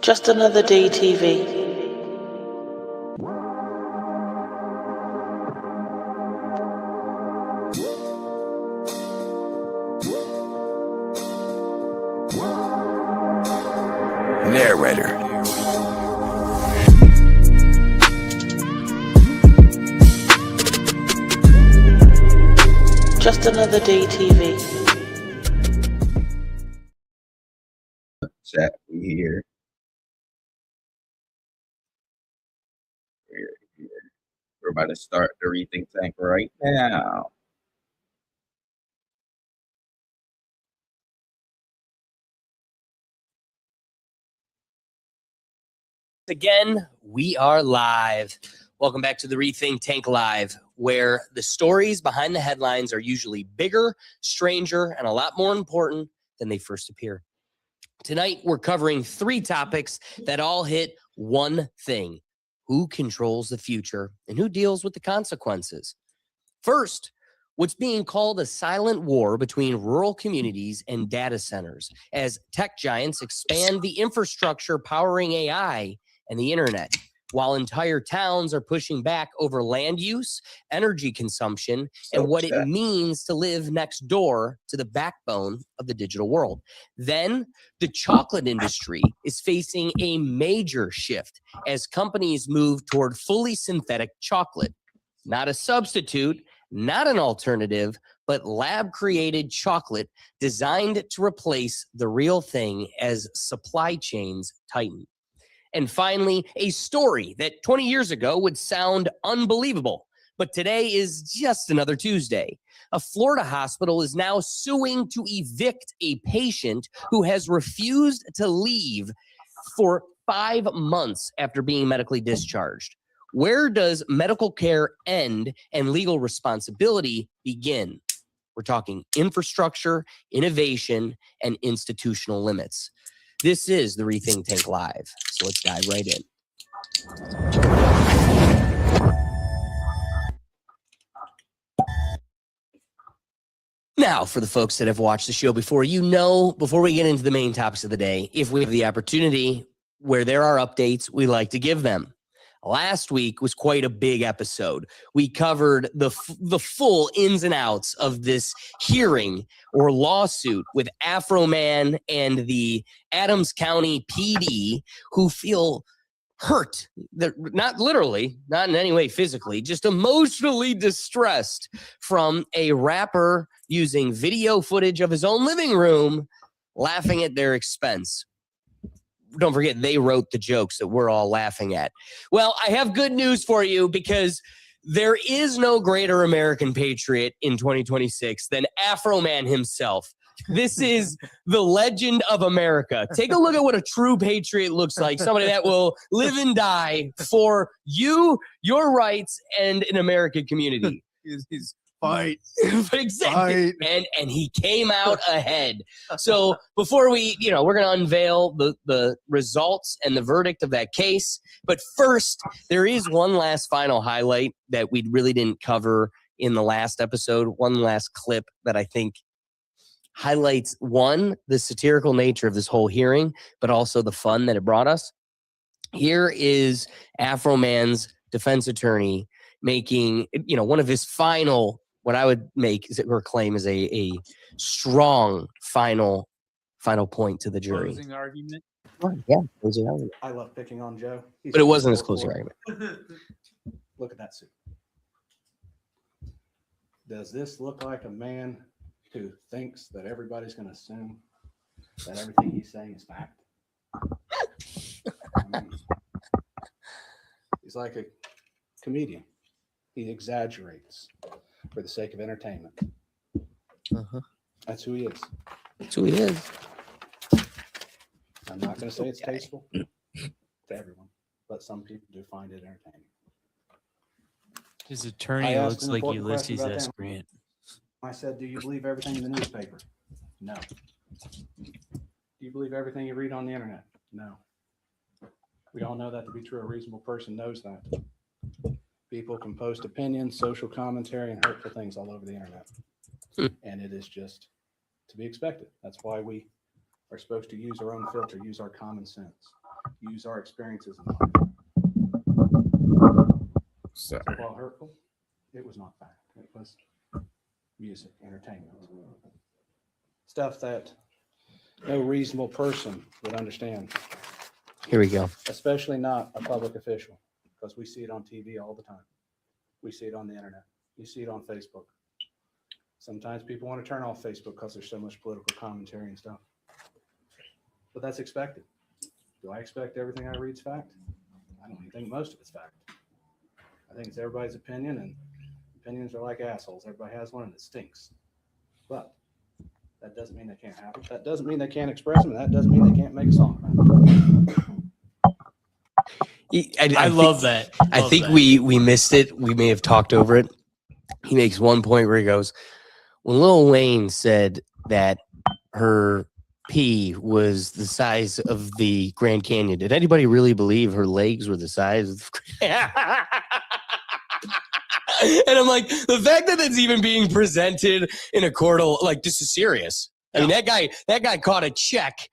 Just another day TV. Narrator. Just another day TV. Chat, we here. We're here. We're about to start the rethink tank right now. Again, we are live. Welcome back to the Rethink Tank Live, where the stories behind the headlines are usually bigger, stranger, and a lot more important than they first appear. Tonight, we're covering 3 topics that all hit one thing: who controls the future and who deals with the consequences. First, what's being called a silent war between rural communities and data centers as tech giants expand the infrastructure powering AI and the internet, while entire towns are pushing back over land use, energy consumption, and what it means to live next door to the backbone of the digital world. Then, the chocolate industry is facing a major shift as companies move toward fully synthetic chocolate. Not a substitute, not an alternative, but lab-created chocolate designed to replace the real thing as supply chains tighten. And finally, a story that 20 years ago would sound unbelievable, but today is just another Tuesday. A Florida hospital is now suing to evict a patient who has refused to leave for 5 months after being medically discharged. Where does medical care end and legal responsibility begin? We're talking infrastructure, innovation, and institutional limits. This is the Rethink Tank Live, so let's dive right in. Now, for the folks that have watched the show before, you know, before we get into the main topics of the day, if we have the opportunity where there are updates, we like to give them. Last week was quite a big episode. We covered the full ins and outs of this hearing or lawsuit with Afro Man and the Adams County PD, who feel hurt. They're not literally, not in any way physically, just emotionally distressed from a rapper using video footage of his own living room, laughing at their expense. Don't forget, they wrote the jokes that we're all laughing at. Well, I have good news for you, because there is no greater American patriot in 2026 than Afro Man himself. This is the legend of America. Take a look at what a true patriot looks like. Somebody that will live and die for you, your rights, and an American community. He's fight. Exactly. Fight. And he came out ahead. So before we, we're going to unveil the results and the verdict of that case. But first, there is one last final highlight that we really didn't cover in the last episode. One last clip that I think highlights, one, the satirical nature of this whole hearing, but also the fun that it brought us. Here is Afro Man's defense attorney making, one of his final, what I would make or claim is a strong final point to the jury. Closing argument. Yeah, closing argument. I love picking on Joe. But it wasn't his closing argument. Look at that suit. Does this look like a man who thinks that everybody's going to assume that everything he's saying is fact? I mean, he's like a comedian. He exaggerates for the sake of entertainment. That's who he is. That's who he is. I'm not going to say it's tasteful to everyone, but some people do find it entertaining. His attorney I asked looks an like important question Ulysses about S. that. Grant. I said, do you believe everything in the newspaper? No. Do you believe everything you read on the internet? No. We all know that to be true. A reasonable person knows that. People can post opinions, social commentary, and hurtful things all over the internet. And it is just to be expected. That's why we are supposed to use our own filter, use our common sense. use our experiences in life. Sorry. While hurtful, it was not fact. It was music, entertainment. Stuff that no reasonable person would understand, Here we go. especially not a public official, because we see it on TV all the time. We see it on the internet. You see it on Facebook. Sometimes people want to turn off Facebook because there's so much political commentary and stuff. But that's expected. Do I expect everything I read is fact? I don't even think most of it's fact. I think it's everybody's opinion, and opinions are like assholes. Everybody has one and it stinks. But that doesn't mean they can't have it. That doesn't mean they can't express them. That doesn't mean they can't make a song about it. I love that. I Love think that. we missed it. We may have talked over it. He makes one point where he goes, when Lil Wayne said that her pee was the size of the Grand Canyon, did anybody really believe her legs were the size of And I'm like, the fact that it's even being presented in a court, like, this is serious. I mean, that guy caught a check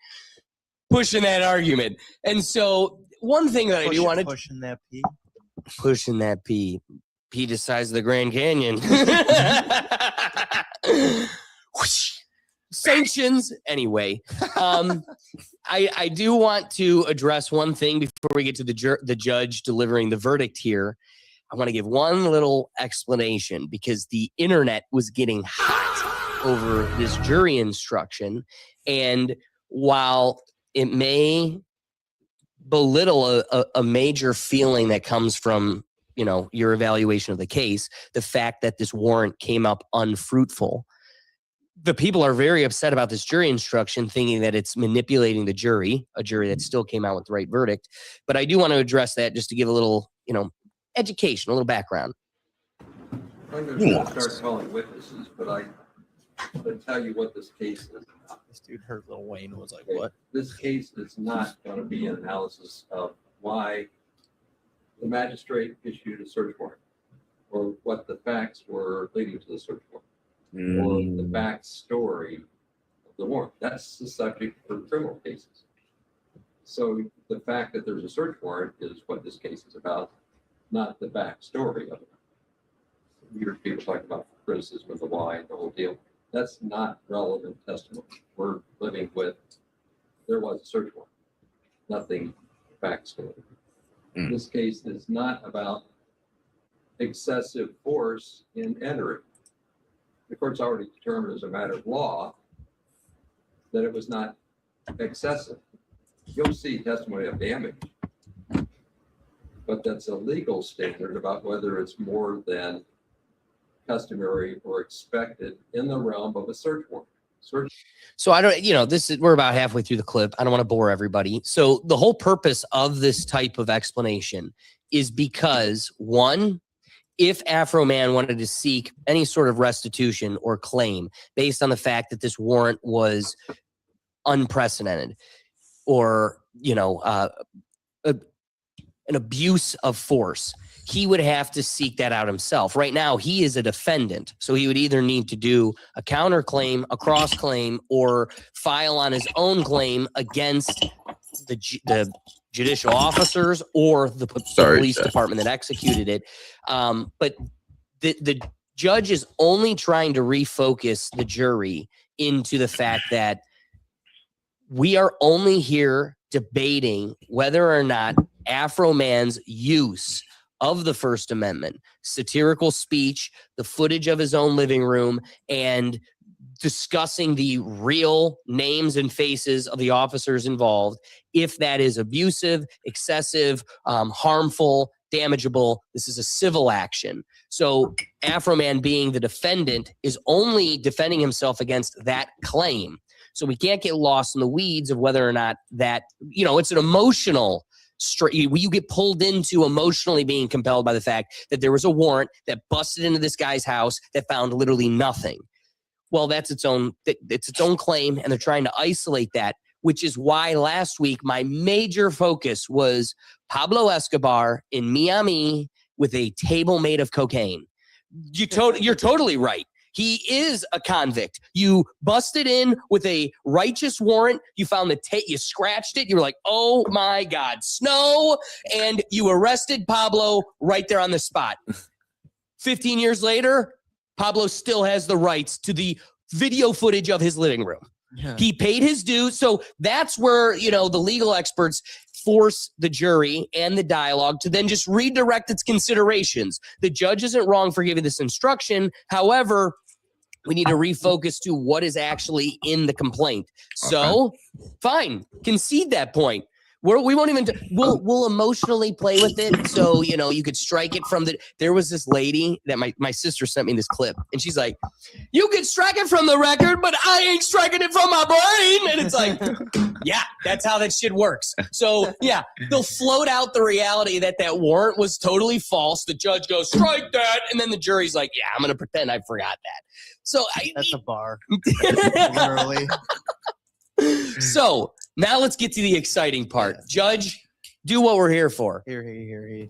pushing that argument. And so one thing that I do want to pushing that P. pushing that P the size of the Grand Canyon. Whoosh. Sanctions. Anyway, I do want to address one thing before we get to the judge delivering the verdict here. I want to give one little explanation because the internet was getting hot over this jury instruction. And while it may belittle a major feeling that comes from, you know, your evaluation of the case, the fact that this warrant came up unfruitful, the people are very upset about this jury instruction, thinking that it's manipulating the jury, a jury that still came out with the right verdict. But I do want to address that just to give a little, you know, education, a little background. I'm going to start calling witnesses, but I'm going to tell you what this case is about. This dude heard Lil Wayne and was like, Okay. what? This case is not going to be an analysis of why the magistrate issued a search warrant or what the facts were leading to the search warrant or the backstory of the warrant. That's the subject for criminal cases. So the fact that there's a search warrant is what this case is about, not the backstory of it. You hear people talk about criticism of the why and the whole deal. That's not relevant testimony. We're living with, there was a search warrant, nothing backstory. This case is not about excessive force in entering. The court's already determined as a matter of law that it was not excessive. You'll see testimony of damage, but that's a legal standard about whether it's more than customary or expected in the realm of a search warrant. So I don't, you know, we're about halfway through the clip. I don't want to bore everybody. So the whole purpose of this type of explanation is because, one, if Afro Man wanted to seek any sort of restitution or claim based on the fact that this warrant was unprecedented or, you know, an abuse of force, he would have to seek that out himself. Right now, he is a defendant, so he would either need to do a counterclaim, a cross-claim, or file on his own claim against the judicial officers or the police department that executed it. But the judge is only trying to refocus the jury into the fact that we are only here debating whether or not Afro Man's use of the First Amendment, satirical speech, the footage of his own living room, and discussing the real names and faces of the officers involved, if that is abusive, excessive, harmful, damageable, this is a civil action. So Afro Man, being the defendant, is only defending himself against that claim. So we can't get lost in the weeds of whether or not that, you know, it's an emotional you get pulled into emotionally being compelled by the fact that there was a warrant that busted into this guy's house that found literally nothing. Well, it's its own claim, and they're trying to isolate that, which is why last week my major focus was Pablo Escobar in Miami with a table made of cocaine. You're totally right. He is a convict. You busted in with a righteous warrant. You found the tape. You scratched it. You were like, oh my God, snow. And you arrested Pablo right there on the spot. 15 years later, Pablo still has the rights to the video footage of his living room. Yeah. He paid his dues. So that's where, the legal experts force the jury and the dialogue to then just redirect its considerations. The judge isn't wrong for giving this instruction. However, we need to refocus to what is actually in the complaint. So, fine, concede that point. We won't even. We'll emotionally play with it. So you could strike it from the. There was this lady that my sister sent me this clip, and she's like, "You can strike it from the record, but I ain't striking it from my brain." And it's like, yeah, that's how that shit works. So yeah, they'll float out the reality that warrant was totally false. The judge goes, "Strike that," and then the jury's like, "Yeah, I'm gonna pretend I forgot that." So That's a bar. Literally. So now let's get to the exciting part. Judge, do what we're here for. Here.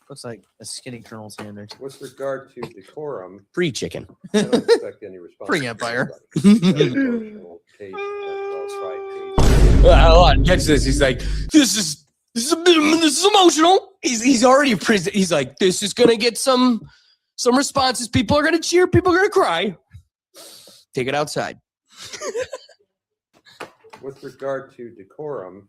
Looks like a skinny Colonel Sanders. With regard to decorum, Free chicken. I don't expect any response. Free Empire. Hold on, catch this. He's like, this is emotional. He's already prison. He's like, this is gonna get some responses. People are gonna cheer. People are gonna cry. Take it outside. With regard to decorum,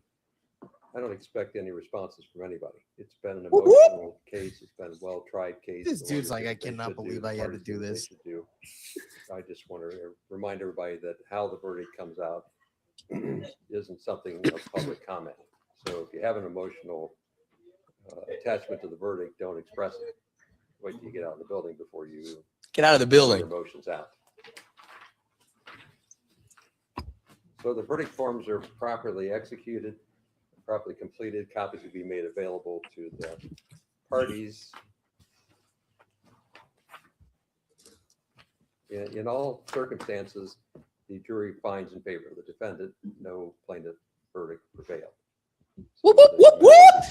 I don't expect any responses from anybody. It's been an emotional case. It's been a well-tried case. This dude's like, I cannot believe I had to do this. I just want to remind everybody that how the verdict comes out isn't something of public comment. So if you have an emotional attachment to the verdict, don't express it. Wait till you get out of the building before you get out of the building. Your emotions out. So the verdict forms are properly executed, properly completed. Copies will be made available to the parties. In all circumstances, the jury finds in favor of the defendant. No plaintiff verdict prevailed. Whoop, whoop, whoop, whoop.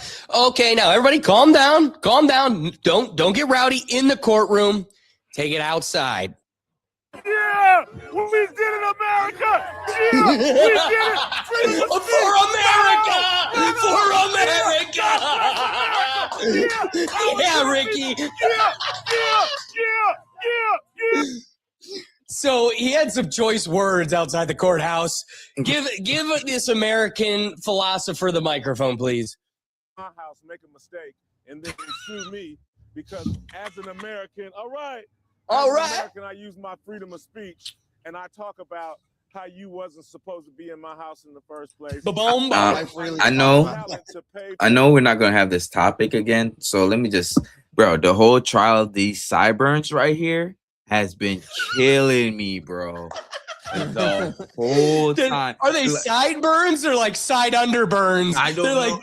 Okay, now everybody calm down. Calm down. Don't get rowdy in the courtroom. Take it outside. Yeah, we did it, America. Yeah, we did it. For America. For America. Yeah, Ricky. Yeah. So he had some choice words outside the courthouse. Give this American philosopher the microphone, please. My house make a mistake and then sue me because as an American, all right. American, I use my freedom of speech and I talk about how you wasn't supposed to be in my house in the first place. I know we're not gonna have this topic again, so let me just, bro. The whole trial of these sideburns right here has been killing me, bro. The whole time. Are they sideburns or like side underburns? I don't know. Like,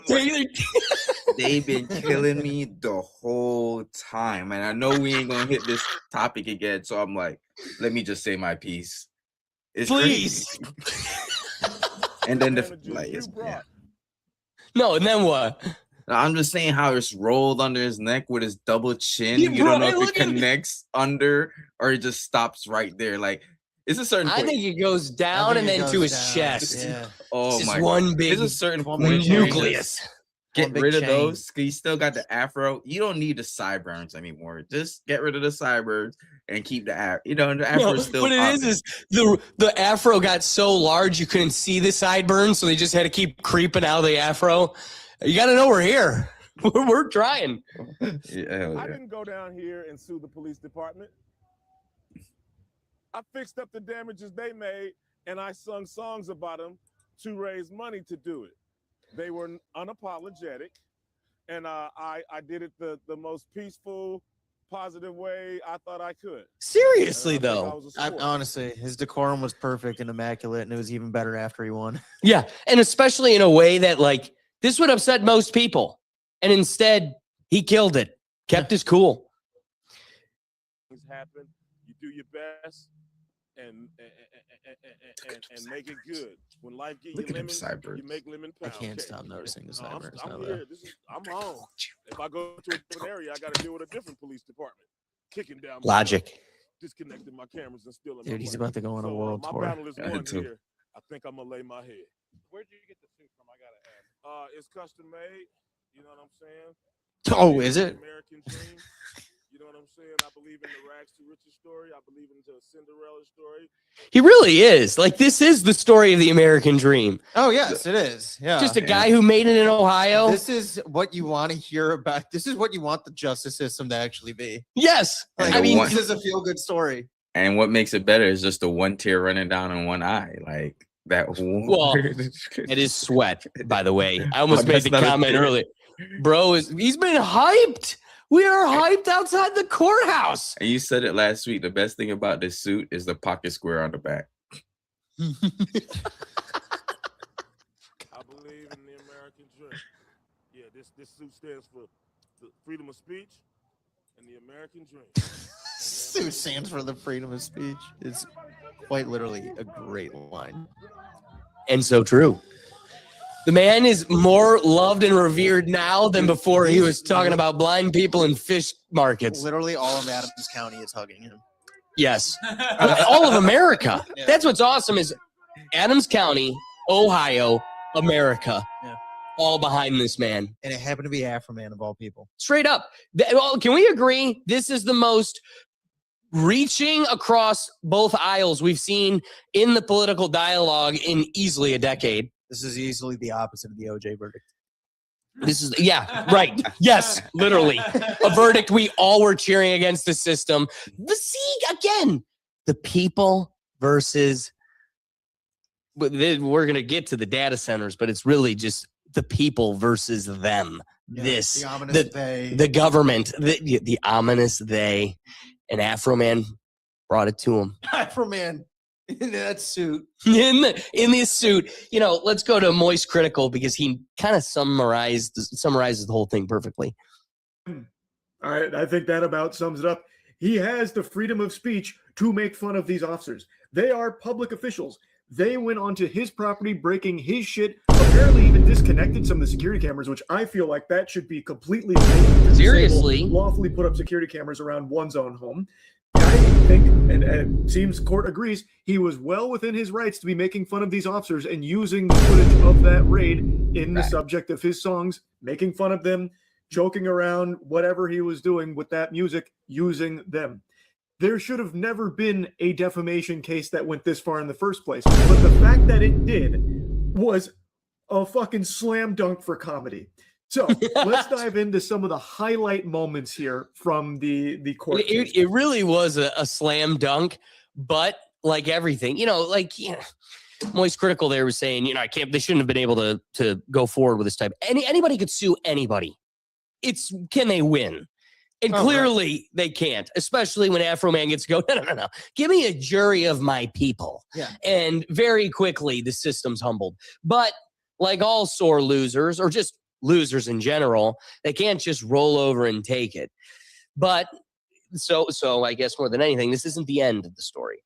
they've been killing me the whole time, and I know we ain't gonna hit this topic again. So I'm like, let me just say my piece. It's please. And then No, and then what? I'm just saying how it's rolled under his neck with his double chin. You don't know if it connects under or it just stops right there. Like it's a certain point. I think it goes down and then to his chest. Yeah. Oh my! One big. There's a certain point nucleus. Get rid of those. Cause you still got the afro. You don't need the sideburns anymore. Just get rid of the sideburns and keep the afro. You know, the afro is still. What it is the afro got so large you couldn't see the sideburns, so they just had to keep creeping out of the afro. You got to know we're here. We're trying. Yeah. I didn't go down here and sue the police department. I fixed up the damages they made, and I sung songs about them to raise money to do it. They were unapologetic, and I did it the most peaceful, positive way I thought I could. Seriously, though. Honestly, his decorum was perfect and immaculate, and it was even better after he won. Yeah, and especially in a way that, like, this would upset most people. And instead, he killed it. Kept his cool. Things happen. You do your best and make it good. When life gives you lemon, you make lemon pound. I can't stop noticing the sideburns. I'm here. I'm home. If I go to a different area, I got to deal with a different police department. kicking down Logic. disconnecting my cameras and stealing Dude, my he's money. about to go on a So, world my tour. battle is Yeah, won too. here. I think I'm gonna lay my head. Where'd you get the suit from? I gotta ask. It's custom made. You know what I'm saying? Oh, is it? American dream. You know what I'm saying? I believe in the rags to riches story. I believe in the Cinderella story. He really is. Like, this is the story of the American dream. Oh, yes, it is. Yeah. Just a guy who made it in Ohio. This is what you want to hear about. This is what you want the justice system to actually be. Yes. And Like, I mean, one- this is a feel-good story. And what makes it better is just the one tear running down in one eye, like that. Well, it is sweat, by the way. I almost Oh, made that's the not a comment tear. earlier. Bro, he's been hyped. We are hyped outside the courthouse. And you said it last week. The best thing about this suit is the pocket square on the back. I believe in the American dream. Yeah, this suit stands for the freedom of speech and the American dream. Suit stands for the freedom of speech. It's quite literally a great line. And so true. The man is more loved and revered now than before he was talking about blind people in fish markets. Literally all of Adams County is hugging him. Yes. All of America. Yeah. That's what's awesome is Adams County, Ohio, America. Yeah. All behind this man. And it happened to be Afro Man of all people. Straight up. Well, can we agree this is the most reaching across both aisles we've seen in the political dialogue in easily a decade? This is easily the opposite of the OJ verdict. This is, yeah, right. Yes, literally. A verdict we all were cheering against the system. See, again, the people versus, we're going to get to the data centers, but it's really just the people versus them. Yeah, This, the ominous they. the government, the ominous they, and Afro Man brought it to him. Afro Man in that suit. in this suit. You know, let's go to Moist Critical because he kind of summarizes the whole thing perfectly. All right, I think that about sums it up. He has the freedom of speech to make fun of these officers. They are public officials. They went onto his property, breaking his shit, apparently even disconnected some of the security cameras, which I feel like that should be completely illegal to Seriously? disable, lawfully put up security cameras around one's own home. I think, and it seems court agrees, he was well within his rights to be making fun of these officers and using the footage of that raid in the subject of his songs, making fun of them, joking around, whatever he was doing with that music, using them. There should have never been a defamation case that went this far in the first place. But the fact that it did was a fucking slam dunk for comedy. So let's dive into some of the highlight moments here from the court case. It really was a slam dunk, but like everything, Moist Critical there was saying, they shouldn't have been able to go forward with this type. Anybody could sue anybody. Can they win? And clearly they can't, especially when Afro Man gets to go, no. Give me a jury of my people. Yeah. And very quickly the system's humbled. But like all sore losers or just losers in general, they can't just roll over and take it. But so I guess more than anything, this isn't the end of the story.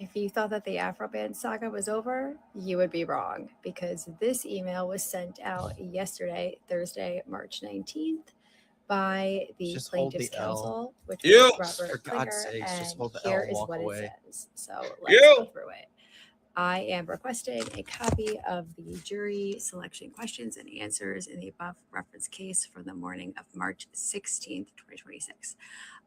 If you thought that the Afroband saga was over, you would be wrong, because this email was sent out yesterday, Thursday, March 19th, by the Just hold Plaintiffs' the L. Counsel, which You. was Robert For God's Klinger, sakes, just and hold the here L, is walk what away. it says. So let's You. go through it. I am requesting a copy of the jury selection questions and answers in the above reference case from the morning of March 16th, 2026.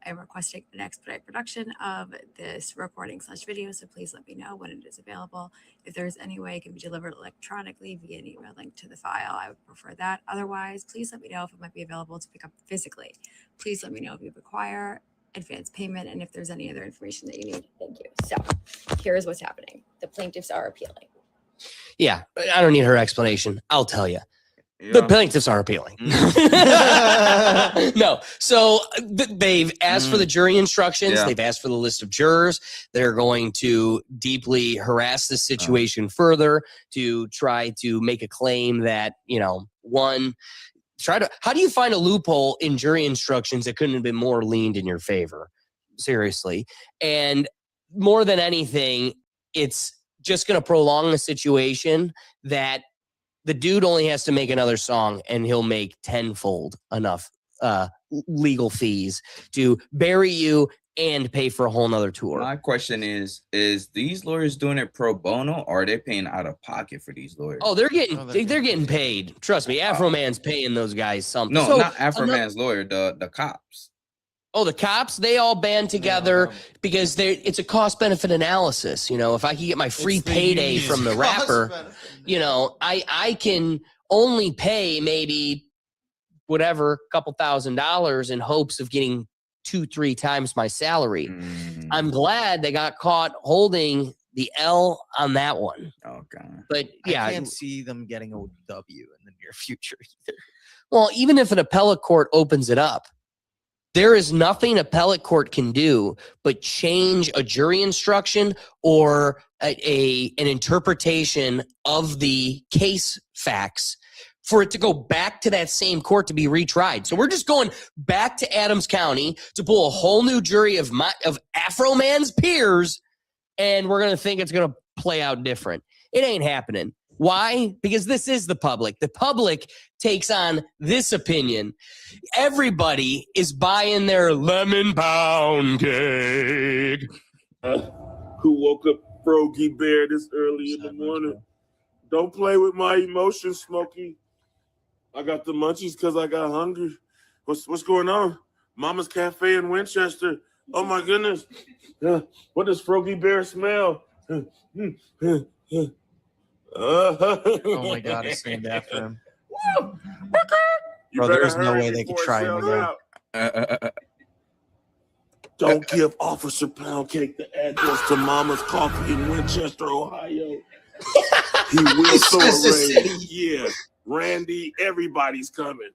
I am requesting an expedite production of this recording/video, so please let me know when it is available. If there's any way it can be delivered electronically via an email link to the file, I would prefer that. Otherwise, please let me know if it might be available to pick up physically. Please let me know if you require advance payment and if there's any other information that you need. Thank you. So here's what's happening. The plaintiffs are appealing. Yeah, I don't need her explanation. I'll tell you. The plaintiffs are appealing. No. So they've asked for the jury instructions. Yeah. They've asked for the list of jurors. They're going to deeply harass the situation further to try to make a claim that, how do you find a loophole in jury instructions that couldn't have been more leaned in your favor? Seriously. And more than anything, it's just going to prolong the situation that the dude only has to make another song and he'll make tenfold enough legal fees to bury you and pay for a whole nother tour. My question is these lawyers doing it pro bono, or are they paying out of pocket for these lawyers? Oh, they're getting paid. Trust me, Afro Man's paying those guys something. No, So, not Afro Man's lawyer, the cops. Oh, the cops, they all band together because it's a cost benefit analysis. You know, if I can get my free payday from the rapper, you know, I can only pay maybe whatever, couple $1,000s in hopes of getting 2-3 times my salary. I'm glad they got caught holding the L on that one. Oh God. But yeah, I can't see them getting a W in the near future either. well, even if an appellate court opens it up, there is nothing appellate court can do but change a jury instruction or an interpretation of the case facts for it to go back to that same court to be retried. So we're just going back to Adams County to pull a whole new jury of Afro Man's peers, and we're going to think it's going to play out different. It ain't happening. Why? Because this is the public. The public takes on this opinion. Everybody is buying their lemon pound cake. Who woke up Froggy Bear this early in the morning? Don't play with my emotions, Smokey. I got the munchies because I got hungry. What's going on? Mama's Cafe in Winchester. Oh my goodness. What does Froggy Bear smell? Oh my God, it's named after him. Bro, there's no way they could try him again. Don't give Officer Poundcake the address to Mama's Coffee in Winchester, Ohio. He will throw a raid. Yeah, Randy, everybody's coming.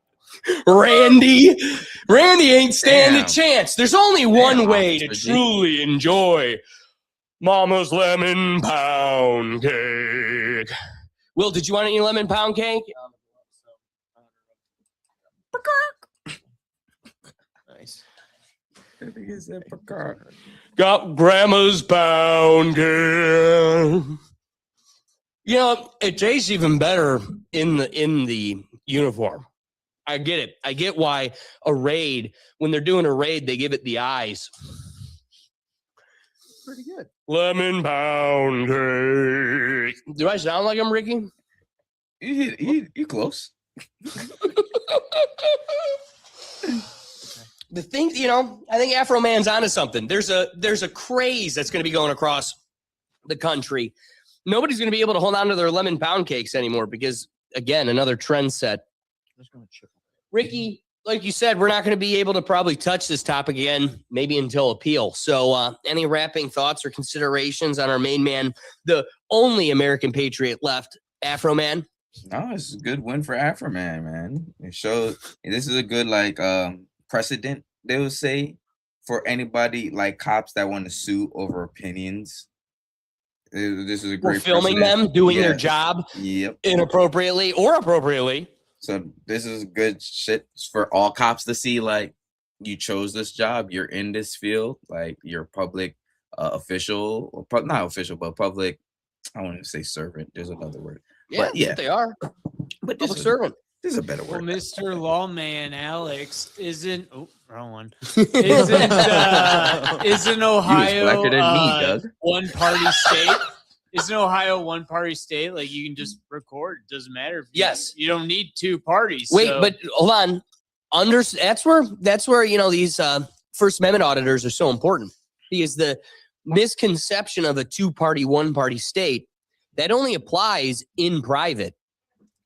Randy ain't standing a chance. There's only one way to truly enjoy Mama's lemon pound cake. Will, did you want any lemon pound cake? Nice. Got grandma's pound cake. You know, it tastes even better in the uniform. I get it. I get why a raid, when they're doing a raid, they give it the eyes. Pretty good. Lemon pound cake. Do I sound like I'm Ricky? You close. The thing, you know, I think Afro Man's onto something. There's a craze that's going to be going across the country. Nobody's going to be able to hold on to their lemon pound cakes anymore because, again, another trend set. Ricky, like you said, we're not going to be able to probably touch this topic again, maybe until appeal. So any wrapping thoughts or considerations on our main man, the only American patriot left, Afro Man? No, it's a good win for Afro Man. It shows this is a good precedent, they would say, for anybody like cops that want to sue over opinions. This is a great filming precedent. them doing their job inappropriately or appropriately. So this is good shit for all cops to see. Like, you chose this job, you're in this field, like you're public official, or not official, but public. I want to say servant. There's another word. Yeah, but yeah, they are. But public servant. This is a better Well, word. Mr. Lawman Alex isn't. Oh, wrong one. Isn't Ohio blacker than me, Doug. one party state? Isn't Ohio one party state? Like you can just record. It doesn't matter. If you don't need two parties. Wait, so. but hold on. That's where you know these First Amendment auditors are so important, because the misconception of a two-party, one-party state that only applies in private.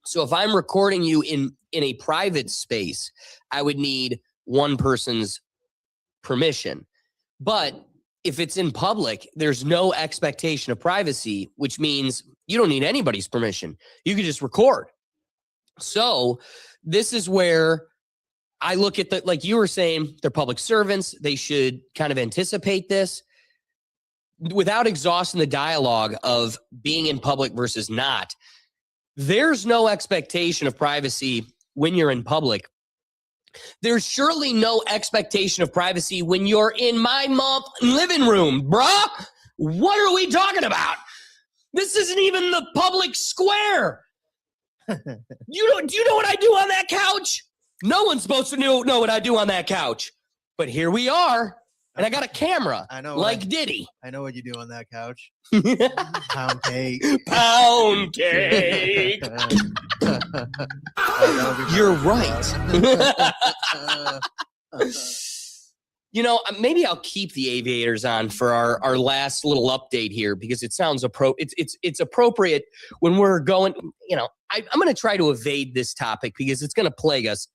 So if I'm recording you in a private space, I would need one person's permission. But if it's in public, there's no expectation of privacy, which means you don't need anybody's permission. You can just record. So this is where I look at like you were saying, they're public servants. They should kind of anticipate this without exhausting the dialogue of being in public versus not. There's no expectation of privacy when you're in public. There's surely no expectation of privacy when you're in my living room, bruh. What are we talking about? This isn't even the public square. Do you know what I do on that couch? No one's supposed to know what I do on that couch. But here we are. And I got a camera. I know. Like Diddy. I know what you do on that couch. Pound cake. Pound cake. You're right. You know, maybe I'll keep the aviators on for our last little update here because it sounds it's appropriate when we're going, you know, I'm going to try to evade this topic because it's going to plague us.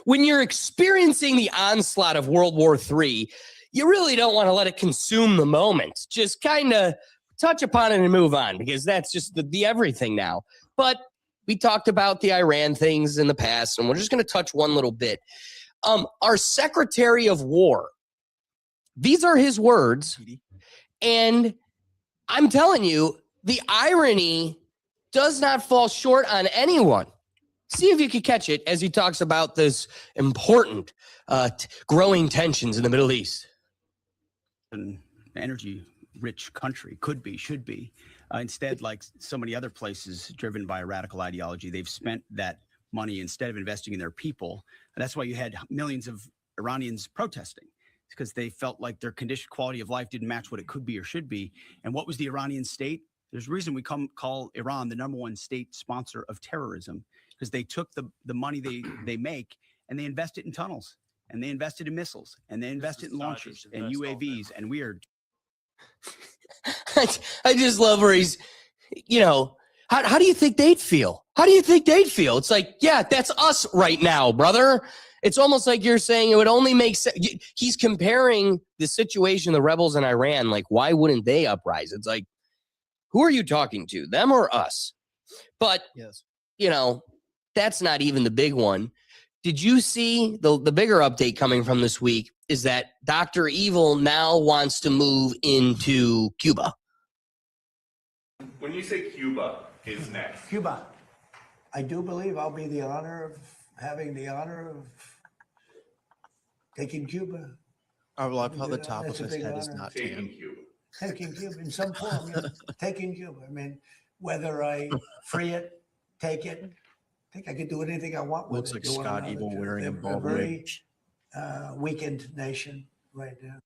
When you're experiencing the onslaught of World War III, you really don't want to let it consume the moment. Just kind of touch upon it and move on because that's just the everything now. But we talked about the Iran things in the past, and we're just going to touch one little bit. Our Secretary of War, these are his words, and I'm telling you, the irony does not fall short on anyone. See if you can catch it as he talks about this important growing tensions in the Middle East. An energy-rich country could be, should be. Instead, like so many other places driven by a radical ideology, they've spent that money instead of investing in their people. And that's why you had millions of Iranians protesting, because they felt like their quality of life didn't match what it could be or should be. And what was the Iranian state? There's a reason we call Iran the #1 state sponsor of terrorism, because they took the money they make and they invest it in tunnels, and they invested in missiles, and they invested in launchers and UAVs. And we are. I just love where he's, you know, how do you think they'd feel? How do you think they'd feel? It's like, yeah, that's us right now, brother. It's almost like you're saying it would only make sense. He's comparing the situation, the rebels in Iran, like, why wouldn't they uprise? It's like, who are you talking to, them or us? But, yes, you know, that's not even the big one. Did you see the bigger update coming from this week is that Dr. Evil now wants to move into Cuba? When you say Cuba is next. Cuba. I do believe I'll be having the honor of taking Cuba. I love how the top of That's a his big head is honor. not Taking tan. Cuba. Taking Cuba in some form, yeah. Taking Cuba. I mean, whether I free it, take it, I think I could do anything I want with Looks it. like Do what Scott I want Evil to do. wearing a They're bald very weakened nation right now.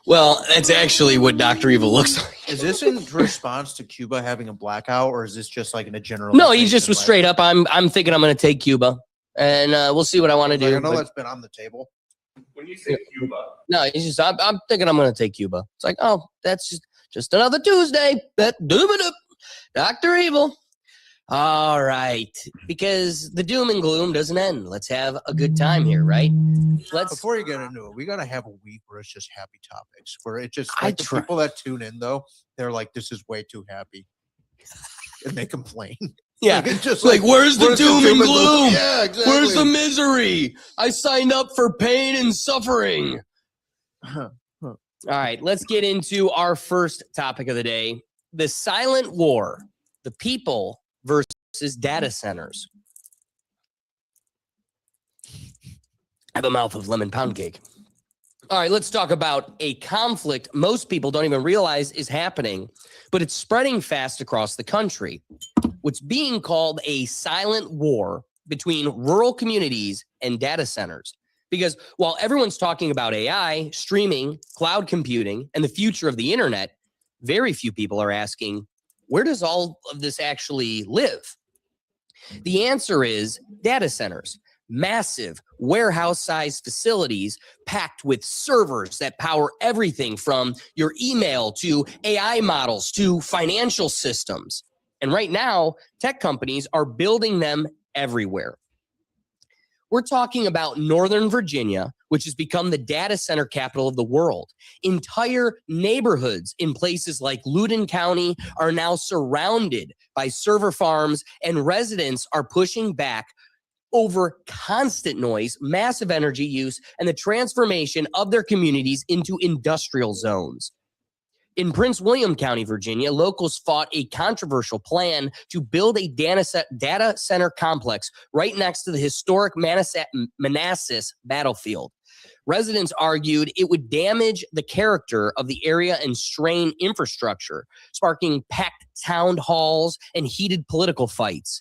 Well, that's actually what Dr. Evil looks like. Is this in response to Cuba having a blackout, or is this just like in a general? No, he just was straight up. I'm thinking I'm going to take Cuba, and we'll see what I want to do. I know but- that's been on the table. When you say Cuba, No, he's just. I'm thinking I'm going to take Cuba. It's like, oh, that's just another Tuesday. That Dr. Evil. All right, because the doom and gloom doesn't end. Let's have a good time here, right? Before you get into it, we gotta have a week where it's just happy topics. Where it just I like the try- people that tune in though, they're like, "This is way too happy," and they complain. Yeah, It's just like where's the doom and gloom? Yeah, exactly. Where's the misery? I signed up for pain and suffering. All right, let's get into our first topic of the day: the silent war, the people versus data centers. I have a mouth of lemon pound cake. All right, let's talk about a conflict most people don't even realize is happening, but it's spreading fast across the country. What's being called a silent war between rural communities and data centers. Because while everyone's talking about AI, streaming, cloud computing, and the future of the internet, very few people are asking, where does all of this actually live? The answer is data centers. Massive warehouse-sized facilities packed with servers that power everything from your email to AI models to financial systems. And right now, tech companies are building them everywhere. We're talking about Northern Virginia, which has become the data center capital of the world. Entire neighborhoods in places like Loudoun County are now surrounded by server farms, and residents are pushing back over constant noise, massive energy use, and the transformation of their communities into industrial zones. In Prince William County, Virginia, locals fought a controversial plan to build a data center complex right next to the historic Manassas battlefield. Residents argued it would damage the character of the area and strain infrastructure, sparking packed town halls and heated political fights.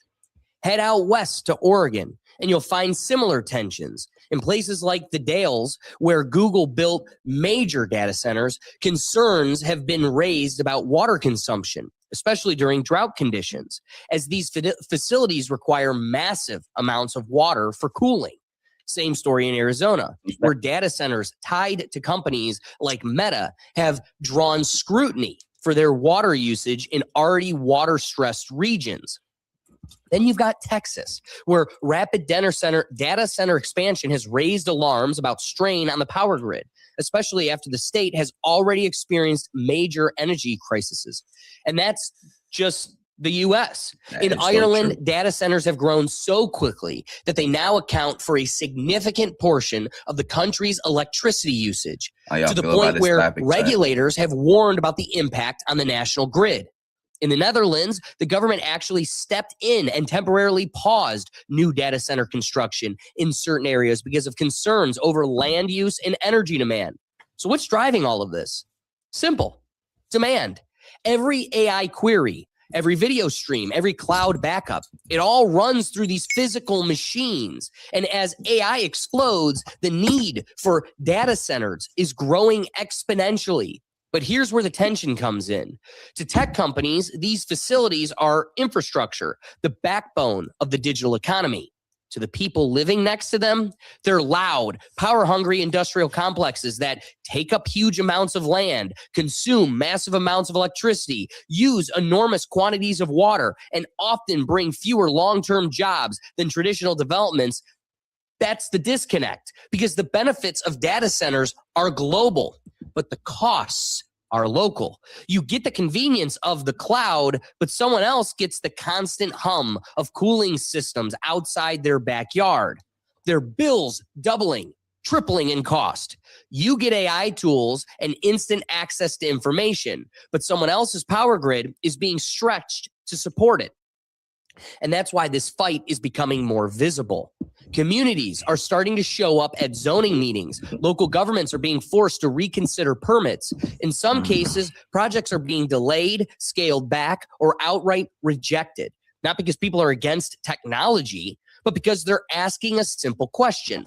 Head out west to Oregon, and you'll find similar tensions. In places like the Dales, where Google built major data centers, concerns have been raised about water consumption, especially during drought conditions, as these facilities require massive amounts of water for cooling. Same story in Arizona, where data centers tied to companies like Meta have drawn scrutiny for their water usage in already water-stressed regions. Then you've got Texas, where rapid data center expansion has raised alarms about strain on the power grid, especially after the state has already experienced major energy crises. And that's just the U.S. In Ireland, data centers have grown so quickly that they now account for a significant portion of the country's electricity usage, to the point where regulators have warned about the impact on the national grid. In the Netherlands, the government actually stepped in and temporarily paused new data center construction in certain areas because of concerns over land use and energy demand. So what's driving all of this? Simple. Demand. Every AI query, every video stream, every cloud backup, it all runs through these physical machines. And as AI explodes, the need for data centers is growing exponentially. But here's where the tension comes in. To tech companies, these facilities are infrastructure, the backbone of the digital economy. To the people living next to them, they're loud, power-hungry industrial complexes that take up huge amounts of land, consume massive amounts of electricity, use enormous quantities of water, and often bring fewer long-term jobs than traditional developments. That's the disconnect, because the benefits of data centers are global, but the costs are local. You get the convenience of the cloud, but someone else gets the constant hum of cooling systems outside their backyard. Their bills doubling, tripling in cost. You get AI tools and instant access to information, but someone else's power grid is being stretched to support it. And that's why this fight is becoming more visible. Communities are starting to show up at zoning meetings. Local governments are being forced to reconsider permits. In some cases, projects are being delayed, scaled back, or outright rejected. Not because people are against technology, but because they're asking a simple question.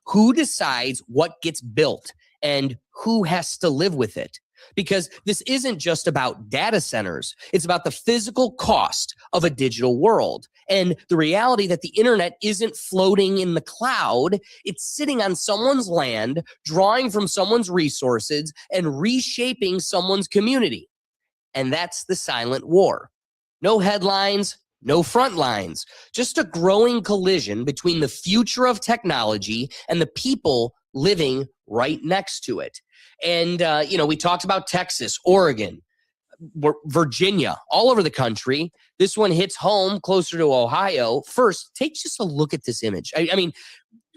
Who decides what gets built and who has to live with it? Because this isn't just about data centers. It's about the physical cost of a digital world and the reality that the internet isn't floating in the cloud. It's sitting on someone's land, drawing from someone's resources, and reshaping someone's community. And that's the silent war. No headlines, no front lines, just a growing collision between the future of technology and the people living right next to it. And, we talked about Texas, Oregon, Virginia, all over the country. This one hits home closer to Ohio. First, take just a look at this image. I mean,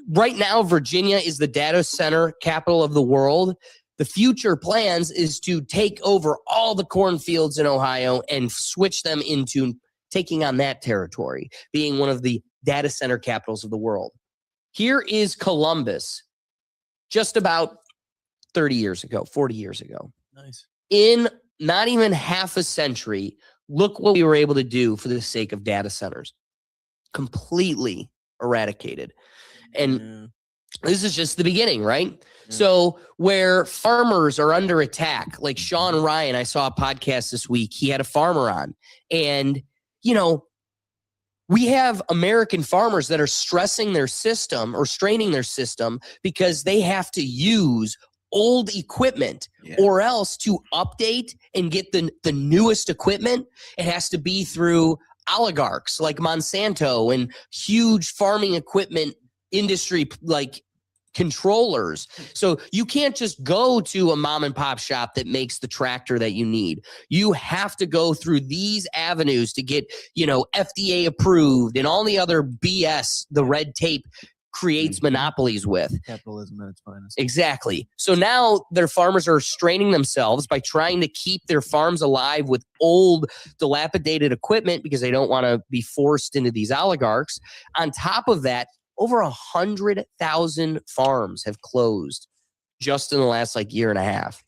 right now, Virginia is the data center capital of the world. The future plans is to take over all the cornfields in Ohio and switch them into taking on that territory, being one of the data center capitals of the world. Here is Columbus, just about 30 years ago, 40 years ago. Nice. In not even half a century, look what we were able to do for the sake of data centers. Completely eradicated. And this is just the beginning, right? So where farmers are under attack, like Sean Ryan, I saw a podcast this week, he had a farmer on. And, we have American farmers that are stressing their system or straining their system because they have to use old equipment, or else to update and get the newest equipment, it has to be through oligarchs like Monsanto and huge farming equipment industry like controllers. So you can't just go to a mom and pop shop that makes the tractor that you need. You have to go through these avenues to get, FDA approved and all the other BS, the red tape creates monopolies with. Capitalism at its finest. Exactly. So now their farmers are straining themselves by trying to keep their farms alive with old, dilapidated equipment because they don't want to be forced into these oligarchs. On top of that, over 100,000 farms have closed just in the last year and a half.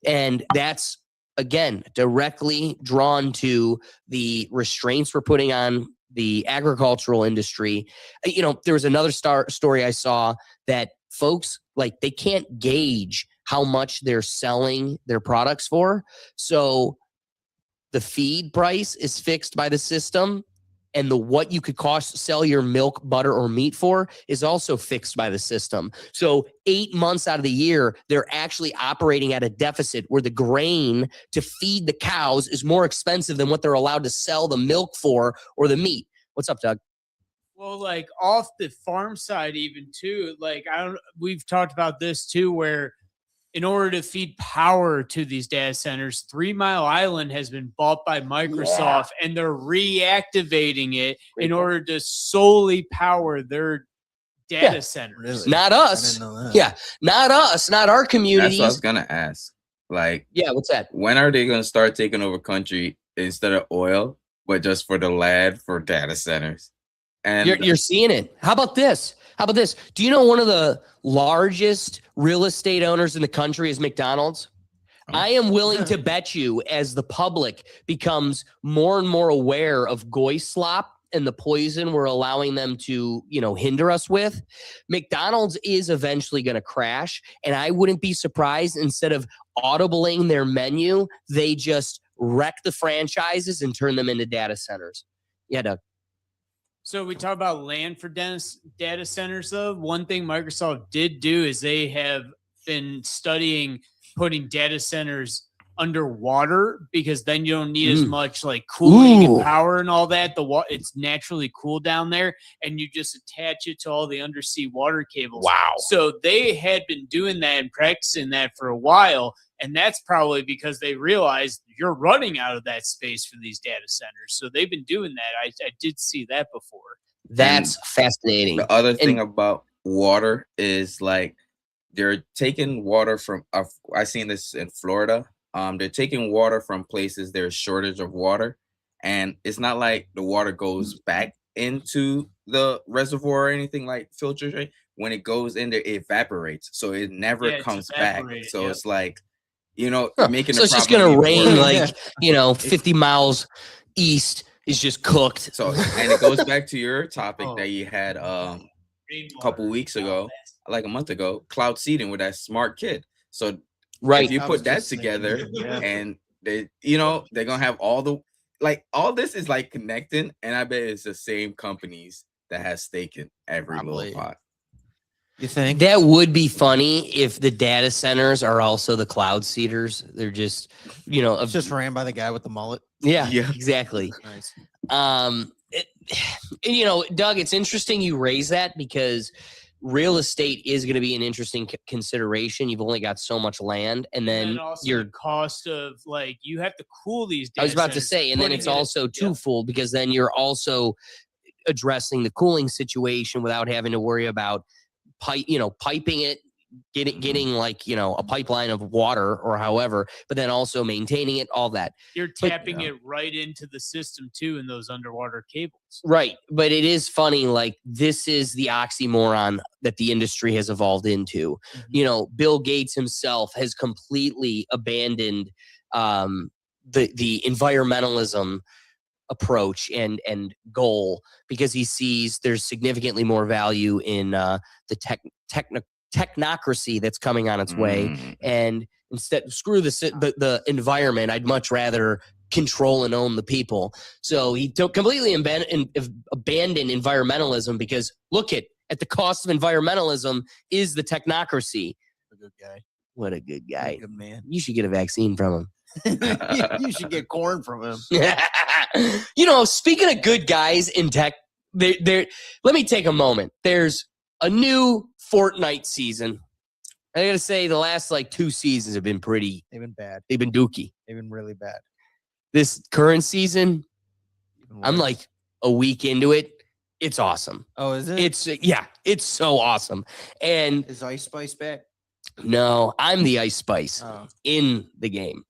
And that's, again, directly drawn to the restraints we're putting on the agricultural industry. You know, there was another story I saw that folks, like, they can't gauge how much they're selling their products for. So the feed price is fixed by the system, and what you could sell your milk, butter, or meat for is also fixed by the system. So 8 months out of the year, they're actually operating at a deficit where the grain to feed the cows is more expensive than what they're allowed to sell the milk for or the meat. What's up, Doug? Well, like off the farm side, even too, like we've talked about this too, where in order to feed power to these data centers, 3 Mile Island has been bought by Microsoft, and they're reactivating it in order to solely power their data centers. Really? Not us. Yeah, not us, not our communities. That's what I was gonna ask. Like, yeah, what's that? When are they gonna start taking over country instead of oil, but just for the land for data centers? And You're seeing it. How about this? How about this? Do you know one of the largest real estate owners in the country is McDonald's? I am willing to bet you, as the public becomes more and more aware of goy slop and the poison we're allowing them to, hinder us with, McDonald's is eventually going to crash. And I wouldn't be surprised, instead of audibling their menu, they just wreck the franchises and turn them into data centers. Yeah, Doug. So we talk about land for data centers, though. One thing Microsoft did do is they have been studying putting data centers underwater, because then you don't need as much like cooling and power and all that. It's naturally cool down there, and you just attach it to all the undersea water cables. Wow. So they had been doing that and practicing that for a while. And that's probably because they realized you're running out of that space for these data centers. So they've been doing that. I did see that before. That's fascinating. The other thing about water is, like, they're taking water from, I seen this in Florida. They're taking water from places there's shortage of water. And it's not like the water goes back into the reservoir or anything like filters, right? When it goes in there, it evaporates. So it never comes back. So it's like, making so it's just going to rain like 50 miles east is just cooked. So, and it goes back to your topic that you had a couple weeks ago, like a month ago, cloud seeding with that smart kid. So if you put that together and they, they're going to have all this is like connecting, and I bet it's the same companies that has stake in every little pot. You think that would be funny if the data centers are also the cloud seeders? They're just, just ran by the guy with the mullet. Yeah, exactly. Nice. Doug, it's interesting you raise that, because real estate is going to be an interesting consideration. You've only got so much land, and then your cost of, like, you have to cool these data I was about to say, and then it's also twofold, because then you're also addressing the cooling situation without having to worry about piping it, getting like, a pipeline of water or however, but then also maintaining it, all that. You're tapping it right into the system too in those underwater cables. Right. But it is funny, like, this is the oxymoron that the industry has evolved into. Bill Gates himself has completely abandoned the environmentalism approach and goal, because he sees there's significantly more value in the technocracy that's coming on its way, and instead screw the environment. I'd much rather control and own the people. So he completely abandoned environmentalism, because look at the cost of environmentalism is the technocracy. A good guy. What a good guy. Good man. You should get a vaccine from him. You should get corn from him. Speaking of good guys in tech, let me take a moment. There's a new Fortnite season. I gotta say, the last 2 seasons have been They've been bad. They've been dookie. They've been really bad. This current season, I'm like a week into it. It's awesome. Oh, is it? It's so awesome. And is Ice Spice back? No, I'm the Ice Spice in the game.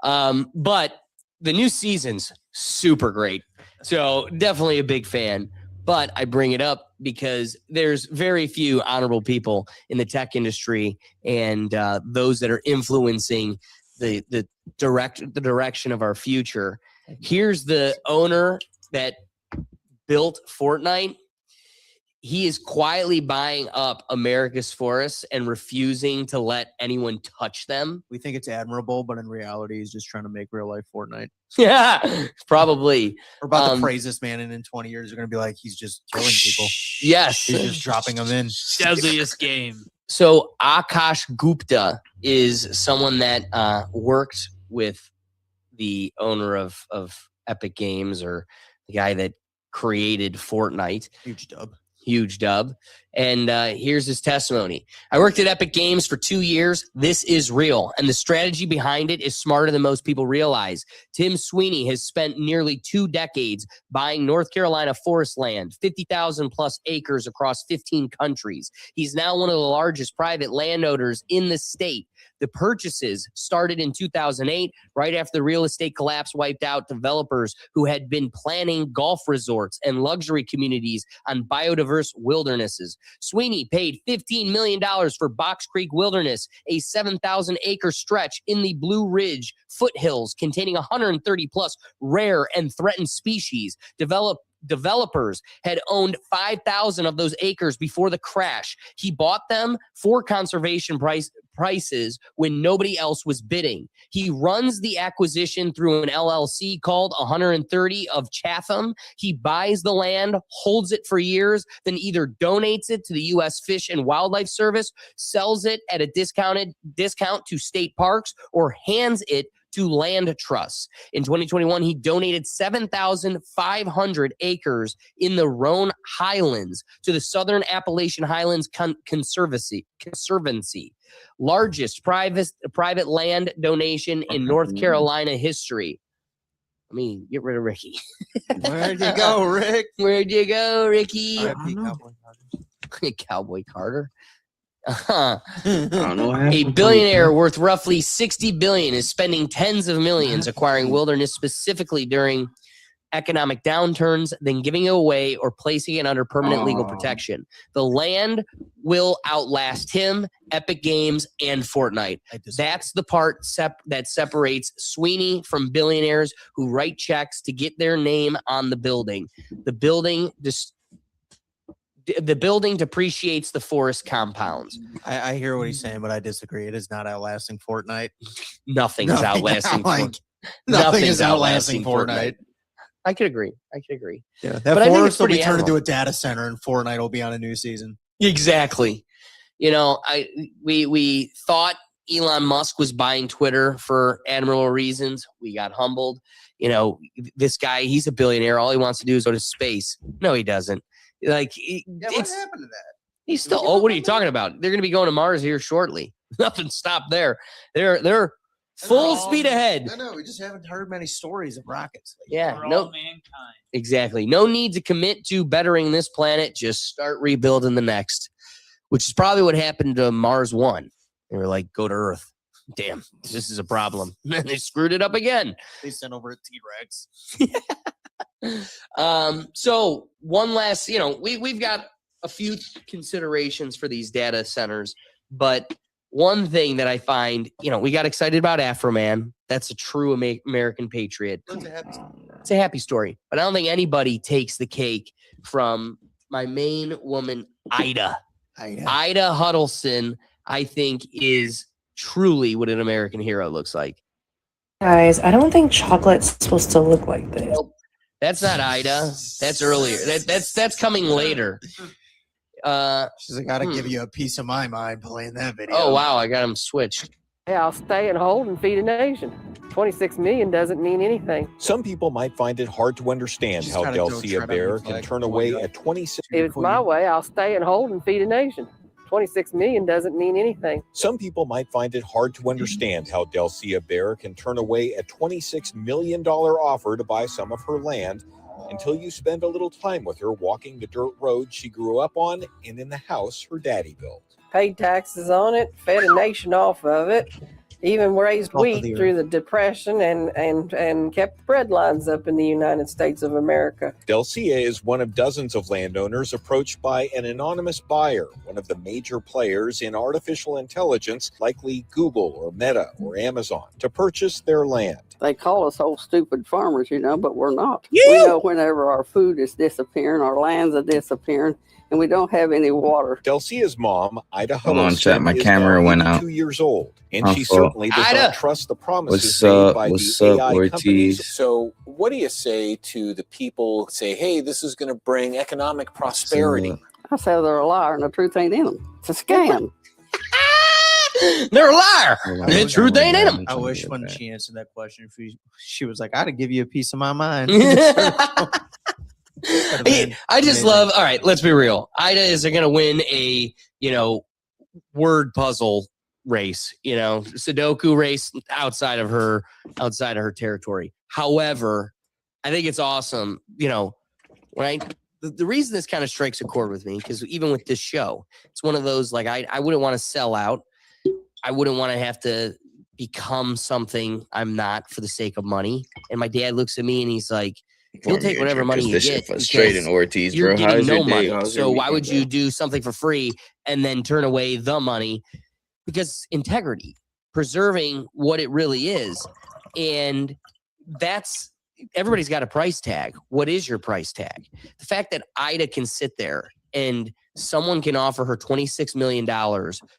But the new season's super great. So definitely a big fan. But I bring it up because there's very few honorable people in the tech industry, and those that are influencing the direction of our future. Here's the owner that built Fortnite, he is quietly buying up America's forests and refusing to let anyone touch them. We think it's admirable, but in reality, he's just trying to make real life Fortnite. Yeah, probably. We're about to praise this man, and in 20 years, they're going to be like, he's just killing people. Yes. He's just dropping them in. Deadliest game. So Akash Gupta is someone that worked with the owner of Epic Games, or the guy that created Fortnite. Huge dub. And here's his testimony. I worked at Epic Games for 2 years. This is real. And the strategy behind it is smarter than most people realize. Tim Sweeney has spent nearly 2 decades buying North Carolina forest land, 50,000 plus acres across 15 countries. He's now one of the largest private landowners in the state. The purchases started in 2008, right after the real estate collapse wiped out developers who had been planning golf resorts and luxury communities on biodiverse wildernesses. Sweeney paid $15 million for Box Creek Wilderness, a 7,000-acre stretch in the Blue Ridge foothills containing 130 plus rare and threatened species. Developers had owned 5,000 of those acres before the crash. He bought them for conservation prices when nobody else was bidding. He runs the acquisition through an LLC called 130 of Chatham. He buys the land, holds it for years, then either donates it to the U.S. Fish and Wildlife Service, sells it at a discount to state parks, or hands it to land trusts. In 2021, he donated 7,500 acres in the Roan Highlands to the Southern Appalachian Highlands Conservancy, largest private land donation in North Carolina history. I mean, get rid of Ricky. Where'd you go, Rick? Where'd you go, Ricky? Cowboy Carter. A billionaire worth roughly $60 billion is spending tens of millions acquiring wilderness specifically during economic downturns, then giving it away or placing it under permanent legal protection. The land will outlast him, Epic Games, and Fortnite. That's the part that separates Sweeney from billionaires who write checks to get their name on the building. The building depreciates the forest compounds. I hear what he's saying, but I disagree. It is not outlasting Fortnite. Nothing is outlasting Fortnite. Nothing is outlasting Fortnite. I could agree. Yeah, that forest will be turned into a data center, and Fortnite will be on a new season. Exactly. You know, we thought Elon Musk was buying Twitter for admirable reasons. We got humbled. You know, this guy, he's a billionaire. All he wants to do is go to space. No, he doesn't. Like, what happened to that? He's still. Oh, what are you talking about? They're going to be going to Mars here shortly. Nothing stopped there. They're full speed ahead. I know. We just haven't heard many stories of rockets. Yeah, no, mankind. Exactly. No need to commit to bettering this planet. Just start rebuilding the next, which is probably what happened to Mars 1. They were like, go to Earth. Damn, this is a problem. They screwed it up again. They sent over a T-Rex. So one last, we've got a few considerations for these data centers, but one thing that I find, we got excited about Afroman. That's a true American patriot. It's a happy story, but I don't think anybody takes the cake from my main woman, Ida. Ida Huddleston, I think, is truly what an American hero looks like. Guys, I don't think chocolate's supposed to look like this. Nope. That's not Ida. That's earlier. That's coming later. She's like, I gotta give you a piece of my mind playing that video. Oh wow, I got him switched. Yeah, I'll stay and hold and feed a nation. 26 million doesn't mean anything. Some people might find it hard to understand how Delcia Bear can turn away a 26. If it's my way, I'll stay and hold and feed a nation. 26 million doesn't mean anything. Some people might find it hard to understand how Delcia Bear can turn away a $26 million offer to buy some of her land until you spend a little time with her walking the dirt road she grew up on and in the house her daddy built. Paid taxes on it, fed a nation off of it, even raised wheat through the Depression and kept bread lines up in the United States of America. Delcia is one of dozens of landowners approached by an anonymous buyer, one of the major players in artificial intelligence, likely Google or Meta or Amazon, to purchase their land. They call us old stupid farmers, but we're not. You! We know whenever our food is disappearing, our lands are disappearing, and we don't have any water. Delcia's mom, Ida Hold on, chat. Huddleston, My is camera now went out. 82 years old, and My she fault. certainly does Ida! not trust the promises What's made up? by What's the up, AI Ortiz? companies. So, what do you say to the people who say, "Hey, this is going to bring economic prosperity"? I say they're a liar and the truth ain't in them. It's a scam. They're a liar. The truth ain't in them. I wish when she answered that question, she was like, "I'd give you a piece of my mind." I just love. All right, let's be real. Ida is going to win a word puzzle race, Sudoku race outside of her territory. However, I think it's awesome. When the reason this kind of strikes a chord with me, because even with this show, it's one of those I wouldn't want to sell out. I wouldn't want to have to become something I'm not for the sake of money. And my dad looks at me and he's like, "You'll take whatever money you This get shit frustrating, Ortiz, you're bro. getting How's no your day? money. How's So your why would weekend, you do something for free and then turn away the money?" Because integrity, preserving what it really is. And that's everybody's got a price tag. What is your price tag? The fact that Ida can sit there and someone can offer her $26 million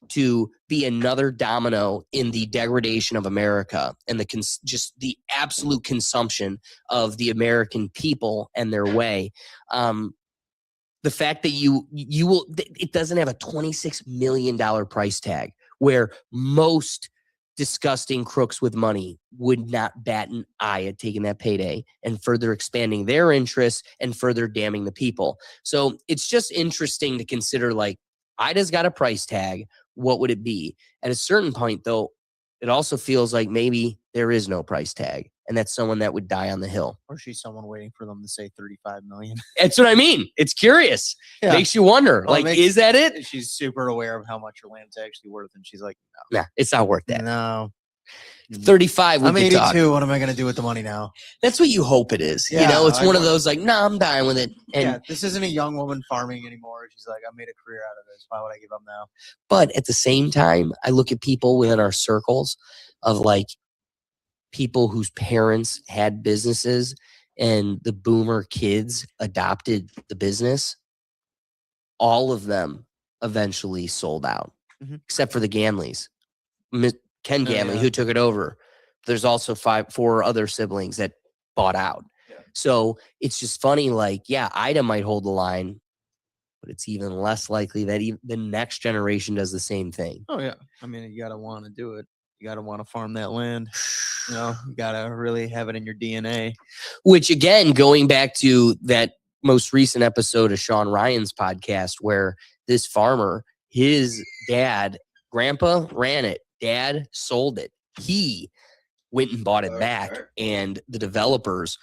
to be another domino in the degradation of America and just the absolute consumption of the American people and their way. The fact that you will, it doesn't have a $26 million price tag, where most disgusting crooks with money would not bat an eye at taking that payday and further expanding their interests and further damning the people. So it's just interesting to consider, Ida's got a price tag. What would it be? At a certain point, though, it also feels like maybe there is no price tag, and that's someone that would die on the hill. Or she's someone waiting for them to say 35 million. That's what I mean. It's curious. Yeah. Makes you wonder, Well, is that it? She's super aware of how much her land's actually worth, and she's like, Nah, it's not worth that. No. 35 I'm we could 82. talk. What am I going to do with the money now? That's what you hope it is. Yeah, It's one of those I'm dying with it. And Yeah, this isn't a young woman farming anymore. She's like, I made a career out of this. Why would I give up now? But at the same time, I look at people within our circles of people whose parents had businesses and the boomer kids adopted the business. All of them eventually sold out, except for the Gamleys. Ken Gamley, who took it over. There's also 4 other siblings that bought out. Yeah. So it's just funny, Ida might hold the line, but it's even less likely that the next generation does the same thing. Oh, yeah. I mean, you got to want to do it. You got to want to farm that land. You got to really have it in your DNA. Which, again, going back to that most recent episode of Sean Ryan's podcast, where this farmer, his grandpa ran it. Dad sold it. He went and bought it back, and the developers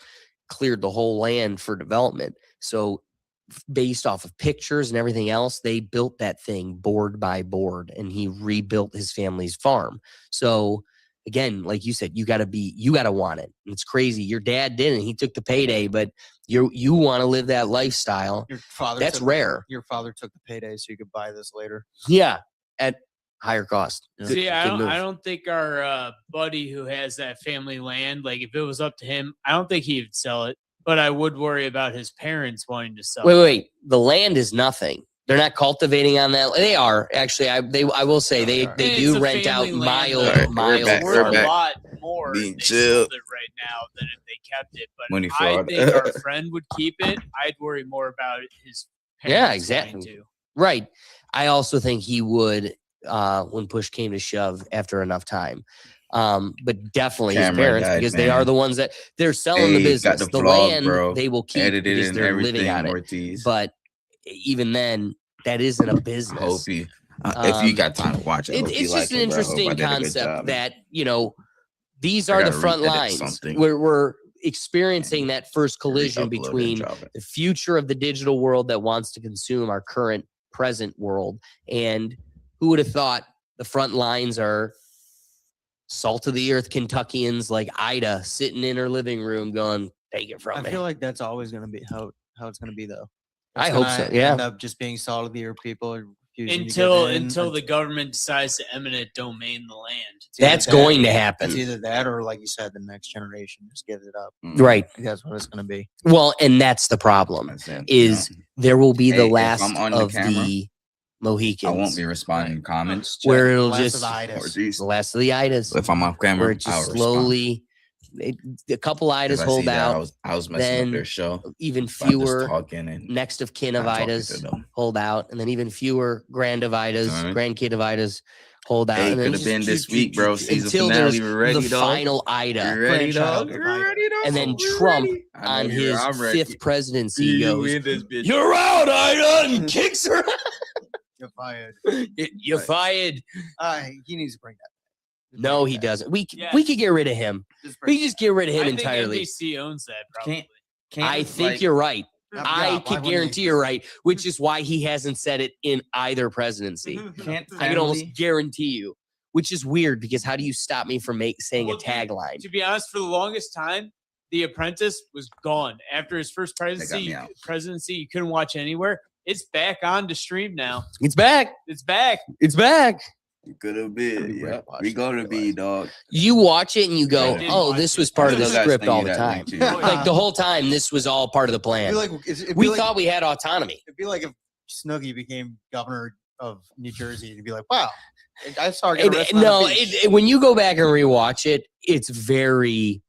cleared the whole land for development. So based off of pictures and everything else, they built that thing board by board, and he rebuilt his family's farm. So again, like you said, you got to want it. And it's crazy. Your dad didn't. He took the payday, but you want to live that lifestyle. Your father That's rare. Your father took the payday so you could buy this later. Yeah, at higher cost. See, I don't think our buddy who has that family land, if it was up to him, I don't think he would sell it. But I would worry about his parents wanting to sell. Wait. The land is nothing. They're not cultivating on that. They are actually. I will say they do rent out miles. We're a lot more. They sold it right now than if they kept it. But Money I fraud. think our friend would keep it. I'd worry more about his parents. Yeah, exactly. Right. I also think he would when push came to shove after enough time. But definitely his parents, because they are the ones that they're selling the business. The land they will keep because they're living on it. But even then, that isn't a business. Hope you, if you got time to watch it, it's just an interesting concept that these are the front lines where we're experiencing that first collision between the future of the digital world that wants to consume our current present world. And who would have thought the front lines are salt of the earth Kentuckians like Ida sitting in her living room going, take it from me. I feel like that's always going to be how it's going to be, though. I hope so. Yeah. End up just being salt of the earth people. confusing. until the government decides to eminent domain the land. That's going to happen. It's either that or, like you said, the next generation just gives it up. Right. That's what it's going to be. Well, and that's the problem is there will be the Hey, if last I'm on of the camera, the Mohicans. I won't be responding to comments. Where it'll Last of just the Idas. the last of the Idas. If I'm off camera, where it just I'll respond. slowly a couple Idas I hold see that out. I was messing up then their show. even by just fewer talking and next of kin of not talking to Idas them. hold out, and then even fewer grand of Idas, Alright. grandkid of Idas hold out. Hey, and then could have just been this week, bro. Season until finale. there's We're ready, the dog. final Ida. You ready, dog? Grandchild of You ready, dog? And then We're Trump ready. I know on his I'm ready. 5th presidency You goes, in this bitch. "You're out, Ida," and kicks her. You're fired. You're fired. He needs to bring that. No, he doesn't. We Yeah. we could get rid of him. We just get rid of him I think entirely. NBC owns that probably. I think you're right. I could guarantee you're right, which is why he hasn't said it in either presidency. Can't I can almost family- guarantee you, which is weird because how do you stop me from saying a tagline? To be honest, for the longest time, The Apprentice was gone after his first presidency. me out. You couldn't watch it anywhere. It's back on to stream now. It's back. It's back. It's back. It could have been. Yeah, we gonna be, dog. You watch it and you go, Yeah. "Oh, this was part of the Still gotta script send all you the that time." link, too. Like the whole time, this was all part of the plan. It'd be We like- thought we had autonomy. It'd be like if Snooki became governor of New Jersey. You'd be like, wow, I saw her get arrested. No, when you go back and rewatch it, it's very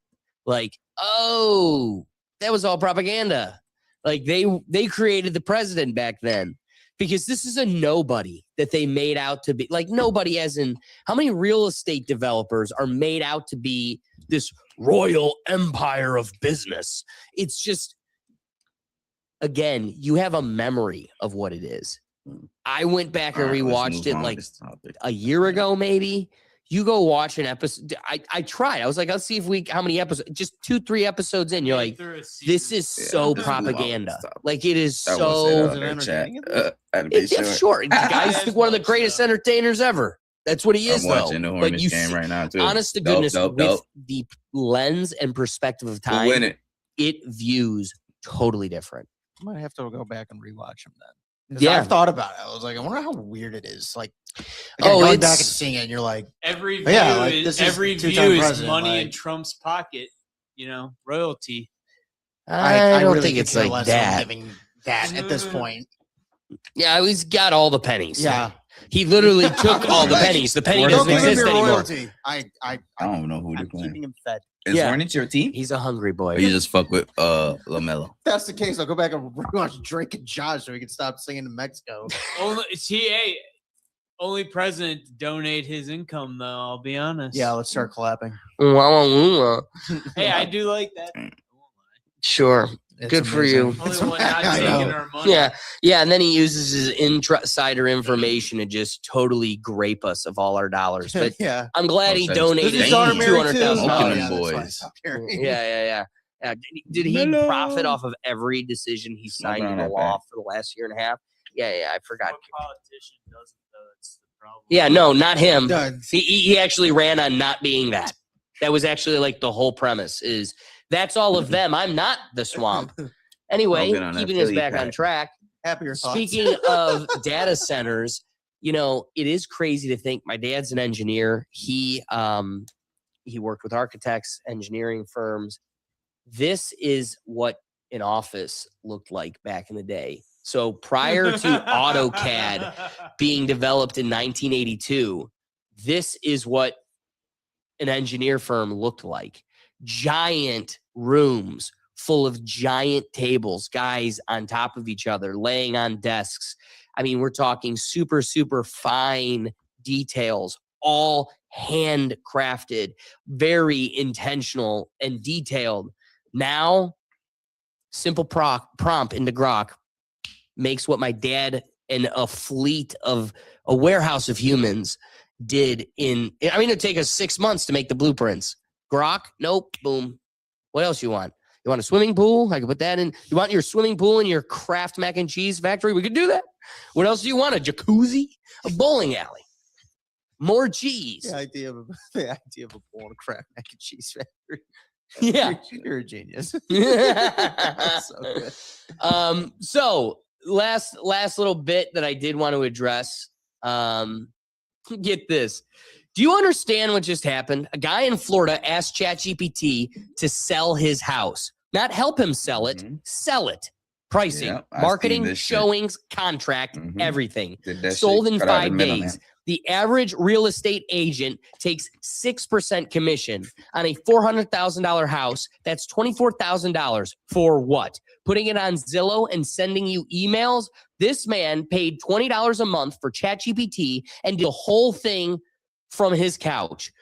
like, oh, that was all propaganda. Like they created the president back then because this is a nobody that they made out to be. Like nobody, as in how many real estate developers are made out to be this royal empire of business? It's just, again, you have a memory of what it is. I went back and Alright, let's rewatched move it on like this topic. a year ago, maybe. You go watch an episode. I tried. I was like, let's see if how many episodes, just 2-3 episodes in. You're like, this is so let's move on with this propaganda. topic. Like it is That so. was it on their chat. Had to be It's short. The guy's one of the greatest entertainers ever. That's what he is, I'm watching the though. Hornets you game see- right now too. honest to Dope, goodness, dope, with dope. the lens and perspective of Who win time, it? views totally different. I might have to go back and rewatch him then. 'Cause Yeah. I've thought about it. I was like, I wonder how weird it is. Like, Oh, going it's- back and seeing it, and you're like, Every Oh, view, yeah, like, is, this is every two-time view is president, money in like- Trump's pocket. Royalty. I don't really think could it's care like less on that. giving that at this point. Yeah, he's got all the pennies. Yeah. He literally took all the pennies. The penny doesn't exist anymore. royalty. I don't know who they're I'm playing. keeping him fed. Is Hornets your team? He's a hungry boy. Or you just fuck with LaMelo? If that's the case, I'll go back and rewatch Drake and Josh so we can stop singing in Mexico. Only president to donate his income, though. I'll be honest. Yeah, let's start clapping. Hey, I do like that. Sure. It's Good for you. Only one not I taking know. our money. Yeah, and then he uses his insider information to just totally grape us of all our dollars. But Yeah. I'm glad he Oh, donated is his daughter married too? $200,000. Oh, yeah, them that's why I boys. stopped hearing. Yeah. Did he Hello. profit off of every decision he signed Nothing on into that law back. for the last year and a half? Yeah, I forgot. What politician doesn't, though? It's the problem. Yeah, no, not him. Done. He actually ran on not being that. That was actually like the whole premise is that's all of them. I'm not the swamp. Anyway, Don't get on that keeping us Philly back on pack. track. Happier thoughts. Speaking of data centers, it is crazy to think my dad's an engineer. He worked with architects, engineering firms. This is what an office looked like back in the day. So prior to AutoCAD being developed in 1982, this is what an engineer firm looked like. Giant rooms full of giant tables, guys on top of each other, laying on desks. I mean, we're talking super, super fine details, all handcrafted, very intentional and detailed. Now, simple prompt into Grok makes what my dad and a fleet of a warehouse of humans did it'd take us 6 months to make the blueprints. Grok, nope, boom. What else you want? You want a swimming pool? I can put that in. You want your swimming pool in your Kraft mac and cheese factory? We could do that. What else do you want? A jacuzzi? A bowling alley? More cheese? The idea of a bowl and Kraft mac and cheese factory. Yeah. You're a genius. So last little bit that I did want to address. Get this. Do you understand what just happened? A guy in Florida asked ChatGPT to sell his house, not help him sell it, sell it. Pricing, Yeah, I've seen marketing, this shit. showings, contract, everything. Did that Sold shit, in cut out the 5 middleman. days. The average real estate agent takes 6% commission on a $400,000 house. That's $24,000 for what? Putting it on Zillow and sending you emails? This man paid $20 a month for ChatGPT and did the whole thing from his couch.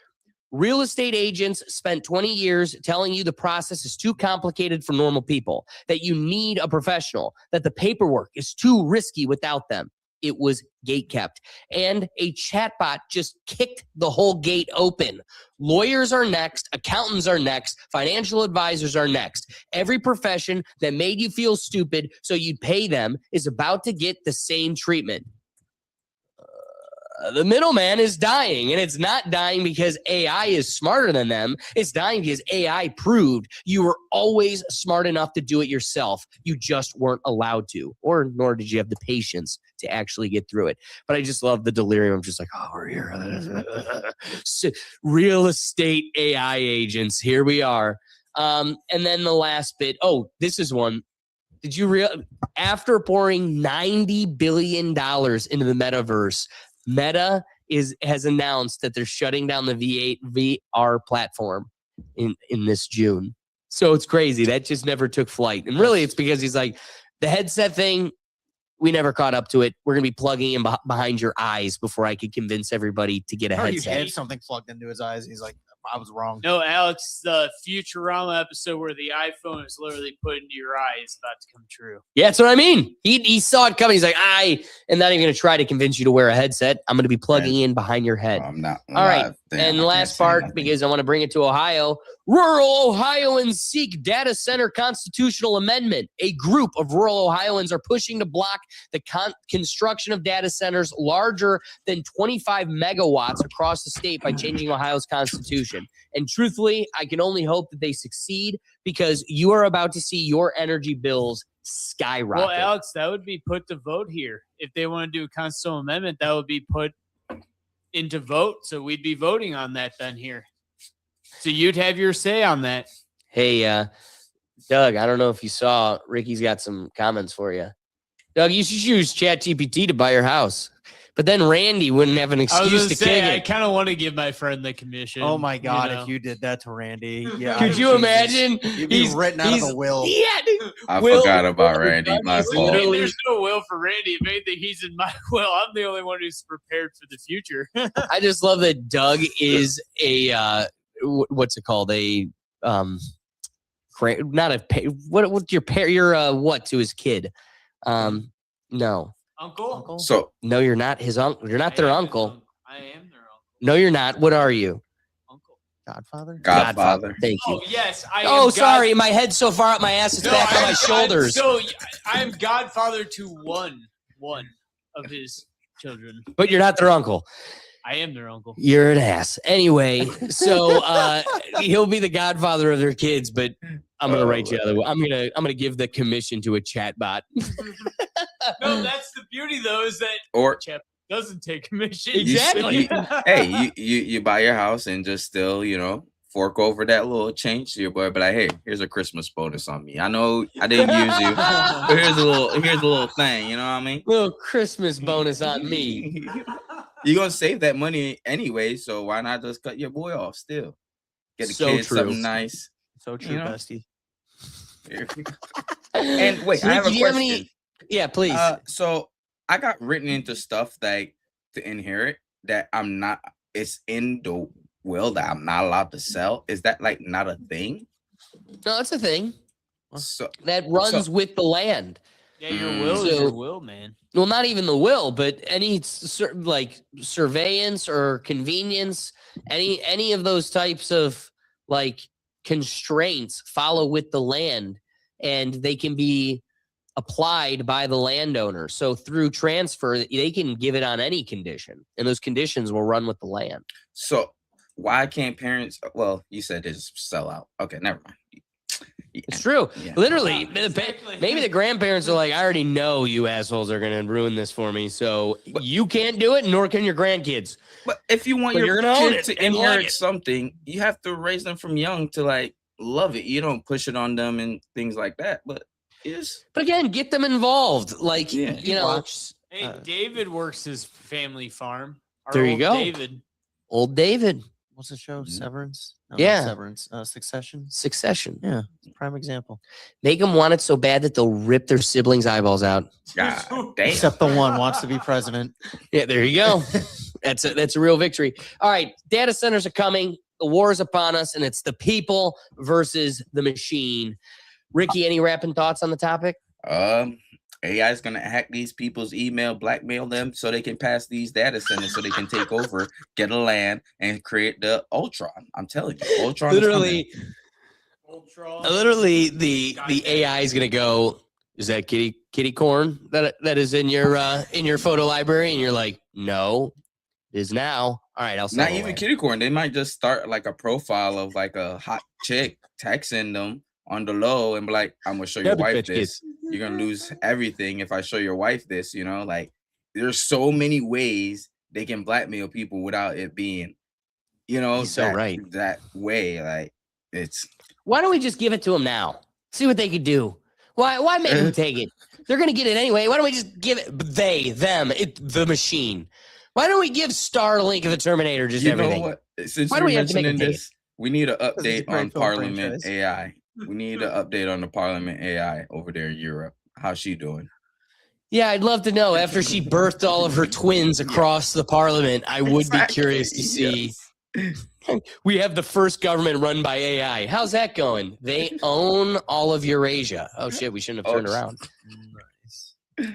Real estate agents spent 20 years telling you the process is too complicated for normal people, that you need a professional, that the paperwork is too risky without them. It was gate kept. And a chatbot just kicked the whole gate open. Lawyers are next. Accountants are next. Financial advisors are next. Every profession that made you feel stupid so you'd pay them is about to get the same treatment. The middleman is dying, and it's not dying because AI is smarter than them. It's dying because AI proved you were always smart enough to do it yourself. You just weren't allowed to, or nor did you have the patience to actually get through it. But I just love the delirium of just like, oh, we're here. Real estate AI agents, here we are. And then the last bit, this is one. Did you realize after pouring $90 billion into the metaverse, Meta has announced that they're shutting down the VR platform in this June. So it's crazy. That just never took flight. And really, it's because he's like, the headset thing, we never caught up to it. We're going to be plugging in behind your eyes before I could convince everybody to get a He headset. had something plugged into his eyes. He's like, I was wrong. No, Alex, the Futurama episode where the iPhone is literally put into your eye is about to come true. Yeah, that's what I mean. He saw it coming. He's like, I am not even going to try to convince you to wear a headset. I'm going to be plugging in behind your head. I'm not. All right. And the last part, because I want to bring it to Ohio. Rural Ohioans seek data center constitutional amendment. A group of rural Ohioans are pushing to block the construction of data centers larger than 25 megawatts across the state by changing Ohio's constitution. And truthfully, I can only hope that they succeed because you are about to see your energy bills skyrocket. Well, Alex, that would be put to vote here. If they want to do a constitutional amendment, that would be put into vote. So we'd be voting on that then here. So you'd have your say on that. Hey, Doug, I don't know if you saw, Ricky's got some comments for you. Doug, you should use ChatGPT to buy your house. But then Randy wouldn't have an excuse to kick I it. kind of want to give my friend the commission. Oh my God! you know? If you did that to Randy, yeah. Could you imagine? You'd be written out of the will. Yeah, dude. I forgot about Randy. My fault. There's no will for Randy. If anything, he's in my will. I'm the only one who's prepared for the future. I just love that Doug is a what's it called? A not a what's your what to his kid? No. Uncle? So no, you're not his uncle. You're not their uncle. I am their uncle. No, you're not. What are you? Godfather? Godfather. Thank you. Oh, yes. Sorry. My head's so far up my ass, it's back on my shoulders. So I am godfather to one of his children. But you're not their uncle. I am their uncle. You're an ass. Anyway, so he'll be the godfather of their kids, but I'm gonna write you the other way. I'm gonna give the commission to a chatbot. No, that's the beauty though, is that chat doesn't take commission. Exactly. You buy your house and just still, fork over that little change to your boy, but hey, here's a Christmas bonus on me. I know I didn't use you, but here's a little thing, you know what I mean? Little Christmas bonus on me. You're gonna save that money anyway, so why not just cut your boy off still? Get the So kids true. something nice. So true, bestie. And wait, I have a do you have question. any? Yeah, please. So I got written into stuff that to inherit that I'm not. It's in the will that I'm not allowed to sell. Is that like not a thing? No, it's a thing. So That runs with the land. Yeah, your will is your will, man. Well, not even the will, but any like surveillance or convenience, any of those types of like constraints follow with the land, and they can be applied by the landowner. So through transfer, they can give it on any condition, and those conditions will run with the land. So why can't parents? Well, you said just sell out. Okay, never mind. It's true. Yeah. Literally, maybe the grandparents are like, I already know you assholes are going to ruin this for me, so you can't do it, nor can your grandkids. But if you want But your you're gonna own kid it to and like inherit it. something, you have to raise them from young to like love it. You don't push it on them and things like that. But But again, get them involved. Like, Yeah. you know, Hey, David works his family farm. Our There you old go. David. Old David. What's the show? Severance? No, Yeah. not Severance. Succession. Succession. Yeah, prime example. Make them want it so bad that they'll rip their siblings' eyeballs out. God damn. Except the one wants to be president. Yeah, there you go. That's a real victory. All right, data centers are coming. The war is upon us, and it's the people versus the machine. Ricky, any rapping thoughts on the topic? AI is gonna hack these people's email, blackmail them, so they can pass these data centers, so they can take over, get a land, and create the Ultron. I'm telling you, Ultron. Literally, is the AI is gonna go. Is that kitty corn that is in your photo library? And you're like, no, it is now. All right, I'll not even kitty corn. They might just start like a profile of like a hot chick, texting them on the low, and be like, "I'm gonna show your wife this. You're gonna lose everything if I show your wife this." You know, like there's so many ways they can blackmail people without it being, you know, He's so right. that way. Like it's. Why don't we just give it to them now? See what they could do. Why make them take it? They're gonna get it anyway. Why don't we just give it? The machine. Why don't we give Starlink the Terminator just everything? Know what? Since Why do you're we have to make them mentioning take this, we need an update a great on film Parliament franchise. AI. We need an update on the Parliament AI over there in Europe. How's she doing? Yeah, I'd love to know. After she birthed all of her twins across the parliament, I would be curious to see. We have the first government run by AI. How's that going? They own all of Eurasia. Oh shit, we shouldn't have turned around.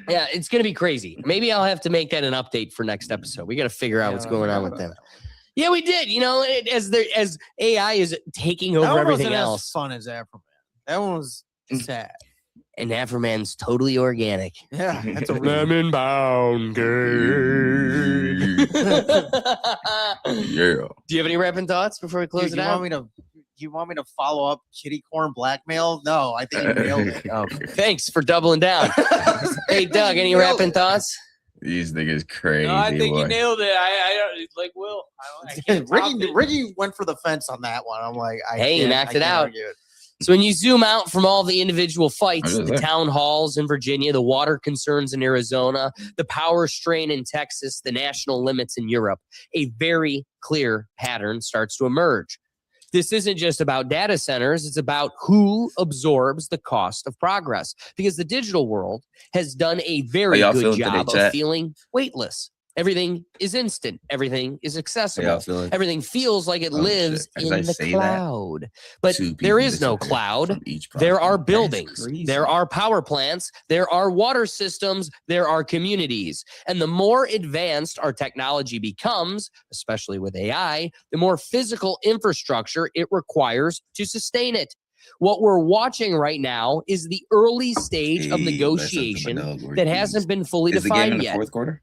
Yeah, it's gonna be crazy. Maybe I'll have to make that an update for next episode. We got to figure out what's going on with them. Yeah, we did. You know, as AI is taking over everything wasn't else. as fun as Afroman. That one was sad. And Afroman's totally organic. Yeah, that's a lemon bound game. Yeah. Do you have any rapping thoughts before we close Dude, it you out? want me to follow up kitty corn blackmail? No, I think you nailed it. Thanks for doubling down. Hey, Doug, any rapping thoughts? These niggas crazy. No, I think boy. you nailed it. I don't like Will. I can't top it. Ricky went for the fence on that one. I'm like, Hey, you knocked it out. So when you zoom out from all the individual fights, the town halls in Virginia, the water concerns in Arizona, the power strain in Texas, the national limits in Europe, a very clear pattern starts to emerge. This isn't just about data centers. It's about who absorbs the cost of progress, because the digital world has done a very good job of feeling weightless. Everything is instant. Everything is accessible. Everything feels like it lives in the cloud. But there is no cloud. There are buildings. There are power plants. There are water systems. There are communities. And the more advanced our technology becomes, especially with AI, the more physical infrastructure it requires to sustain it. What we're watching right now is the early stage of negotiation that hasn't been fully defined yet.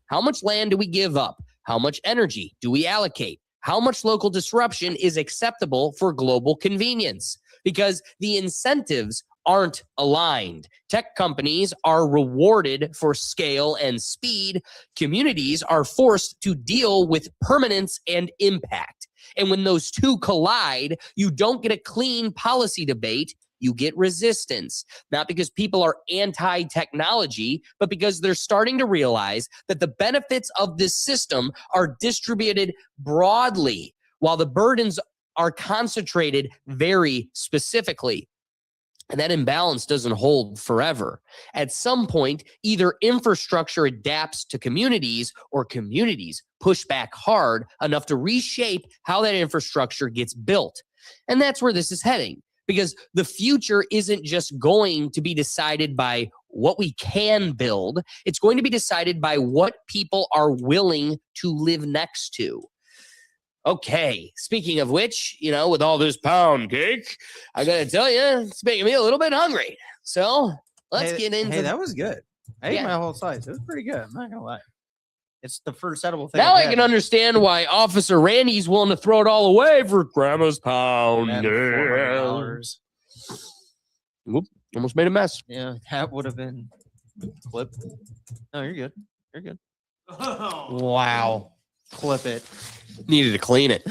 How much land do we give up? How much energy do we allocate? How much local disruption is acceptable for global convenience? Because the incentives aren't aligned. Tech companies are rewarded for scale and speed. Communities are forced to deal with permanence and impact. And when those two collide, you don't get a clean policy debate. You get resistance, not because people are anti-technology, but because they're starting to realize that the benefits of this system are distributed broadly, while the burdens are concentrated very specifically. And that imbalance doesn't hold forever. At some point, either infrastructure adapts to communities or communities push back hard enough to reshape how that infrastructure gets built. And that's where this is heading, because the future isn't just going to be decided by what we can build. It's going to be decided by what people are willing to live next to. Okay, speaking of which, you know, with all this pound cake, I gotta tell you, it's making me a little bit hungry. So let's get into. Hey, that was good. I ate my whole slice. It was pretty good. I'm not gonna lie. It's the first edible thing. Now I can understand why Officer Randy's willing to throw it all away for Grandma's pound. Whoop, almost made a mess. Yeah, that would have been clip. No, you're good. You're good. Wow. Clip it. Needed to clean it.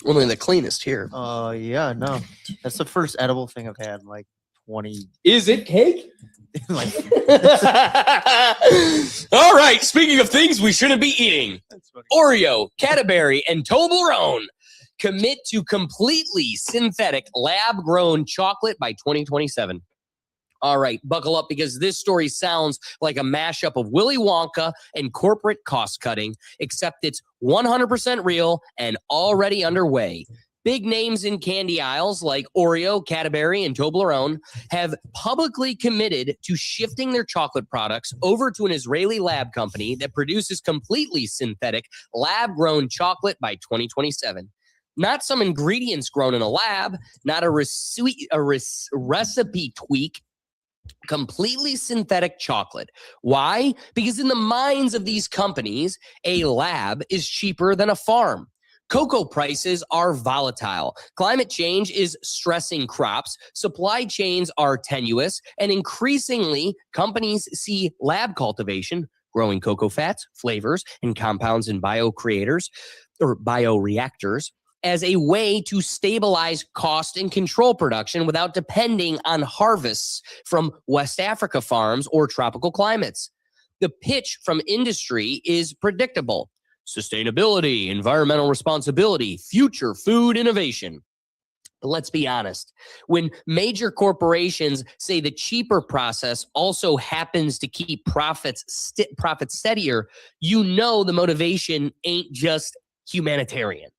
Only the cleanest here. Yeah, no. That's the first edible thing I've had in like 20. Is it cake? Like, all right. Speaking of things we shouldn't be eating, Oreo, Cadbury, and Toblerone commit to completely synthetic lab-grown chocolate by 2027. All right, buckle up because this story sounds like a mashup of Willy Wonka and corporate cost-cutting, except it's 100% real and already underway. Big names in candy aisles like Oreo, Cadbury, and Toblerone have publicly committed to shifting their chocolate products over to an Israeli lab company that produces completely synthetic lab-grown chocolate by 2027. Not some ingredients grown in a lab, not a recipe tweak, completely synthetic chocolate. Why? Because in the minds of these companies, a lab is cheaper than a farm. Cocoa prices are volatile. Climate change is stressing crops. Supply chains are tenuous. And increasingly, companies see lab cultivation, growing cocoa fats, flavors, and compounds in bioreactors, as a way to stabilize cost and control production without depending on harvests from West Africa farms or tropical climates. The pitch from industry is predictable. Sustainability, environmental responsibility, future food innovation. But let's be honest. When major corporations say the cheaper process also happens to keep profits steadier, you know the motivation ain't just humanitarian.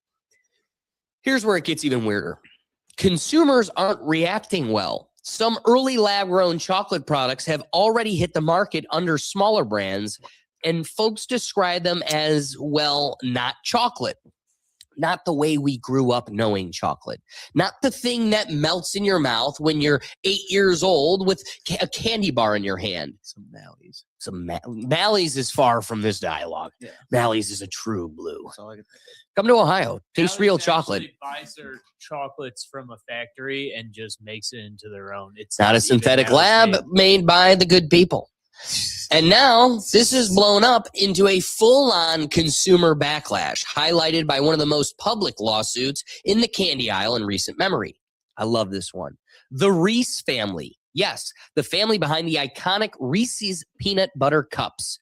Here's where it gets even weirder. Consumers aren't reacting well. Some early lab-grown chocolate products have already hit the market under smaller brands, and folks describe them as, well, not chocolate. Not the way we grew up knowing chocolate. Not the thing that melts in your mouth when you're 8 years old with a candy bar in your hand. Some Mallies. Mallies is far from this dialogue. Yeah. Mallies is a true blue. That's all I can think of. Come to Ohio. Taste real chocolate. Buys their chocolates from a factory and just makes it into their own. It's Not a synthetic lab made by the good people. And now this is blown up into a full-on consumer backlash, highlighted by one of the most public lawsuits in the candy aisle in recent memory. I love this one. The Reese family. Yes, the family behind the iconic Reese's peanut butter cups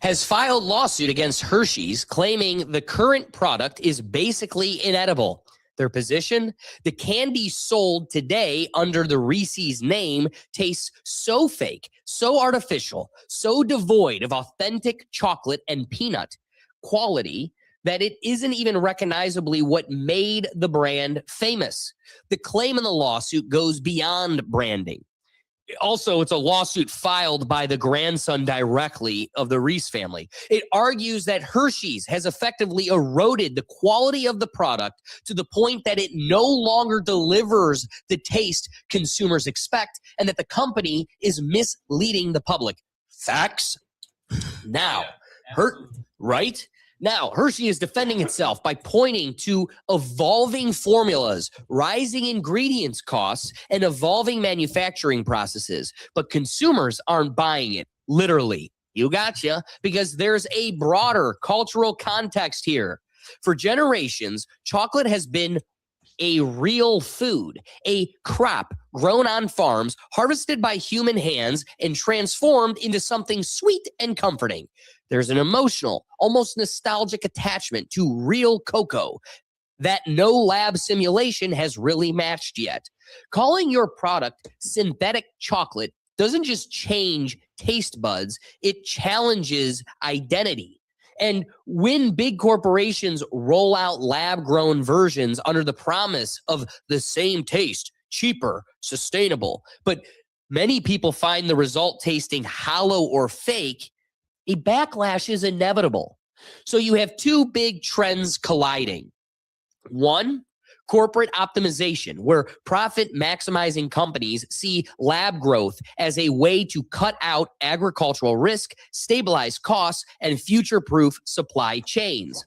has filed lawsuit against Hershey's, claiming the current product is basically inedible. Their position? The candy sold today under the Reese's name tastes so fake, so artificial, so devoid of authentic chocolate and peanut quality that it isn't even recognizably what made the brand famous. The claim in the lawsuit goes beyond branding. Also, it's a lawsuit filed by the grandson directly of the Reese family. It argues that Hershey's has effectively eroded the quality of the product to the point that it no longer delivers the taste consumers expect, and that the company is misleading the public. Facts? Now, right? Now, Hershey is defending itself by pointing to evolving formulas, rising ingredients costs, and evolving manufacturing processes. But consumers aren't buying it, literally. You gotcha, because there's a broader cultural context here. For generations, chocolate has been a real food, a crop grown on farms, harvested by human hands, and transformed into something sweet and comforting. There's an emotional, almost nostalgic attachment to real cocoa that no lab simulation has really matched yet. Calling your product synthetic chocolate doesn't just change taste buds, it challenges identity. And when big corporations roll out lab-grown versions under the promise of the same taste, cheaper, sustainable, but many people find the result tasting hollow or fake, a backlash is inevitable. So you have two big trends colliding. One, corporate optimization, where profit-maximizing companies see lab growth as a way to cut out agricultural risk, stabilize costs, and future-proof supply chains.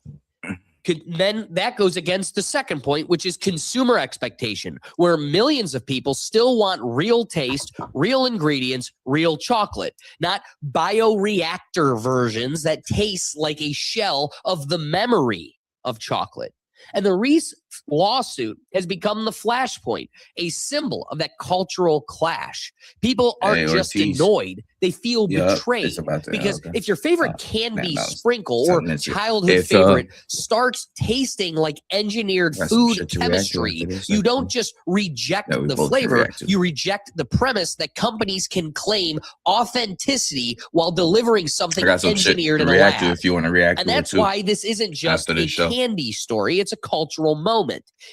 Then that goes against the second point, which is consumer expectation, where millions of people still want real taste, real ingredients, real chocolate, not bioreactor versions that taste like a shell of the memory of chocolate. And the Reese lawsuit has become the flashpoint, a symbol of that cultural clash. People aren't just annoyed, they feel betrayed. Because if your favorite candy sprinkle or childhood favorite starts tasting like engineered food chemistry, you don't just reject the flavor, you reject the premise that companies can claim authenticity while delivering something engineered in a lab. If you want to react, and that's why this isn't just a candy story, it's a cultural moment.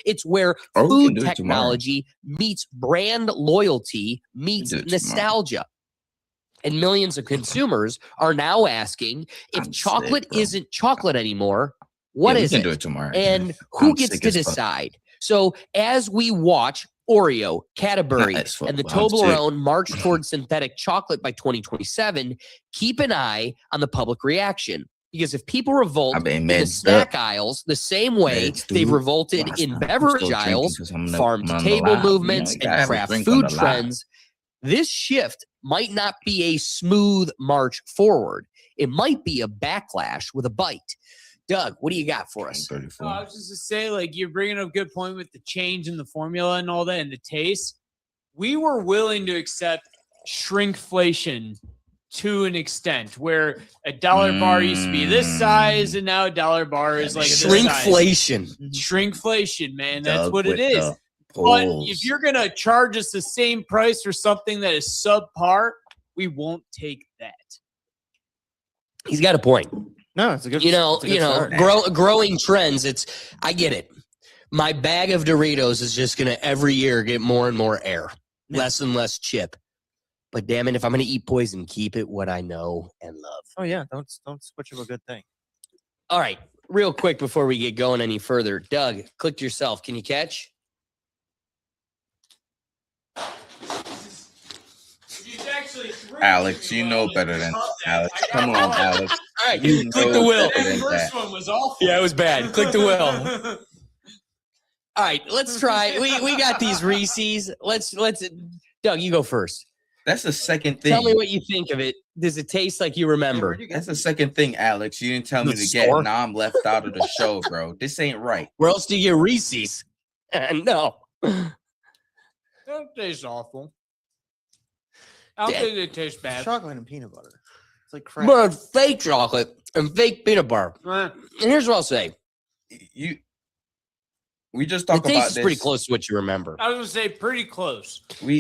It's where food technology meets brand loyalty meets nostalgia. And millions of consumers are now asking, if chocolate isn't chocolate anymore, what is it? Do it tomorrow. And who gets to decide? So as we watch Oreo, Cadbury, and the Toblerone march towards synthetic chocolate by 2027, keep an eye on the public reaction. Because if people revolt in the snack aisles the same way they've revolted in beverage aisles, farm-to-table movements, and craft food trends, this shift might not be a smooth march forward. It might be a backlash with a bite. Doug, what do you got for us? I was just to say, like, you're bringing up a good point with the change in the formula and all that and the taste. We were willing to accept shrinkflation to an extent where a dollar bar used to be this size and now a dollar bar is like shrinkflation. Shrinkflation, man. That's what it is. But if you're going to charge us the same price for something that is subpar, we won't take that. He's got a point. No, it's a good. Growing trends. I get it. My bag of Doritos is just gonna every year get more and more air, less and less chip. But damn it, if I'm gonna eat poison, keep it what I know and love. Oh yeah, don't switch up a good thing. All right, real quick before we get going any further, Doug, click yourself. Can you catch? Alex, you know better than Alex. Come on, Alex. All right, click the wheel. The first one was awful. Yeah, it was bad. Click the wheel. All right, let's try. We got these Reese's. Let's. Doug, you go first. That's the second thing. Tell me what you think of it. Does it taste like you remember? That's the second thing, Alex. You didn't tell me to get. Now I'm left out of the show, bro. This ain't right. Where else do you get Reese's? No. That tastes awful. I don't think it tastes bad. Chocolate and peanut butter. It's like crap. But fake chocolate and fake peanut butter. And here's what I'll say. We just talked about this. Pretty close to what you remember. I was going to say pretty close. We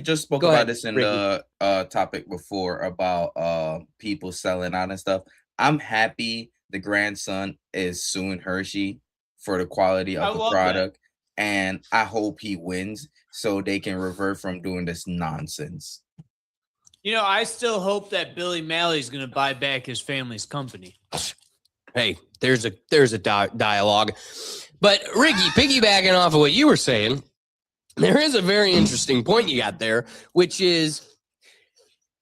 just spoke about this in the topic before about people selling out and stuff. I'm happy the grandson is suing Hershey for the quality of the product. And I hope he wins so they can revert from doing this nonsense. You know, I still hope that Billy Malley's going to buy back his family's company. Hey, there's a dialogue. But Ricky, piggybacking off of what you were saying, there is a very interesting point you got there, which is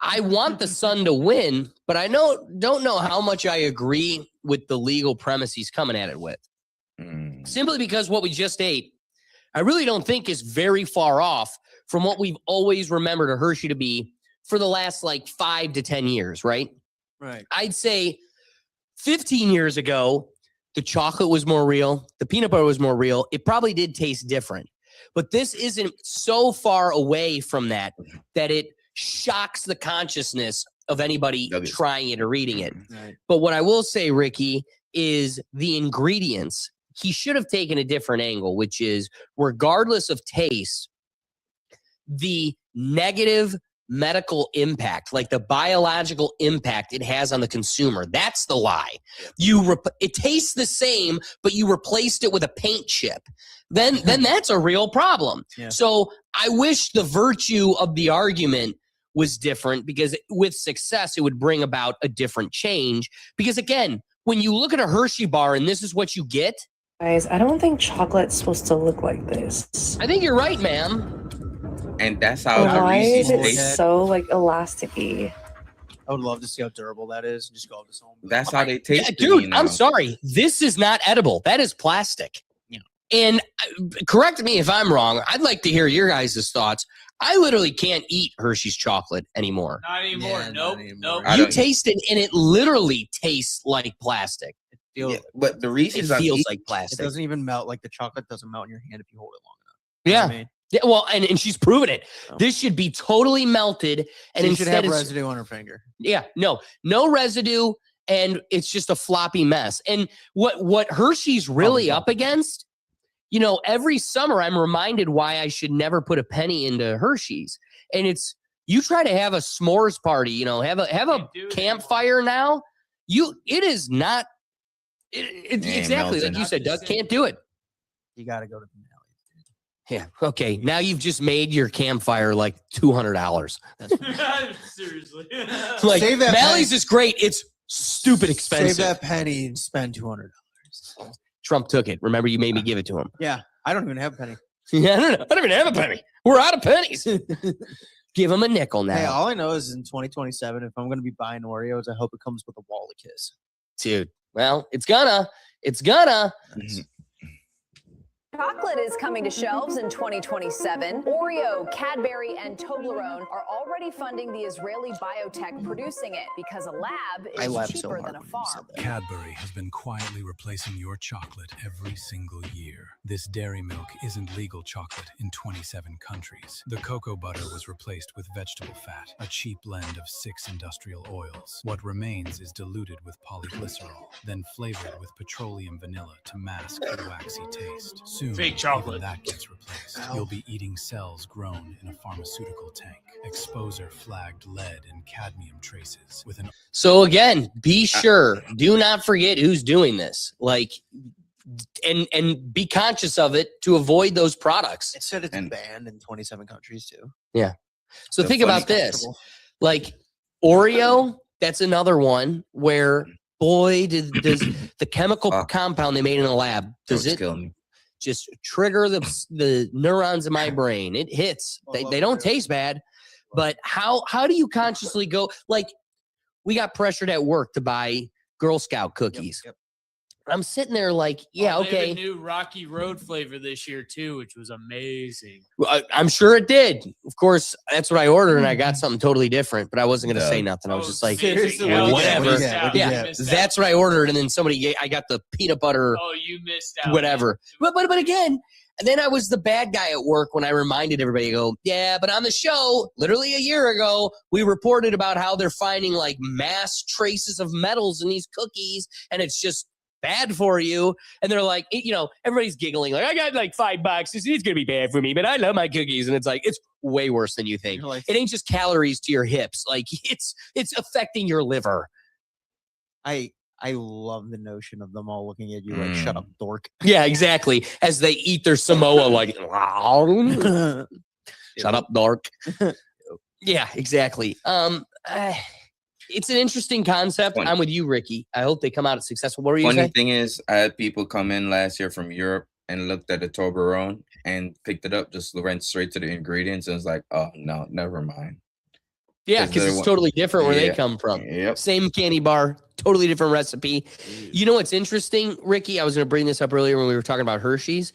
I want the son to win, but I don't know how much I agree with the legal premise he's coming at it with. Simply because what we just ate, I really don't think is very far off from what we've always remembered a Hershey to be for the last like 5 to 10 years, right? Right. I'd say 15 years ago, the chocolate was more real. The peanut butter was more real. It probably did taste different. But this isn't so far away from that it shocks the consciousness of anybody trying it or reading it. Right. But what I will say, Ricky, is the ingredients. He should have taken a different angle, which is regardless of taste, the negative medical impact, like the biological impact it has on the consumer. That's the lie. It tastes the same, but you replaced it with a paint chip. Then that's a real problem. Yeah. So I wish the virtue of the argument was different, because with success, it would bring about a different change. Because again, when you look at a Hershey bar and this is what you get, Guys, I don't think chocolate's supposed to look like this. I think you're right, ma'am. And that's how Why is it tastes. so like elasticy? I would love to see how durable that is. Just go up to someone. That's how they taste it. Dude, You know? I'm sorry. This is not edible. That is plastic. Yeah. And correct me if I'm wrong. I'd like to hear your guys' thoughts. I literally can't eat Hershey's chocolate anymore. Not anymore. Yeah, nope. not anymore. Nope. You taste it, and it literally tastes like plastic. Yeah, but the It Reese's I'm feels eating- like It plastic. doesn't even melt. Like the chocolate doesn't melt in your hand if you hold it long enough. You know Yeah. what I mean? Yeah, well, and she's proven it. Oh. This should be totally melted, and She should have instead it's residue on her finger. yeah, no residue, and it's just a floppy mess. And what Hershey's really up against, you know, every summer I'm reminded why I should never put a penny into Hershey's, and it's you try to have a s'mores party, you know, have a campfire now. It is not exactly like you said, Doug. Can't do it. You got to go to the Yeah. Okay. Now you've just made your campfire like $200. Seriously. Like Save that Mally's penny. is great. It's stupid expensive. Save that penny and spend $200. Trump took it. Remember, you made me give it to him. Yeah, I don't even have a penny. Yeah, I don't even have a penny. We're out of pennies. Give him a nickel now. Hey, all I know is in 2027, if I'm going to be buying Oreos, I hope it comes with a wall of kiss. Dude. Well, it's gonna. Chocolate is coming to shelves in 2027. Oreo, Cadbury, and Toblerone are already funding the Israeli biotech producing it because a lab I is laughed so cheaper hard than a when you farm. said that. Cadbury has been quietly replacing your chocolate every single year. This dairy milk isn't legal chocolate in 27 countries. The cocoa butter was replaced with vegetable fat, a cheap blend of 6 industrial oils. What remains is diluted with polyglycerol, then flavored with petroleum vanilla to mask the waxy taste. Soon, Fake chocolate. even that gets replaced. You'll be eating cells grown in a pharmaceutical tank. Exposure flagged lead and cadmium traces with an So again, be sure. Do not forget who's doing this. Like, and be conscious of it to avoid those products. It said it's banned in 27 countries too. Yeah. So The think funny about this. festival. Like Oreo, that's another one where boy does the chemical compound they made in a lab does it just trigger the neurons in my brain. It hits. They don't taste bad, but how do you consciously go? Like we got pressured at work to buy Girl Scout cookies. I'm sitting there like, yeah, They have okay. a new Rocky Road flavor this year too, which was amazing. I'm sure it did. Of course, that's what I ordered, and I got something totally different. But I wasn't going to say nothing. I was just like, seriously? yeah, What did you whatever. get? What did you Yeah, get? that's what I ordered, and then I got the peanut butter. Oh, you missed out. Whatever. But again, and then I was the bad guy at work when I reminded everybody, go, yeah, but on the show, literally a year ago, we reported about how they're finding like mass traces of metals in these cookies, and it's just bad for you. And they're like, everybody's giggling, like, I got like $5. It's gonna be bad for me, but I love my cookies. And it's like, it's way worse than you think. It ain't just calories to your hips. Like it's affecting your liver. I love the notion of them all looking at you like, shut up, dork. Yeah, exactly. As they eat their Samoa, like, shut up, dork. Yeah, exactly. It's an interesting concept. I'm with you, Ricky. I hope they come out successful. What were you Funny saying? thing is, I had people come in last year from Europe and looked at the Toblerone and picked it up, just went straight to the ingredients and was like, oh, no, never mind. Yeah, because it's totally different where they Yeah. come from. Yep. Same candy bar, totally different recipe. You know what's interesting, Ricky? I was going to bring this up earlier when we were talking about Hershey's.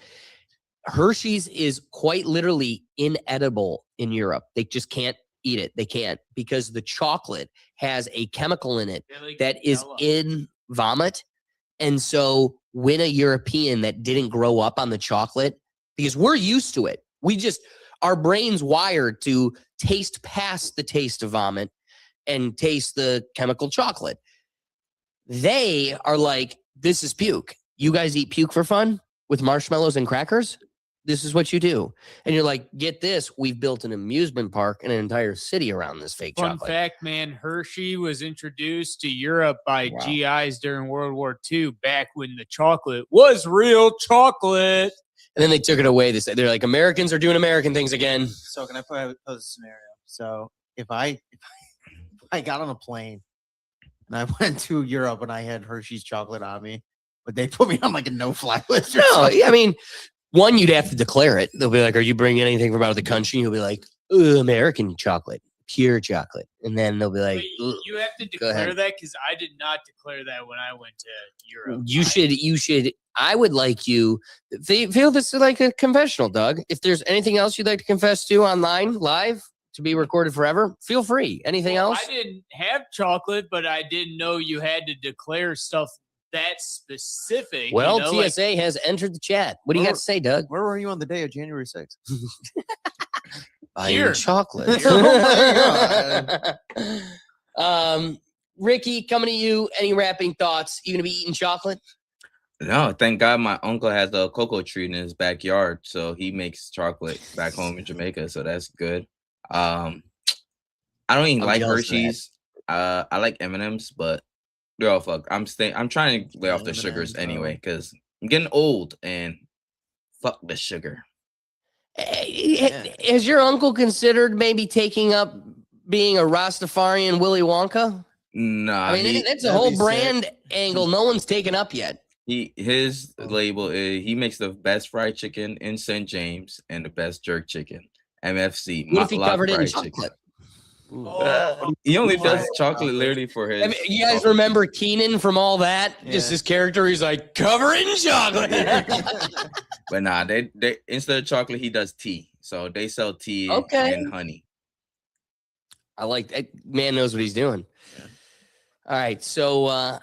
Hershey's is quite literally inedible in Europe. They just can't eat it. They can't because the chocolate has a chemical in it that is in vomit. And so when a European that didn't grow up on the chocolate, because we're used to it, our brain's wired to taste past the taste of vomit and taste the chemical chocolate. They are like, this is puke. You guys eat puke for fun with marshmallows and crackers? This is what you do. And you're like, get this. We've built an amusement park and an entire city around this fake Fun chocolate. fact, man, Hershey was introduced to Europe by GIs during World War II, back when the chocolate was real chocolate. And then they took it away. They're like, Americans are doing American things again. So can I pose a scenario? So if I got on a plane and I went to Europe and I had Hershey's chocolate on me, but they put me on like a no-fly list or No, something? I mean, one, you'd have to declare it. They'll be like, are you bringing anything from out of the country? You'll be like, American chocolate. pure chocolate, and then they'll be like, Wait, you have to go ahead. declare that because I did not declare that when I went to Europe. You should. I would like you. Feel this is like a confessional, Doug. If there's anything else you'd like to confess to online, live, to be recorded forever, feel free. Anything else? I didn't have chocolate, but I didn't know you had to declare stuff that specific. Well, you know, TSA has entered the chat. What do you got to say, Doug? Where were you on the day of January 6th? Buying Here. chocolate. Oh my God. Ricky, coming to you. Any wrapping thoughts? You gonna be eating chocolate? No, thank God my uncle has a cocoa tree in his backyard, so he makes chocolate back home in Jamaica, so that's good. I don't even I'm like jealous of that. Hershey's. I like M&Ms, but yo, fuck, I'm trying to lay off the sugars anyway because I'm getting old and fuck the sugar. Has your uncle considered maybe taking up being a Rastafarian Willy Wonka? Nah, I mean, that's a whole brand angle no one's taken up yet. His label is he makes the best fried chicken in St. James and the best jerk chicken. MFC. What if he Lot covered it in fried chocolate? He only does chocolate literally for his. I mean, you guys remember Keenan from All That? Just his character, he's like covered in chocolate. But nah, they instead of chocolate, he does tea. So they sell tea and honey. I like that. Man knows what he's doing. All right, so I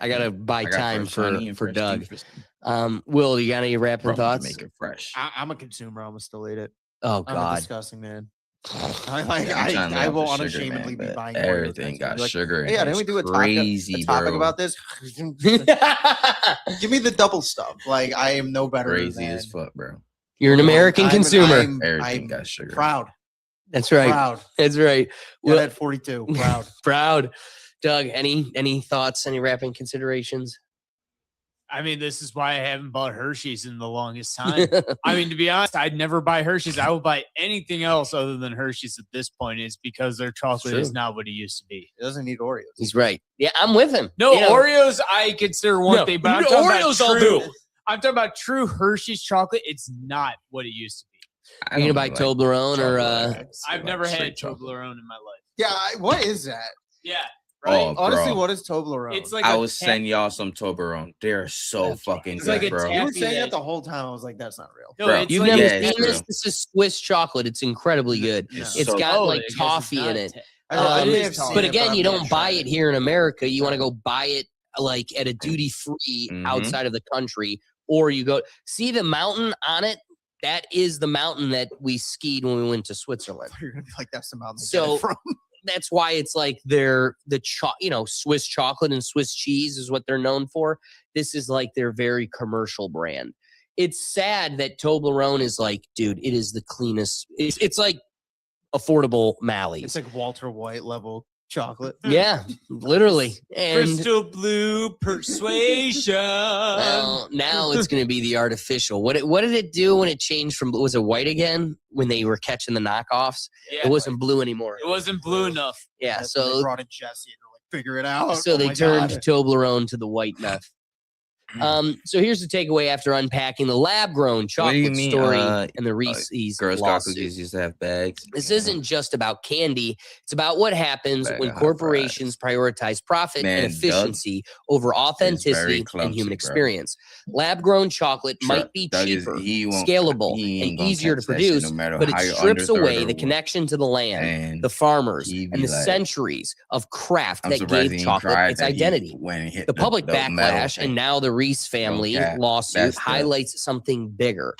gotta buy time for Doug. Will, you got any wrapping thoughts? Make it fresh. I'm a consumer. I'm gonna still eat it. Oh I'm God, disgusting man. I will sugar, unashamedly man, be buying everything got sugar in Yeah, it. didn't we do a crazy, topic bro. about this? Give me the double stuff. Like I am no better. Crazy than as fuck, bro. You're an American consumer. Everything got sugar. Proud. That's right. Proud. That's right. Well, at 42. Proud. Proud. Doug, any thoughts? Any wrapping considerations? I mean, this is why I haven't bought Hershey's in the longest time. I mean, to be honest, I'd never buy Hershey's. I would buy anything else other than Hershey's at this point, is because their chocolate is not what it used to be. It doesn't need Oreos. He's right. Yeah, I'm with him. No, You know, Oreos I consider one thing, but I'm talking Oreos about I'll true, do. I'm talking about true Hershey's chocolate. It's not what it used to be. Are you gonna buy Toblerone or I've never had Toblerone in my life. Yeah, what is that? Yeah. Right? Oh, Honestly, bro. what is Toblerone? It's like I a will send y'all some Toblerone. They're so fucking It's good, like a bro. You were taffy saying that- that the whole time. I was like, that's not real. No, Bro, it's You've like never yeah, seen it's this? true. This is Swiss chocolate. It's incredibly good. It's It's so got Oh, like I guess it's toffee not in it. I may have seen But it, again, I you may don't have buy tried it here in America. You want to go buy it like at a duty free Mhm. outside of the country, or you go see the mountain on it. That is the mountain that we skied when we went to Switzerland. You're gonna be like, that's the mountain. So that's why it's like Swiss chocolate and Swiss cheese is what they're known for. This is like their very commercial brand. It's sad that Toblerone is like, dude, it is the cleanest. It's like affordable Mally's. It's like Walter White level chocolate. Yeah, literally. And Crystal blue persuasion. well, now it's going to be the artificial. What did it do when it changed from, was it white again when they were catching the knockoffs? Yeah. It wasn't blue anymore. It wasn't blue enough. Yeah, They so brought in Jesse and they're like, figure it out. so Oh they my turned God. Toblerone to the white enough. So here's the takeaway after unpacking the lab-grown What do you chocolate mean, story and the Reese's Girl Scout lawsuit. cookies used to have bags. This isn't just about candy. It's about what happens Bag when of hot corporations prioritize profit Man, and Doug efficiency over very authenticity clumsy, and human bro. experience. Lab-grown chocolate might be cheaper, scalable, and easier to produce, but it strips away the connection to the land, the farmers, he be and the like, centuries of craft I'm that surprised he gave ain't chocolate cried its that he identity. went and hit The public metal backlash thing. and now the Reese family cap. lawsuit That's the- highlights something bigger.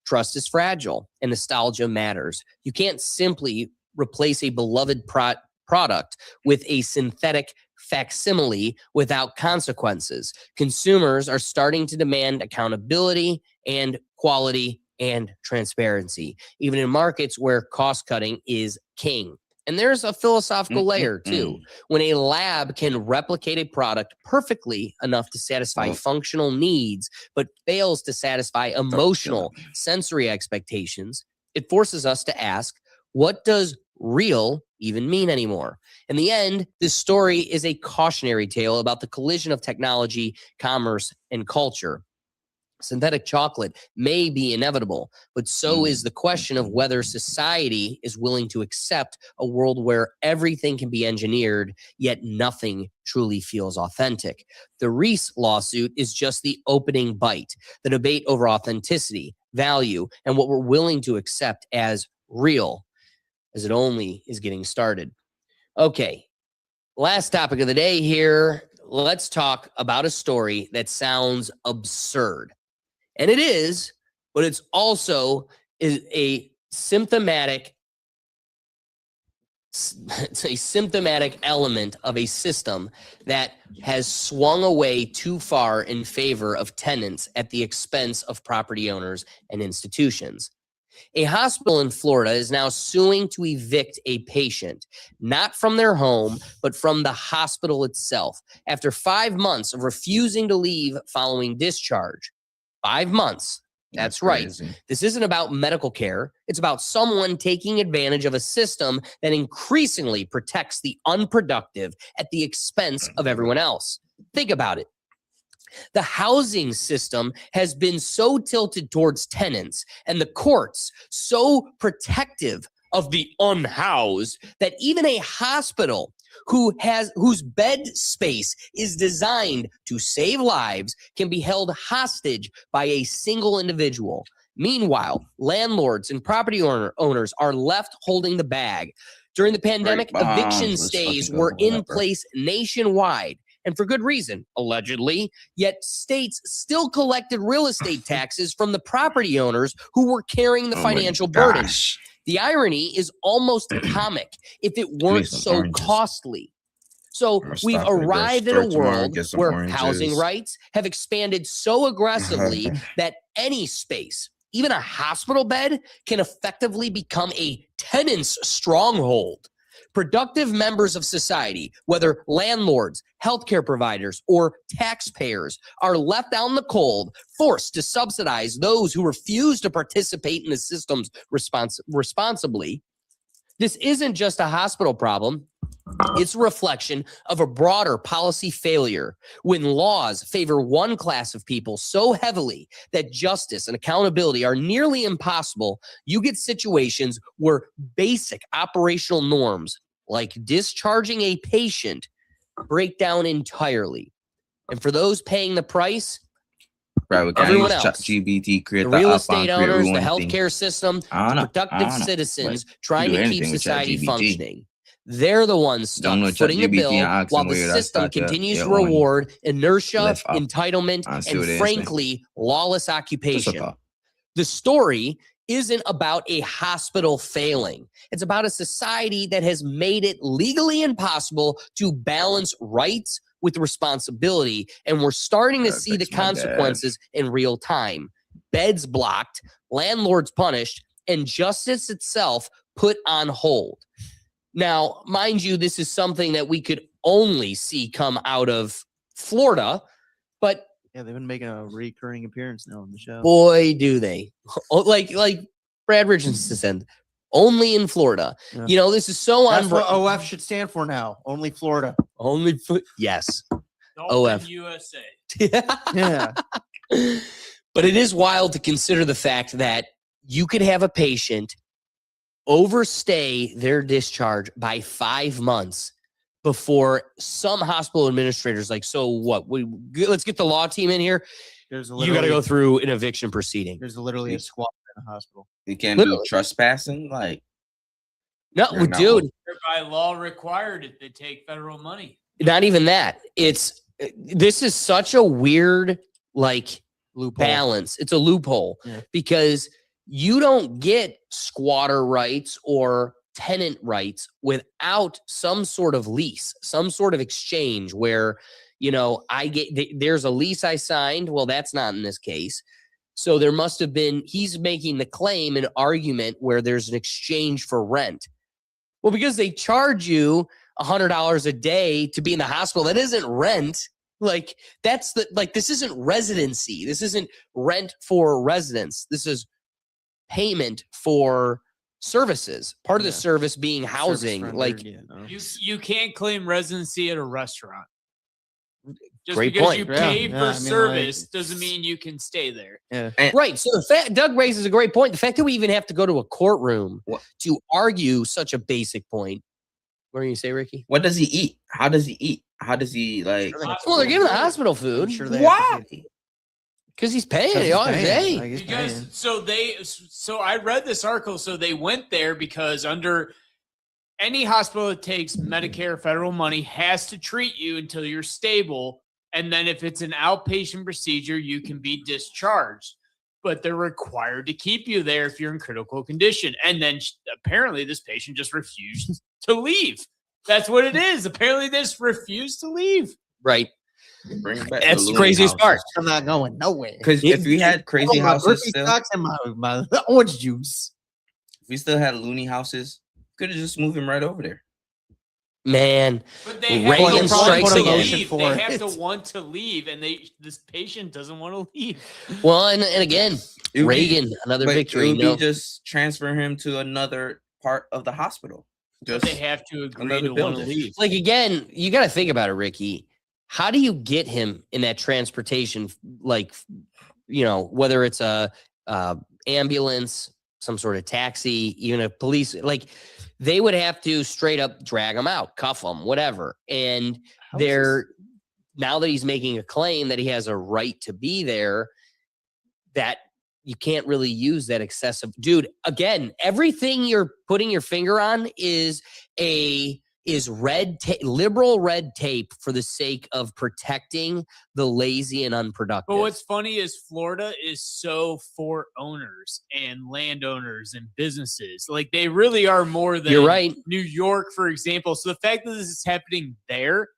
Trust is fragile and nostalgia matters. You can't simply replace a beloved product with a synthetic facsimile without consequences. Consumers are starting to demand accountability and quality and transparency, even in markets where cost cutting is king. And there's a philosophical layer too. When a lab can replicate a product perfectly enough to satisfy functional needs, but fails to satisfy emotional, sensory expectations, it forces us to ask, what does real even mean anymore? In the end, this story is a cautionary tale about the collision of technology, commerce, and culture. Synthetic chocolate may be inevitable, but so is the question of whether society is willing to accept a world where everything can be engineered, yet nothing truly feels authentic. The Reese lawsuit is just the opening bite. The debate over authenticity, value, and what we're willing to accept as real, as it only is getting started. Okay, last topic of the day here. Let's talk about a story that sounds absurd. And it is, but it's also a symptomatic element of a system that has swung away too far in favor of tenants at the expense of property owners and institutions. A hospital in Florida is now suing to evict a patient, not from their home, but from the hospital itself, after 5 months of refusing to leave following discharge. 5 months. That's right. crazy. This isn't about medical care. It's about someone taking advantage of a system that increasingly protects the unproductive at the expense of everyone else. Think about it. The housing system has been so tilted towards tenants and the courts so protective of the unhoused that even a hospital whose bed space is designed to save lives can be held hostage by a single individual. Meanwhile, landlords and property owners are left holding the bag. During the pandemic, eviction stays were in place nationwide. And for good reason, allegedly, yet states still collected real estate taxes from the property owners who were carrying the financial burden. The irony is almost comic if it weren't so costly. So we've arrived at a world where housing rights have expanded so aggressively that any space, even a hospital bed, can effectively become a tenant's stronghold. Productive members of society, whether landlords, healthcare providers, or taxpayers, are left out in the cold, forced to subsidize those who refuse to participate in the systems responsibly. This isn't just a hospital problem. It's a reflection of a broader policy failure when laws favor one class of people so heavily that justice and accountability are nearly impossible. You get situations where basic operational norms like discharging a patient break down entirely. And for those paying the price, everyone else, ChatGPT, create the the real app estate and create owners, the everything. healthcare system, I don't the know. productive citizens But trying you do to keep anything with society ChatGPT. functioning. They're the ones stuck Download footing the ChatGPT bill and ask while them the where that system start your- continues your to own reward inertia, lift up entitlement, and see and what it is, man. frankly, lawless Just a occupation. thought. The story isn't about a hospital failing. It's about a society that has made it legally impossible to balance rights with responsibility. And we're starting to see the fix my dad. consequences in real time. Beds blocked, landlords punished, and justice itself put on hold. Now, mind you, this is something that we could only see come out of Florida, but Yeah, they've been making a recurring appearance now on the show. boy, do they. Like Brad Richardson said, only in Florida. Yeah. You know, this is so That's on. what OF should stand for now. Only Florida. Only yes. Dolphin OF. USA. Yeah. But it is wild to consider the fact that you could have a patient overstay their discharge by 5 months before some hospital administrators like, so what? Let's get the law team in here. There's You got to go through an eviction proceeding. There's literally a squad in a hospital. You can't Literally. do trespassing, like No, you're not- dude, They're by law required if they take federal money. not even that. This is such a weird Loophole. balance. It's a loophole Yeah. because you don't get squatter rights or tenant rights without some sort of lease, some sort of exchange where, you know, there's a lease I signed. Well, that's not in this case. So there must have been, he's making the claim, an argument where there's an exchange for rent. Well, because they charge you $100 a day to be in the hospital, that isn't rent. This isn't residency. This isn't rent for residence. This is payment for services. Part of the service being housing. You can't claim residency at a restaurant. Just Great because point. you pay for I mean, service doesn't mean you can stay there. Yeah. Right. So the fact Doug raises a great point. The fact that we even have to go to a courtroom to argue such a basic point. What do you say, Ricky? What does he eat? How does he eat? How does he like? Well, they're giving the hospital food. Why? Because he's paying. So I read this article. So they went there because under any hospital that takes Medicare federal money has to treat you until you're stable. And then if it's an outpatient procedure, you can be discharged. But they're required to keep you there if you're in critical condition. And then apparently this patient just refused to leave. That's what it is. Apparently they just refused to leave. Right. Bring back That's the craziest part. I'm not going nowhere. Because if we had crazy houses still, still, and my orange juice. if we still had loony houses, could have just moved him right over there. Man, But they Reagan have to strikes want to again. leave. They have to want to leave, and this patient doesn't want to leave. Well, and again, It would be- Reagan, another but victory. It would No. be just transfer him to another part of the hospital. But Just they have to agree another to want to building. leave. Like again, you got to think about it, Ricky. How do you get him in that transportation? Like, whether it's a ambulance, some sort of taxi, even a police, like they would have to straight up drag him out, cuff him, whatever. And now that he's making a claim that he has a right to be there, that you can't really use that excessive. Dude, again, everything you're putting your finger on is liberal red tape for the sake of protecting the lazy and unproductive. But what's funny is Florida is so for owners and landowners and businesses. Like they really are more than You're right. New York, for example. So the fact that this is happening there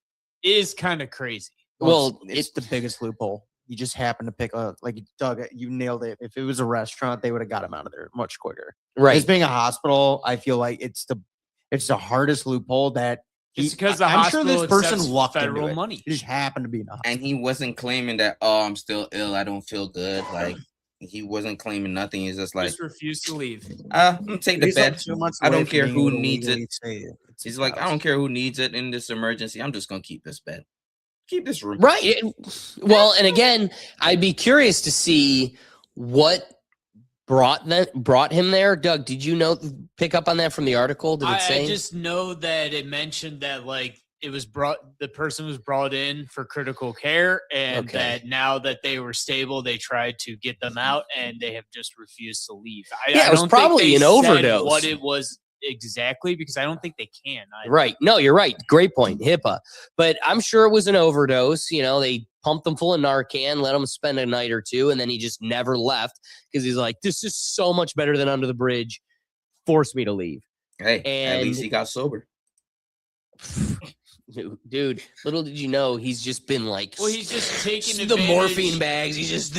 is kind of crazy. Well, it's the biggest loophole. You just happen to pick like Doug. You nailed it. If it was a restaurant, they would have got him out of there much quicker. Right. This being a hospital, I feel like it's the hardest loophole that. It's because the I'm sure hospital this person accepts lucked federal into it. money. He just happened to be in a hospital. And he wasn't claiming that, oh, I'm still ill. I don't feel good. Like he wasn't claiming nothing. He's just like, Just refused to leave. I'm gonna take the He's up bed. 2 months I away don't from care being who able to needs it. legally say it. It's He's his like, I house. don't care who needs it in this emergency. I'm just gonna keep this bed. Keep this room. Right. Well, and again, I'd be curious to see what brought him there. Doug, did you pick up on that from the article? Did it say? I just know that it mentioned that the person was brought in for critical care, and that now that they were stable, they tried to get them out, and they have just refused to leave. It was probably an overdose. What it was exactly, because I don't think they can. Right. No, you're right. Great point. HIPAA. But I'm sure it was an overdose. They pumped him full of Narcan, let him spend a night or two, and then he just never left because he's like, this is so much better than Under the Bridge. Force me to leave. Hey, at least he got sober. Dude, little did you know, he's just been like, well, he's just taking the advantage. morphine bags. He's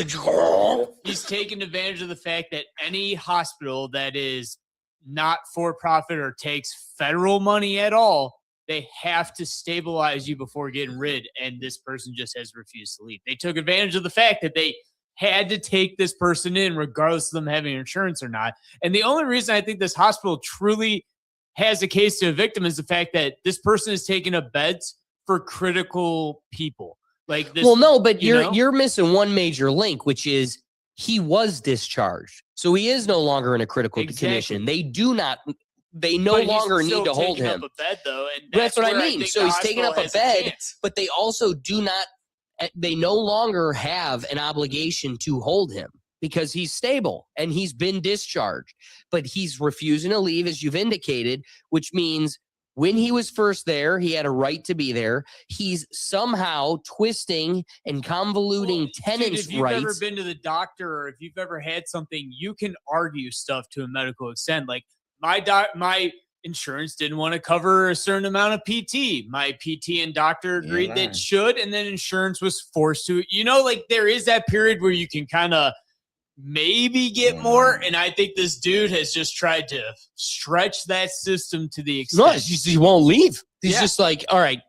taking advantage of the fact that any hospital that is not for profit or takes federal money at all, they have to stabilize you before getting rid. And this person just has refused to leave. They took advantage of the fact that they had to take this person in, regardless of them having insurance or not. And the only reason I think this hospital truly has a case to evict him is the fact that this person is taking up beds for critical people. Like this. Well, no, but you're missing one major link, which is he was discharged. So he is no longer in a critical condition. They no longer need to hold him. Up a bed, though, and that's what I where mean. think So the he's taking up hospital a has bed, chance. but they also they no longer have an obligation to hold him because he's stable and he's been discharged. But he's refusing to leave, as you've indicated, which means when he was first there, he had a right to be there. He's somehow twisting and convoluting tenants' If you've rights. ever been to the doctor or if you've ever had something, you can argue stuff to a medical extent. Like my insurance didn't want to cover a certain amount of PT. My PT and doctor agreed that should, and then insurance was forced to. Like there is that period where you can kind of maybe get more, and I think this dude has just tried to stretch that system to the extent. No, he won't leave. He's just like, all right,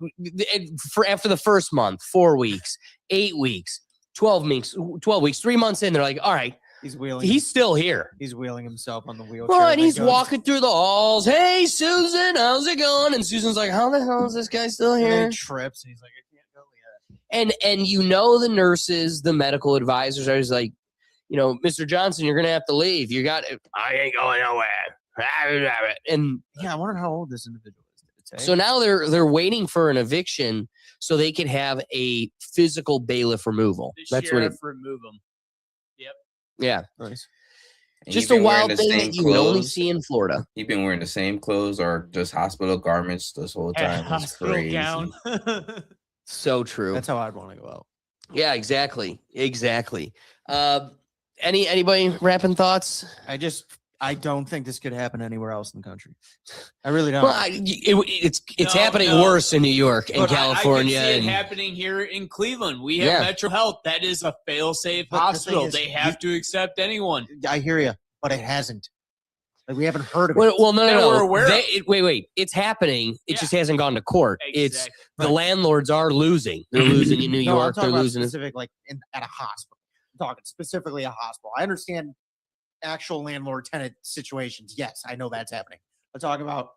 after the first month, 4 weeks, 8 weeks, 12 weeks, 3 months in, they're like, all right, he's wheeling. He's still here. He's wheeling himself on the wheelchair. Well, and he's walking through the halls. Hey, Susan, how's it going? And Susan's like, how the hell is this guy still And here? then he trips, and he's like, I can't go yet. And the nurses, the medical advisors are just like, Mr. Johnson, you're gonna have to leave. I ain't going nowhere. And yeah, I wonder how old this individual is. So now they're waiting for an eviction so they could have a physical bailiff removal. The sheriff remove them. Yep. Yeah. Nice. And Just he a been wearing wild the thing same that you would only clothes. see in Florida. You've been wearing the same clothes or just hospital garments this whole time. It's Hospital crazy. gown. So true. That's how I'd want to go out. Yeah, exactly. Anybody wrapping thoughts? I don't think this could happen anywhere else in the country. I really don't. Well, it's happening worse in New York and But California. I can see and it happening here in Cleveland. We have Metro Health. That is a fail-safe hospital. They have to accept anyone. I hear you, but it hasn't. Like, we haven't heard of it. Well, no. We're aware of. Wait. It's happening. It just hasn't gone to court. Exactly. It's the landlords are losing. They're losing in New No, I'm York. They're talking about losing. specific, like at a hospital. I'm talking specifically a hospital. I understand actual landlord-tenant situations. Yes, I know that's happening. I'm talking about.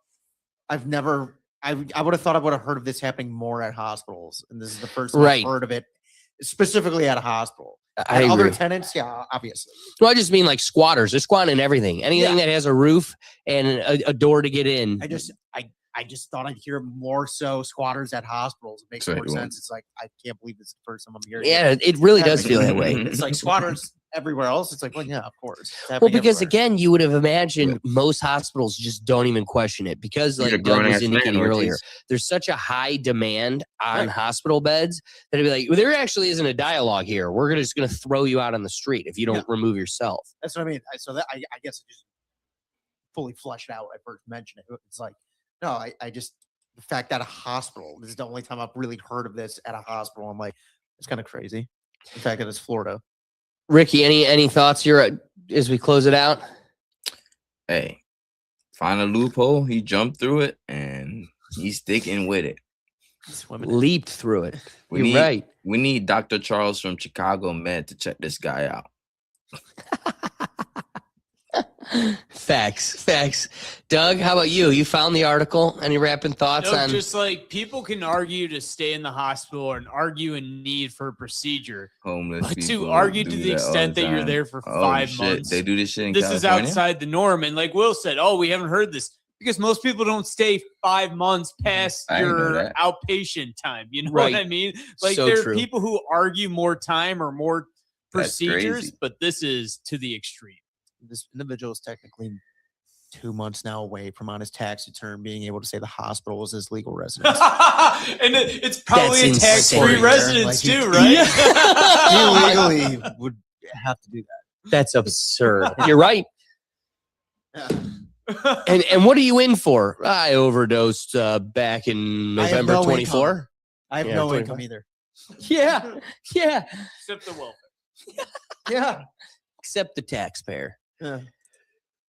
I would have thought I would have heard of this happening more at hospitals, and this is the first time I've heard of it specifically at a hospial. I Other agree. tenants, yeah, obviously. Well, I just mean like squatters. They're squatting everything. Anything that has a roof and a door to get in. I just thought I'd hear more so squatters at hospitals. It makes So more you want- sense. It's like, I can't believe this is the first time I'm hearing Yeah, it really does happening. feel that way. It's like squatters everywhere else. It's like, well, yeah, of course. It's Well, happening because everywhere. again, you would have imagined most hospitals just don't even question it because, These are like Doug was grown-ass indicating landlords. earlier, there's such a high demand on Right. hospital beds that it'd be like, well, there actually isn't a dialogue here. We're just going to throw you out on the street if you don't remove yourself. That's what I mean. So that I guess it just fully fleshed out when I first mentioned it. It's like, no, I just the fact that a hospital. This is the only time I've really heard of this at a hospital. I'm like, it's kind of crazy. The fact that it's Florida. Ricky, any thoughts here as we close it out? Hey, find a loophole. He jumped through it and he's sticking with it. Leaped through it. We You're right. We need Dr. Charles from Chicago Med to check this guy out. Facts. Doug, how about you? You found the article. Any wrapping thoughts No, on? just like people can argue to stay in the hospital and argue a need for a procedure. Homeless But to people argue do to the that all extent the that you're time. there for Oh, 5 shit. months. They do this shit in This is California? outside the norm. And like Will said, we haven't heard this because most people don't stay 5 months past I didn't know your that. outpatient time. You know Right. what I mean? Like So there true. are people who argue more time or more That's procedures, crazy. but this is to the extreme. This individual is technically 2 months now away from on his tax return being able to say the hospital is his legal residence. And it's probably That's a tax-free insane. residence Like, he- too, right? He legally would have to do that. That's absurd. You're right. Yeah. And what are you in for? I overdosed back in I have November no 24. income. I have Yeah, no 24. income either. Yeah. Except the welfare. Yeah. Except the taxpayer. Yeah.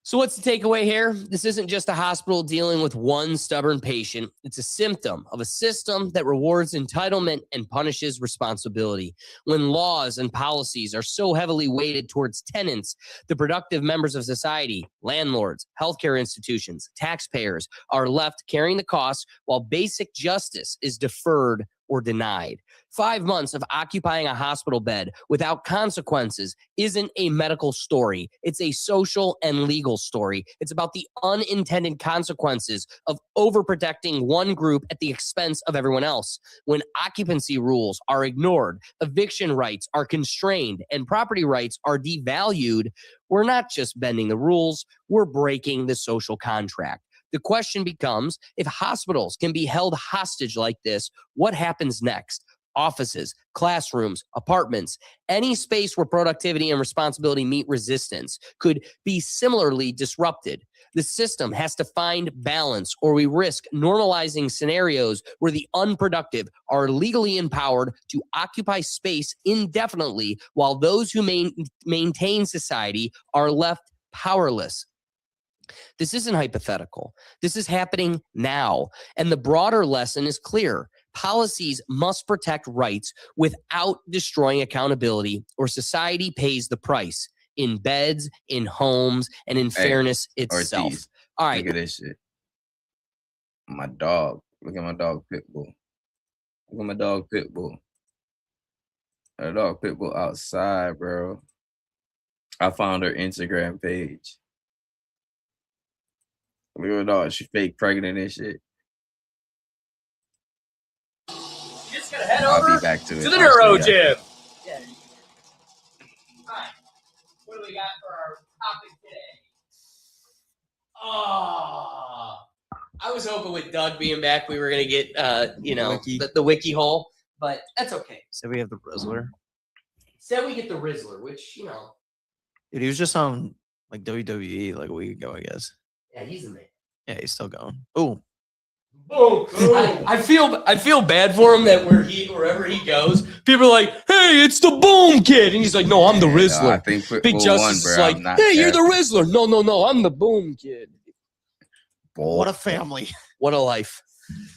So what's the takeaway here? This isn't just a hospital dealing with one stubborn patient. It's a symptom of a system that rewards entitlement and punishes responsibility. When laws and policies are so heavily weighted towards tenants, the productive members of society, landlords, healthcare institutions, taxpayers are left carrying the costs while basic justice is deferred or denied. 5 months of occupying a hospital bed without consequences isn't a medical story. It's a social and legal story. It's about the unintended consequences of overprotecting one group at the expense of everyone else. When occupancy rules are ignored, eviction rights are constrained, and property rights are devalued, we're not just bending the rules, we're breaking the social contract. The question becomes, if hospitals can be held hostage like this, what happens next? Offices, classrooms, apartments, any space where productivity and responsibility meet resistance could be similarly disrupted. The system has to find balance, or we risk normalizing scenarios where the unproductive are legally empowered to occupy space indefinitely, while those who maintain society are left powerless. This isn't hypothetical. This is happening now. And the broader lesson is clear. Policies must protect rights without destroying accountability, or society pays the price in beds, in homes, and in fairness itself. Ortiz, All right. look at this shit. My dog. Look at my dog Pitbull. Look at my dog Pitbull. A dog pitbull outside, bro. I found her Instagram page. Look at dog. She fake pregnant and shit. Just gonna head I'll over be back to it. the I'll neuro stay gym. back. Yeah. All right. What do we got for our topic today? Oh, I was hoping with Doug being back, we were gonna get the wiki hole, but that's okay. So we have the Rizzler. Instead, we get the Rizzler, which Dude, he was just on like WWE like a week ago, I guess. yeah, he's the man. Yeah, he's still going. Boom. Boom. I feel bad for him that wherever he goes, people are like, "Hey, it's the Boom Kid," and he's like, "No, I'm the Rizzler." No, I think Big Justice is like, "Hey, you're the Rizzler." No, I'm the Boom Kid. What a family. What a life.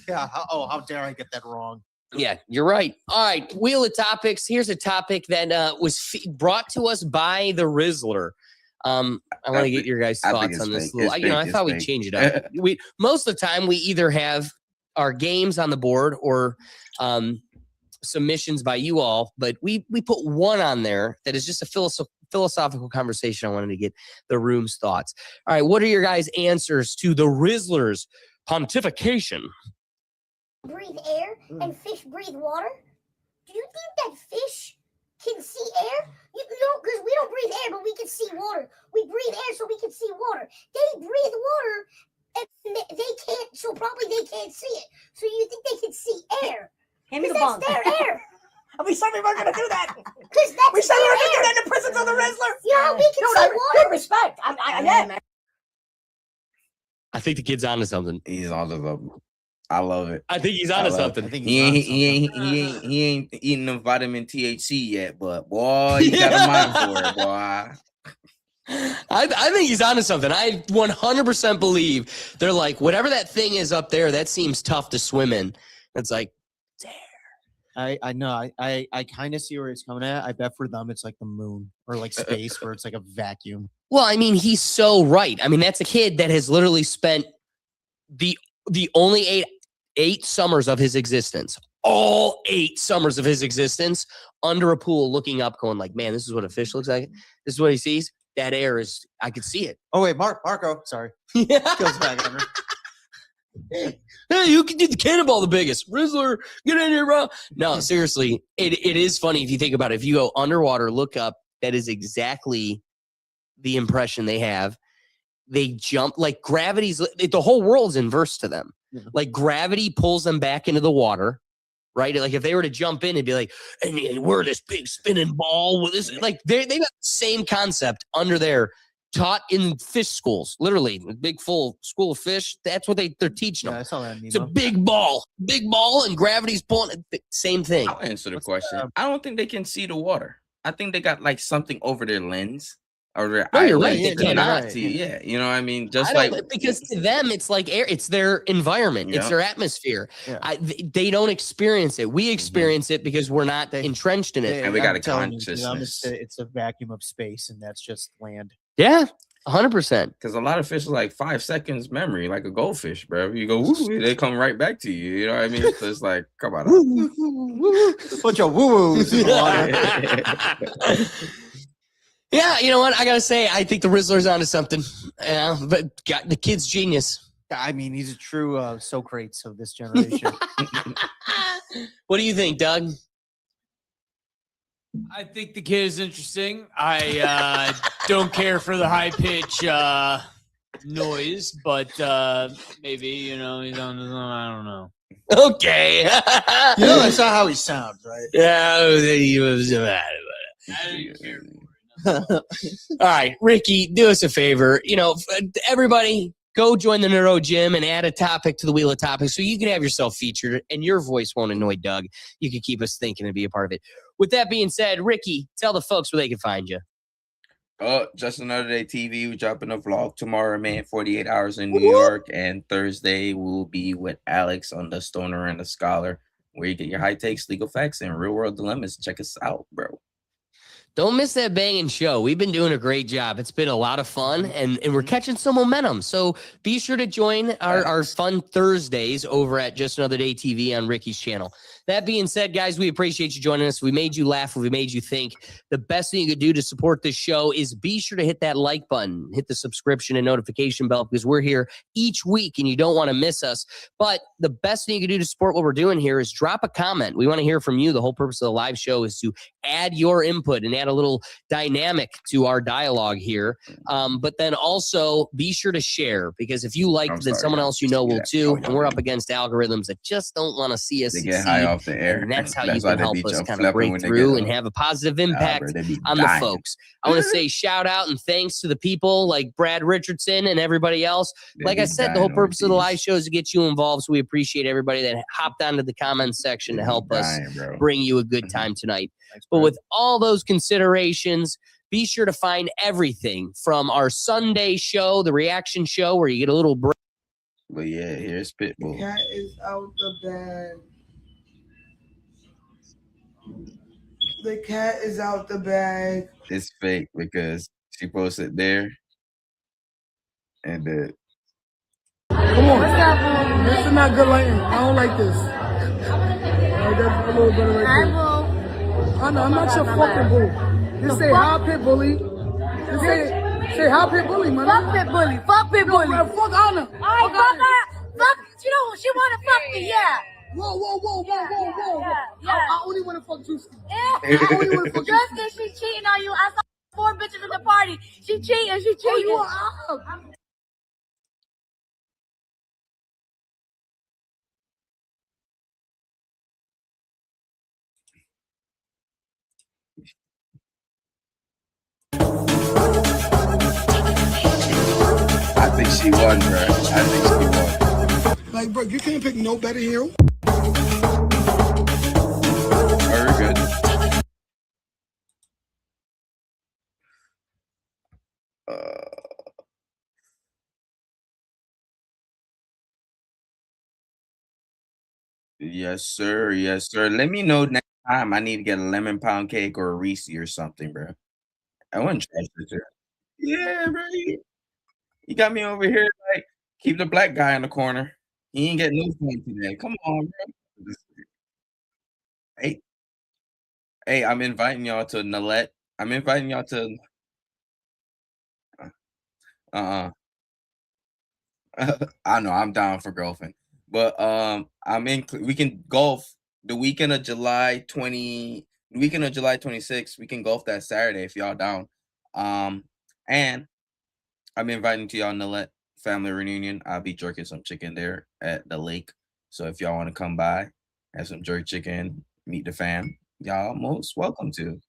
Yeah. How dare I get that wrong? Yeah, you're right. All right, Wheel of Topics. Here's a topic that was brought to us by the Rizzler. I want to get your guys' thoughts on this. I thought we'd change it up. Most of the time we either have our games on the board or submissions by you all, but we put one on there that is just a philosophical conversation. I wanted to get the room's thoughts. All right, what are your guys' answers to the Rizzler's pontification? Breathe air and fish breathe water? Do you think that fish can see air? You know, because we don't breathe air, but we can see water. We breathe air so we can see water. They breathe water and they can't, so probably they can't see it. So you think they can see air? Hand me the Because bong. that's their air. And we said we weren't going to do that. Because that's We said we their were going to do air. that in the presence of the Rizzler. You know how we can Dude, see water? good respect. Yeah. I think the kid's onto something. He's onto something. I love it. I think he's onto something. He ain't eating the vitamin THC yet, but boy, you got a mind for it, boy. I think he's onto something. I 100% believe they're like, whatever that thing is up there, that seems tough to swim in. It's like, I know. I kind of see where he's coming at. I bet for them it's like the moon or like space where it's like a vacuum. well, I mean, he's so right. I mean, that's a kid that has literally spent the only eight summers of his existence, all 8 summers of his existence, under a pool looking up, going like, man, this is what a fish looks like. This is what he sees. That air is, I could see it. Oh wait, Marco. Sorry. Goes back under. Hey, you can do the cannonball the biggest. Rizzler, get in here, bro. No, seriously, it is funny if you think about it. If you go underwater, look up, that is exactly the impression they have. They jump like gravity's, the whole world's inverse to them. Yeah. Like gravity pulls them back into the water, right? Like if they were to jump in, it'd be like, and we're this big spinning ball with this. Like they got the same concept under there, taught in fish schools, literally a big full school of fish. That's what they're teaching them. Yeah, I saw that. It's a big ball, and gravity's pulling. Same thing. I'll answer the question. I don't think they can see the water. I think they got like something over their lens or their No, you're right. eyelids They to not cannot. see. Yeah, you know what I mean? Just I like don't, because to them it's like air. It's their environment. It's Yeah. their atmosphere. Yeah. They don't experience it. We experience it because we're not entrenched in it. And we got a I'm telling you, to them, consciousness. it's a vacuum of space, and that's just land. Yeah, 100%. Because a lot of fish are like 5 seconds memory, like a goldfish, bro. You go, woo, they come right back to you. You know what I mean? So it's like, come on. Bunch of woo-woos in the water. Yeah, you know what? I gotta say, I think the Rizzler's onto something. Yeah, but the kid's genius. I mean, he's a true Socrates of this generation. What do you think, Doug? I think the kid is interesting. I don't care for the high pitch noise, but maybe he's on his own. I don't know. Okay. You know, that's not how he sounds, right? Yeah, he was mad I don't care. All right, Ricky, do us a favor. Everybody, go join the Neuro Gym and add a topic to the Wheel of Topics so you can have yourself featured and your voice won't annoy Doug. You can keep us thinking and be a part of it. With that being said, Ricky, tell the folks where they can find you. Oh, Just Another Day TV. We're dropping a vlog tomorrow, man. 48 hours in New York. And Thursday, we'll be with Alex on The Stoner and the Scholar, where you get your high takes, legal facts, and real world dilemmas. Check us out, bro. Don't miss that banging show. We've been doing a great job. It's been a lot of fun, and we're catching some momentum. So be sure to join our fun Thursdays over at Just Another Day TV on Ricky's channel. That being said, guys, we appreciate you joining us. We made you laugh. We made you think. The best thing you could do to support this show is be sure to hit that like button, hit the subscription and notification bell, because we're here each week and you don't want to miss us. But the best thing you can do to support what we're doing here is drop a comment. We want to hear from you. The whole purpose of the live show is to add your input and add a little dynamic to our dialogue here. But then also be sure to share, because if you like, then someone else you know will too. And we're up against algorithms that just don't want to see us They succeed. get high off the air. And that's how That's you why can they help beat us you up kind of flipping break when they through get and up. have a positive Nah, impact bro, they be on the dying. folks. I want to say shout out and thanks to the people like Brad Richardson and everybody else. They Like be I said, the whole dying purpose of the live overseas. show is to get you involved. So we appreciate everybody that hopped onto the comments section to help us dying, bro. bring you a good time tonight. But with all those considerations, be sure to find everything from our Sunday show, the reaction show, where you get a little break. But yeah, here's Pitbull. Cat is out the bag. The cat is out the bag. It's fake because she posted there, and Come on. This is not good lighting. I don't like this. That's a little better right there. I know, I'm not your fucking boo. Just say hi, pit bully. Just say hi, pit bully, man. Fuck pit bully. Fuck pit bully. No, fuck Anna. All right, fuck her. Fuck. You know, she want to fuck me, yeah. Whoa. Yeah. I only want to fuck Juicy. I only want to fuck Just because she cheating on you. I saw 4 bitches at the party. She cheating. Oh, you are out. I think she won, bro. I think she won. Like, bro, you can't pick no better hero. Very good. Yes, sir. Yes, sir. Let me know next time I need to get a lemon pound cake or a Reese or something, bro. I wouldn't trust it, sir. Yeah, bro. You got me over here like keep the black guy in the corner. He ain't getting no fun today. Come on, bro. Hey, I'm inviting y'all to Nalette. I'm inviting y'all to uh I know I'm down for golfing. But we can golf the weekend of July 26th. We can golf that Saturday if y'all down. And I'm inviting to y'all Nalette family reunion. I'll be jerking some chicken there at the lake. So if y'all want to come by, have some jerk chicken, meet the fam, y'all most welcome to.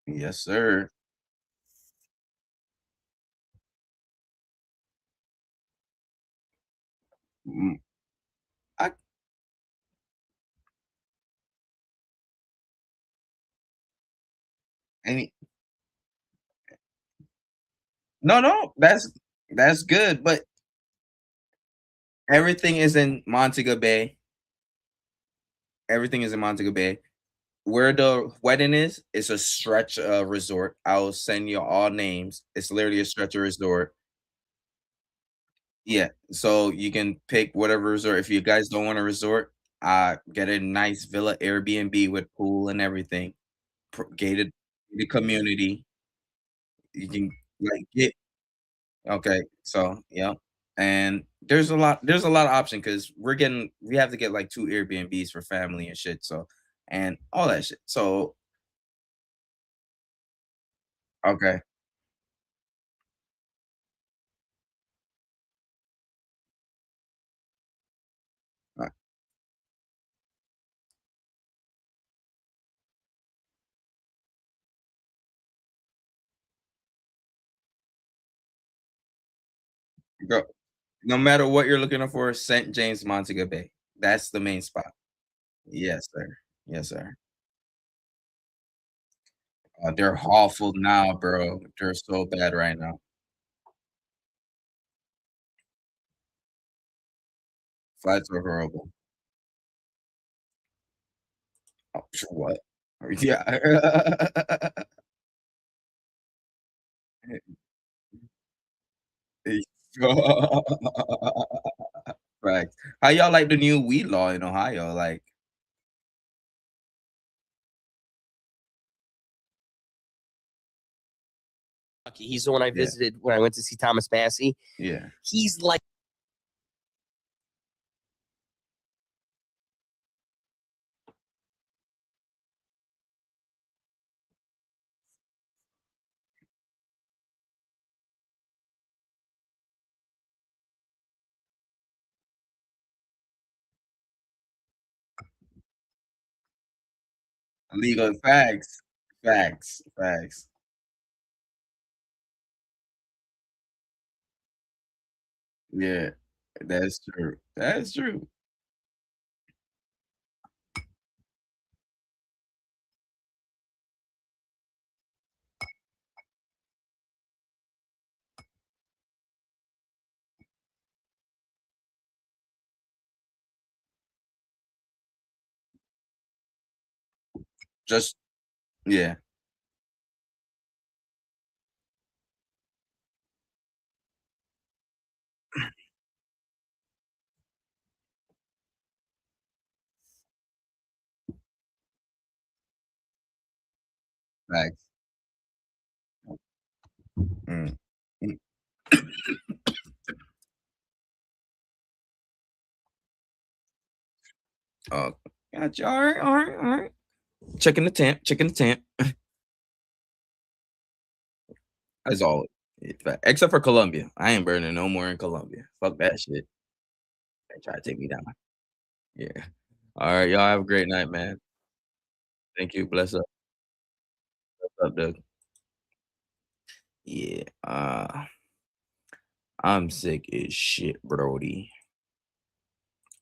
Yes, sir. I any no, that's good, but everything is in Montego Bay. Everything is in Montego Bay. Where the wedding is, it's a stretch resort. I'll send you all names. It's literally a stretch resort. Yeah, so you can pick whatever resort. If you guys don't want a resort, get a nice villa Airbnb with pool and everything. Gated the community. You can like get okay. So yeah, and there's a lot of option because we have to get like 2 Airbnbs for family and shit. So and all that shit. So okay. uh, Go. No matter what you're looking for, St. James Montego Bay. That's the main spot. Yes, sir. Yes, sir. They're awful now, bro. They're so bad right now. Flights are horrible. Oh, what? Yeah. Right. How y'all like the new weed law in Ohio? Like, He's the one I visited when I went to see Thomas Massey. yeah. He's like Legal facts. Facts. Facts. Yeah. That's true. That's true. Just yeah. Facts. Mm. Mm. Oh, gotcha. All right, all right, all right. Checking the temp, checking the temp. As always. Except for Colombia. I ain't burning no more in Colombia. Fuck that shit. They try to take me down. Yeah. All right, y'all have a great night, man. Thank you. Bless up. Bless up, Doug. Yeah. I'm sick as shit, Brody.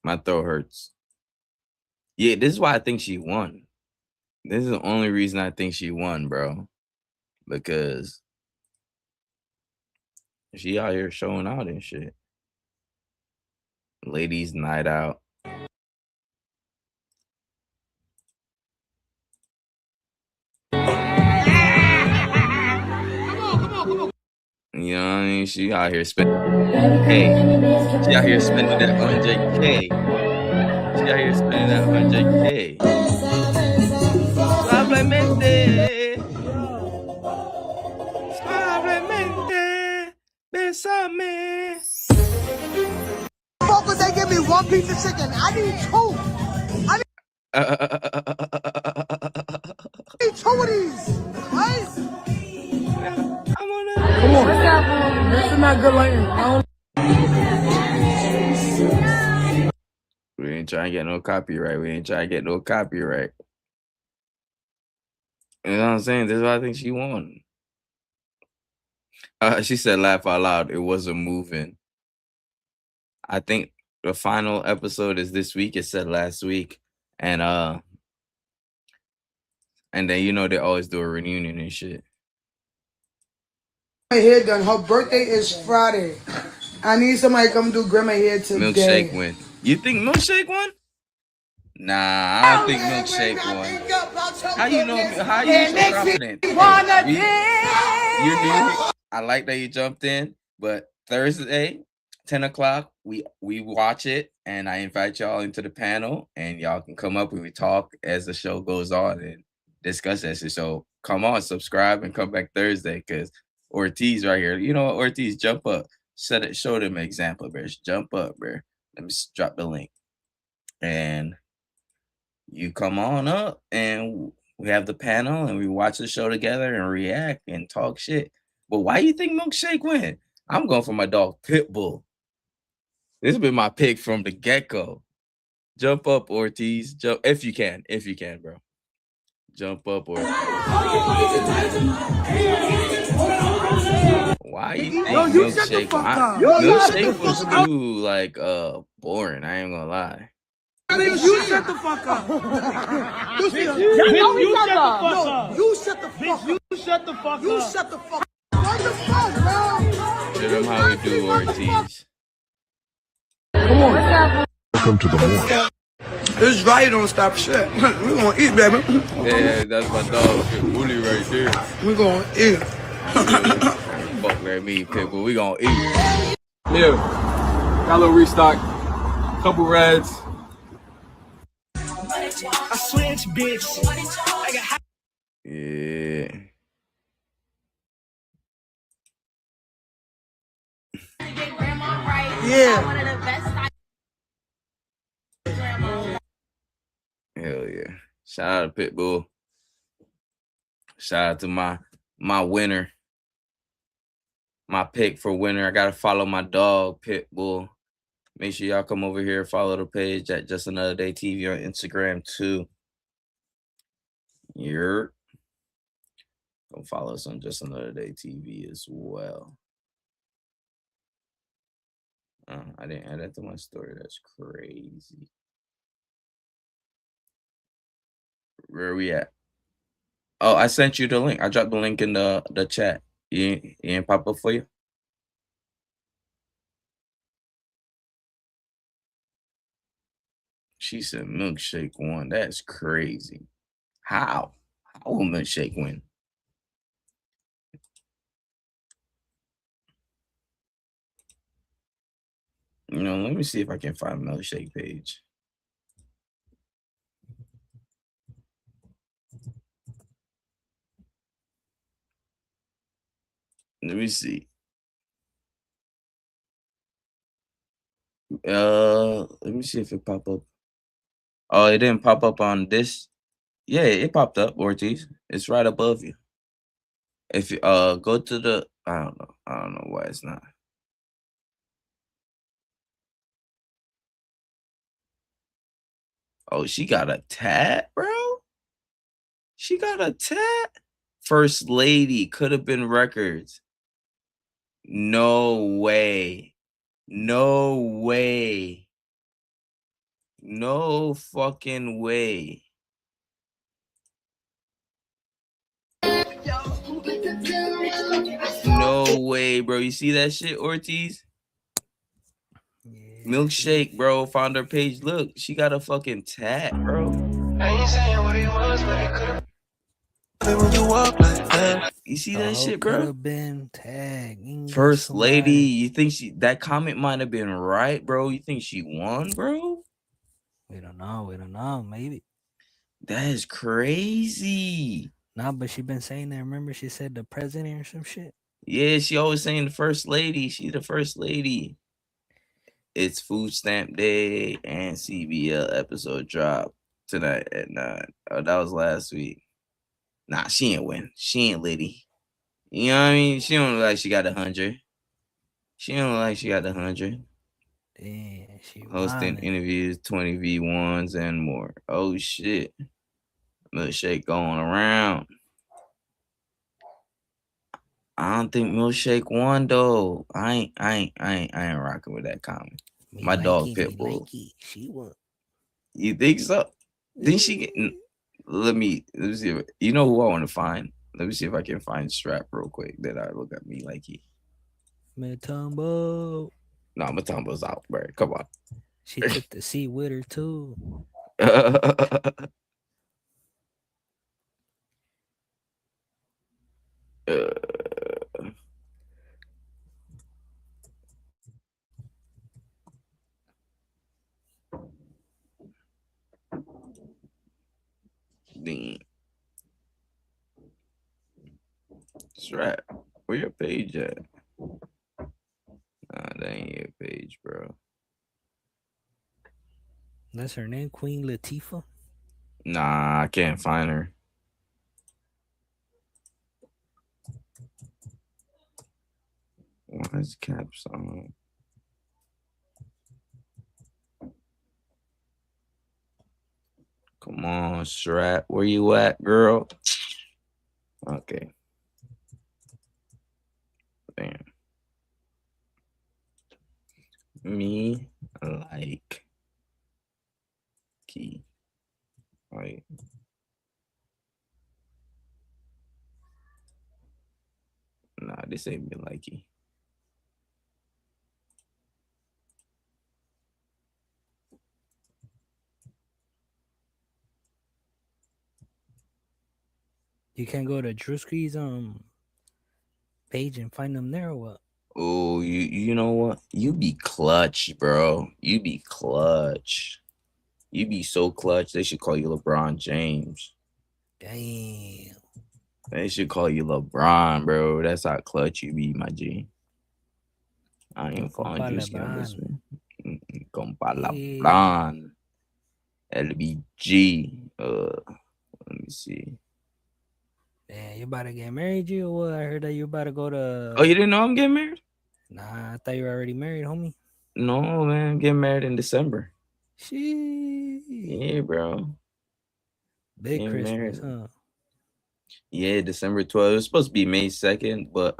My throat hurts. Yeah, this is why I think she won. This is the only reason I think she won, bro. Because she out here showing out and shit. Ladies' night out. You know what I mean? She out here spending Hey, she out here spending that 100K. She out here spending that 100K. Suavemente. Suavemente. Besame. Fuck would they give me one piece of chicken? I need two. I need two of these. Right? Come on. This is not good lighting. We ain't trying to get no copyright. We ain't trying to get no copyright. You know what I'm saying? This is why I think she won. She said, laugh out loud. It wasn't moving. I think the final episode is this week. It said last week. And then you know they always do a reunion and shit. My hair done. Her birthday is Friday. I need somebody to come do grandma hair today. Milkshake win. You think Milkshake won? Nah, I don't think Milkshake won. How you know? How you so confident? You're new. I like that you jumped in, but Thursday, 10 o'clock, we watch it, and I invite y'all into the panel, and y'all can come up and we talk as the show goes on and discuss that shit. So come on, subscribe and come back Thursday, because Ortiz right here. You know what, Ortiz, jump up. Show them an example, bro. Jump up, bro. Let me drop the link. And you come on up and we have the panel and we watch the show together and react and talk shit. But why you think Milkshake win? I'm going for my dog Pitbull. This has been my pick from the get-go. Jump up, Ortiz. Jump if you can, bro. Jump up, Ortiz. Why you think Milkshake? Milkshake was too like boring. I ain't gonna lie. You shut the fuck up. You shut the fuck up. No, you shut the fuck up. You shut the fuck up. You shut the fuck up. What the fuck, bro? Show them how we do, Ortiz. Come on. Welcome to the morning. This riot don't stop shit. We gonna eat, baby. Yeah, that's my dog, Pitbull right there. We gonna eat. Fuck that meat, Pitbull. We gonna eat. Yeah, got a little restock, couple reds. I switch, bitch. Yeah. Yeah. Hell yeah. Shout out to Pitbull. Shout out to my winner. My pick for winner. I gotta follow my dog, Pitbull. Make sure y'all come over here, follow the page at Just Another Day TV on Instagram too. You're go follow us on Just Another Day TV as well. I didn't add that to my story. That's crazy. Where are we at? Oh, I sent you the link. I dropped the link in the chat. You ain't pop up for you? She said milkshake won. That's crazy. How? How will milkshake win? You know, let me see if I can find milkshake page. Let me see. Let me see if it pop up. Oh, it didn't pop up on this. Yeah, it popped up, Ortiz. It's right above you. If you go to the I don't know why it's not. Oh, she got a tat, bro? She got a tat? First lady could have been records. No way. No way. No fucking way. No way, bro. You see that shit, Ortiz? Milkshake, bro. Found her page. Look, she got a fucking tat, bro. I ain't saying what it was, but it could have. When you walk like that. You see that shit, bro? Could have been tagged. First lady, you think that comment might have been right, bro? You think she won, bro? We don't know. We don't know. Maybe. That is crazy. Nah, but she been saying that. Remember, she said the president or some shit. Yeah, she always saying the first lady. She the first lady. It's Food Stamp Day and CBL episode drop tonight at 9. Oh, that was last week. Nah, she ain't win. She ain't Liddy. You know what I mean? She don't look like she got 100. She don't look like she got 100. Damn, she hosting wildin'. interviews, 20 V1s, and more. Oh shit. Milkshake going around. I don't think Milkshake won though. I ain't rocking with that comment. My dog Pitbull. She won. You think so? Didn't she get? Let me see. You know who I want to find? Let me see if I can find Strap real quick. Then I look at me like he. Matumbo. No, Matumbo's out, bro. Come on. She took the seat with her too. Damn. Strap, where your page at? Nah, that ain't your page, bro. That's her name, Queen Latifah. Nah, I can't find her. Why is caps on? Come on, Strap. Where you at, girl? Okay. Damn. Me like this ain't been likey. You can't go to Drewski's page and find them there or what? Oh, you know what? You be clutch, bro. You be clutch. You be so clutch. They should call you LeBron James. Damn. They should call you LeBron, bro. That's how clutch you be, my G. I ain't following Drewski on this one. Compa LeBron. LBG. Let me see. Man, you about to get married, you? Or what? I heard that you about to go to. Oh, you didn't know I'm getting married? Nah, I thought you were already married, homie. No, man. I'm getting married in December. Sheesh. Yeah, bro. Big Getting Christmas, married. huh? Yeah, December 12th. It was supposed to be May 2nd, but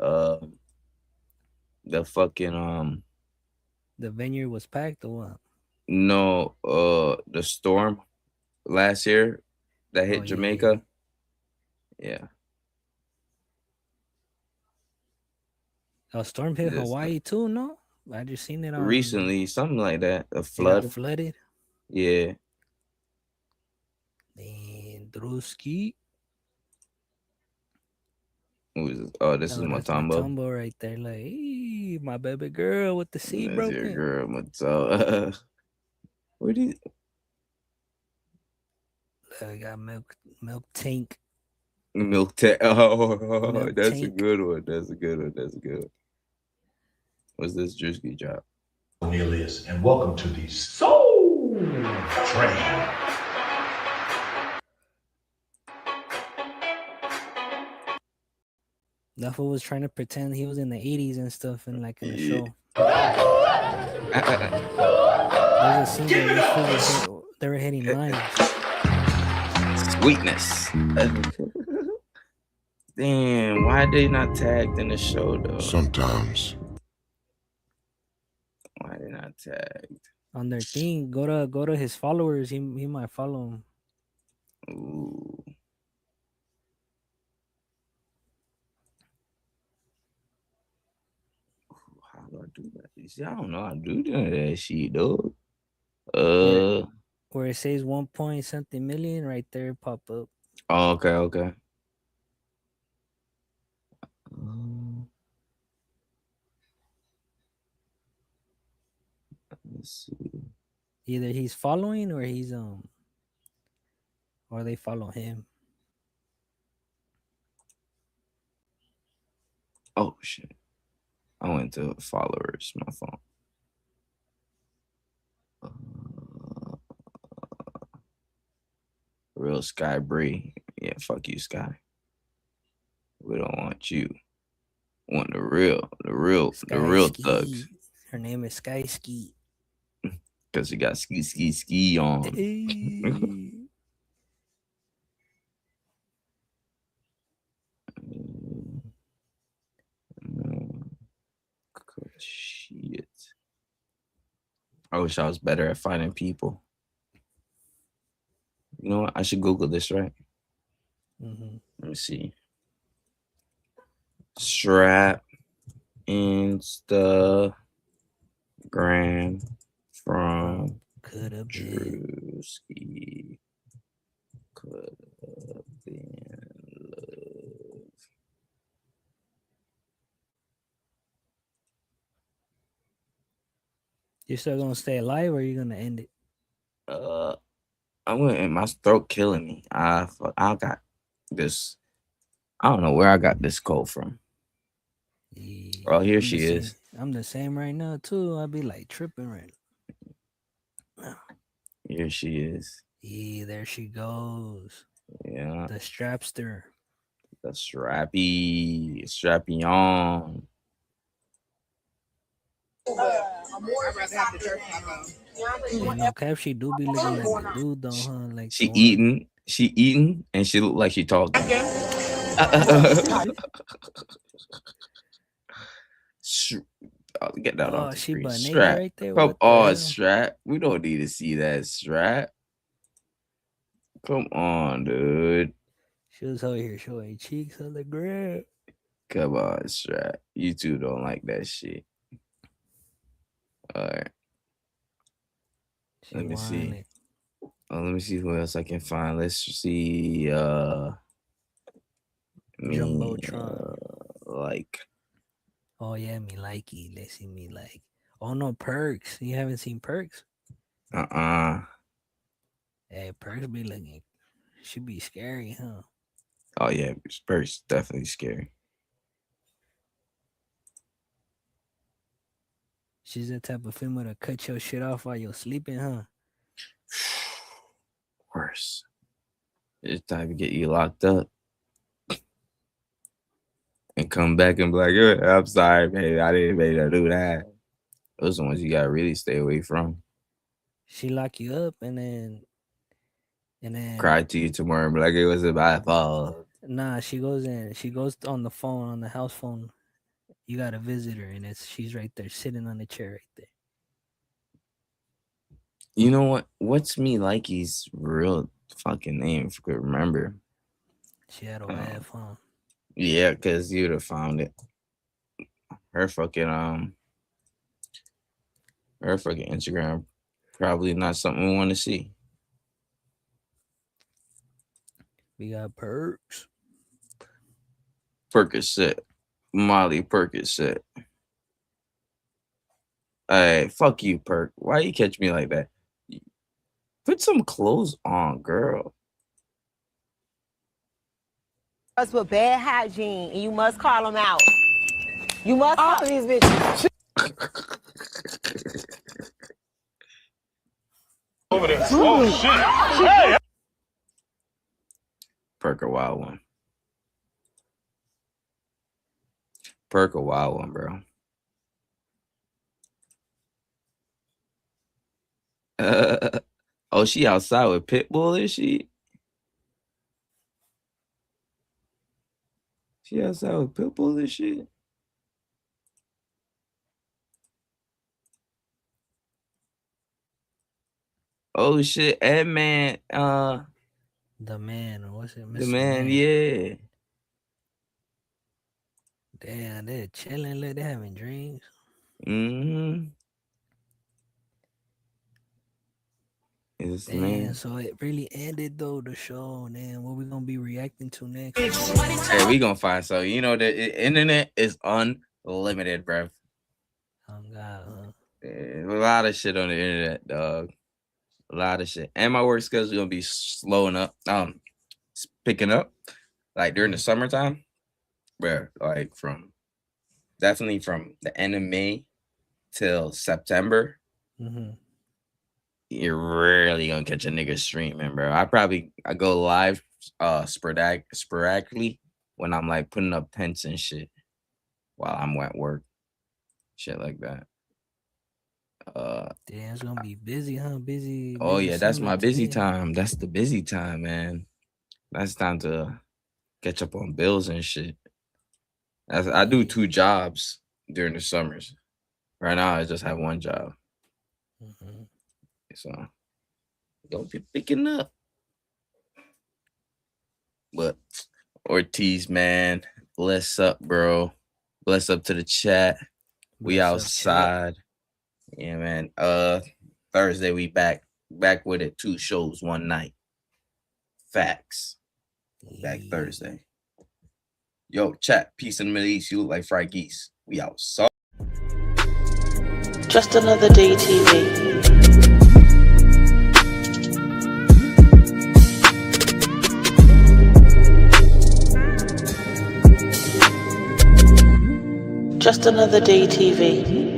the fucking The venue was packed or what? no, the storm last year that hit Jamaica. Yeah. A storm hit This- Hawaii too, no? I just seen it on recently, something like that. A They got flood. flooded. Yeah. Man, Drewski. This is That's Matumbo. Matumbo right there. Like, hey, my baby girl with the seat That's your broken. girl, Matumbo. Where do you... I got milk tank. Milk tank. Oh, Milk that's a tank. good one. That's a good one. That's good. What's this Drewski job? Cornelius, and welcome to the Soul Train. That fool was trying to pretend he was in the 80s and stuff and like in the show. There's a scene where these fools they were hitting lines. Sweetness. Damn, why they not tagged in the show though? Sometimes. Why they not tagged? On their thing, go to his followers. He might follow him. Ooh. How do I do that? You see, I don't know how to do that shit, dog. Where it says 1 point something million right there, pop up. Oh, okay. Let's see. Either he's following or he's or they follow him. Oh shit. I went to followers, my phone. Real Sky Bree. Yeah, fuck you, Sky. We don't want you. We want the real Ski. thugs. Her name is Sky Ski. Cause she got ski on. Shit. I wish I was better at finding people. You know what? I should Google this, right? Mm-hmm. Let me see. Strap Instagram from Drewski. Could have been love. You still gonna stay alive or are you gonna end it? I'm gonna. My throat killing me. I got this. I don't know where I got this cold from. Oh, here she is. I'm the same right now too. I'd be like tripping right now. Here she is. Yeah, there she goes. Yeah. The strapster. The strappy on. No cap, she do be looking like a dude though, huh? Like She eating, and she look like she talking. Get that off the she screen. butt naked Strap. right there. Come What the on, hell? Strap. We don't need to see that, Strap. Come on, dude. She was over here showing cheeks on the ground. Come on, Strat. You two don't like that shit. All right. Let me see. Let me see who else I can find. Let's see. Jumbotron. Like. Oh yeah, me likey. Let's see me like. Oh no, Perks. You haven't seen Perks? Hey, Perks be looking. Should be scary, huh? Oh yeah, Perks definitely scary. She's the type of female to cut your shit off while you're sleeping, huh? Worse. It's time to get you locked up. And come back and be like, I'm sorry, baby. I didn't mean to do that. Those are the ones you gotta really stay away from. She lock you up and then Cry to you tomorrow and be like, it wasn't my fault. Nah, she goes on the phone, on the house phone. You got a visitor and she's right there sitting on the chair right there. You know what? What's me likey's real fucking name, if I could remember? She had a laugh, huh? Yeah, because you'd have found it. Her fucking Instagram probably not something we want to see. We got Perks. Percocet. Molly Percocet. Hey, fuck you, Perk. Why you catch me like that? Put some clothes on, girl. Us with bad hygiene, and you must call them out. You must call these bitches. Over there. Oh shit! Hey! Perk a wild one. Perk a wild one, bro. Oh, she outside with Pitbull, is she? She outside with Pitbull and shit? Oh shit, Ed Man, The man, or what's it? the man, yeah. Damn, they're chilling, look, they're having drinks. Mm-hmm. Damn, so it really ended though, the show. Damn, what we gonna be reacting to next? Hey, we gonna find so you know the internet is unlimited, bro. Oh God, huh? A lot of shit on the internet, dog. A lot of shit. And my work schedule gonna be slowing up, picking up, like during the summertime, bro. Like definitely from the end of May till September. Mm-hmm. You're rarely gonna catch a nigga streaming, bro. I go live sporadically when I'm like putting up tents and shit while I'm at work. Shit like that. Damn, it's gonna be busy, huh? Busy. Oh yeah, that's summer my busy today. time. That's the busy time, man. That's time to catch up on bills and shit. I do 2 jobs during the summers. Right now, I just have 1 job. Mm-hmm. So don't be picking up. But Ortiz, man, bless up, bro. Bless up to the chat. We Bless up, outside. Yeah, man. Thursday we back with it. 2 shows, 1 night. Facts. Back Thursday. Yo, chat. Peace in the Middle East. You look like fried geese. We outside. Just another day TV. Just another day TV.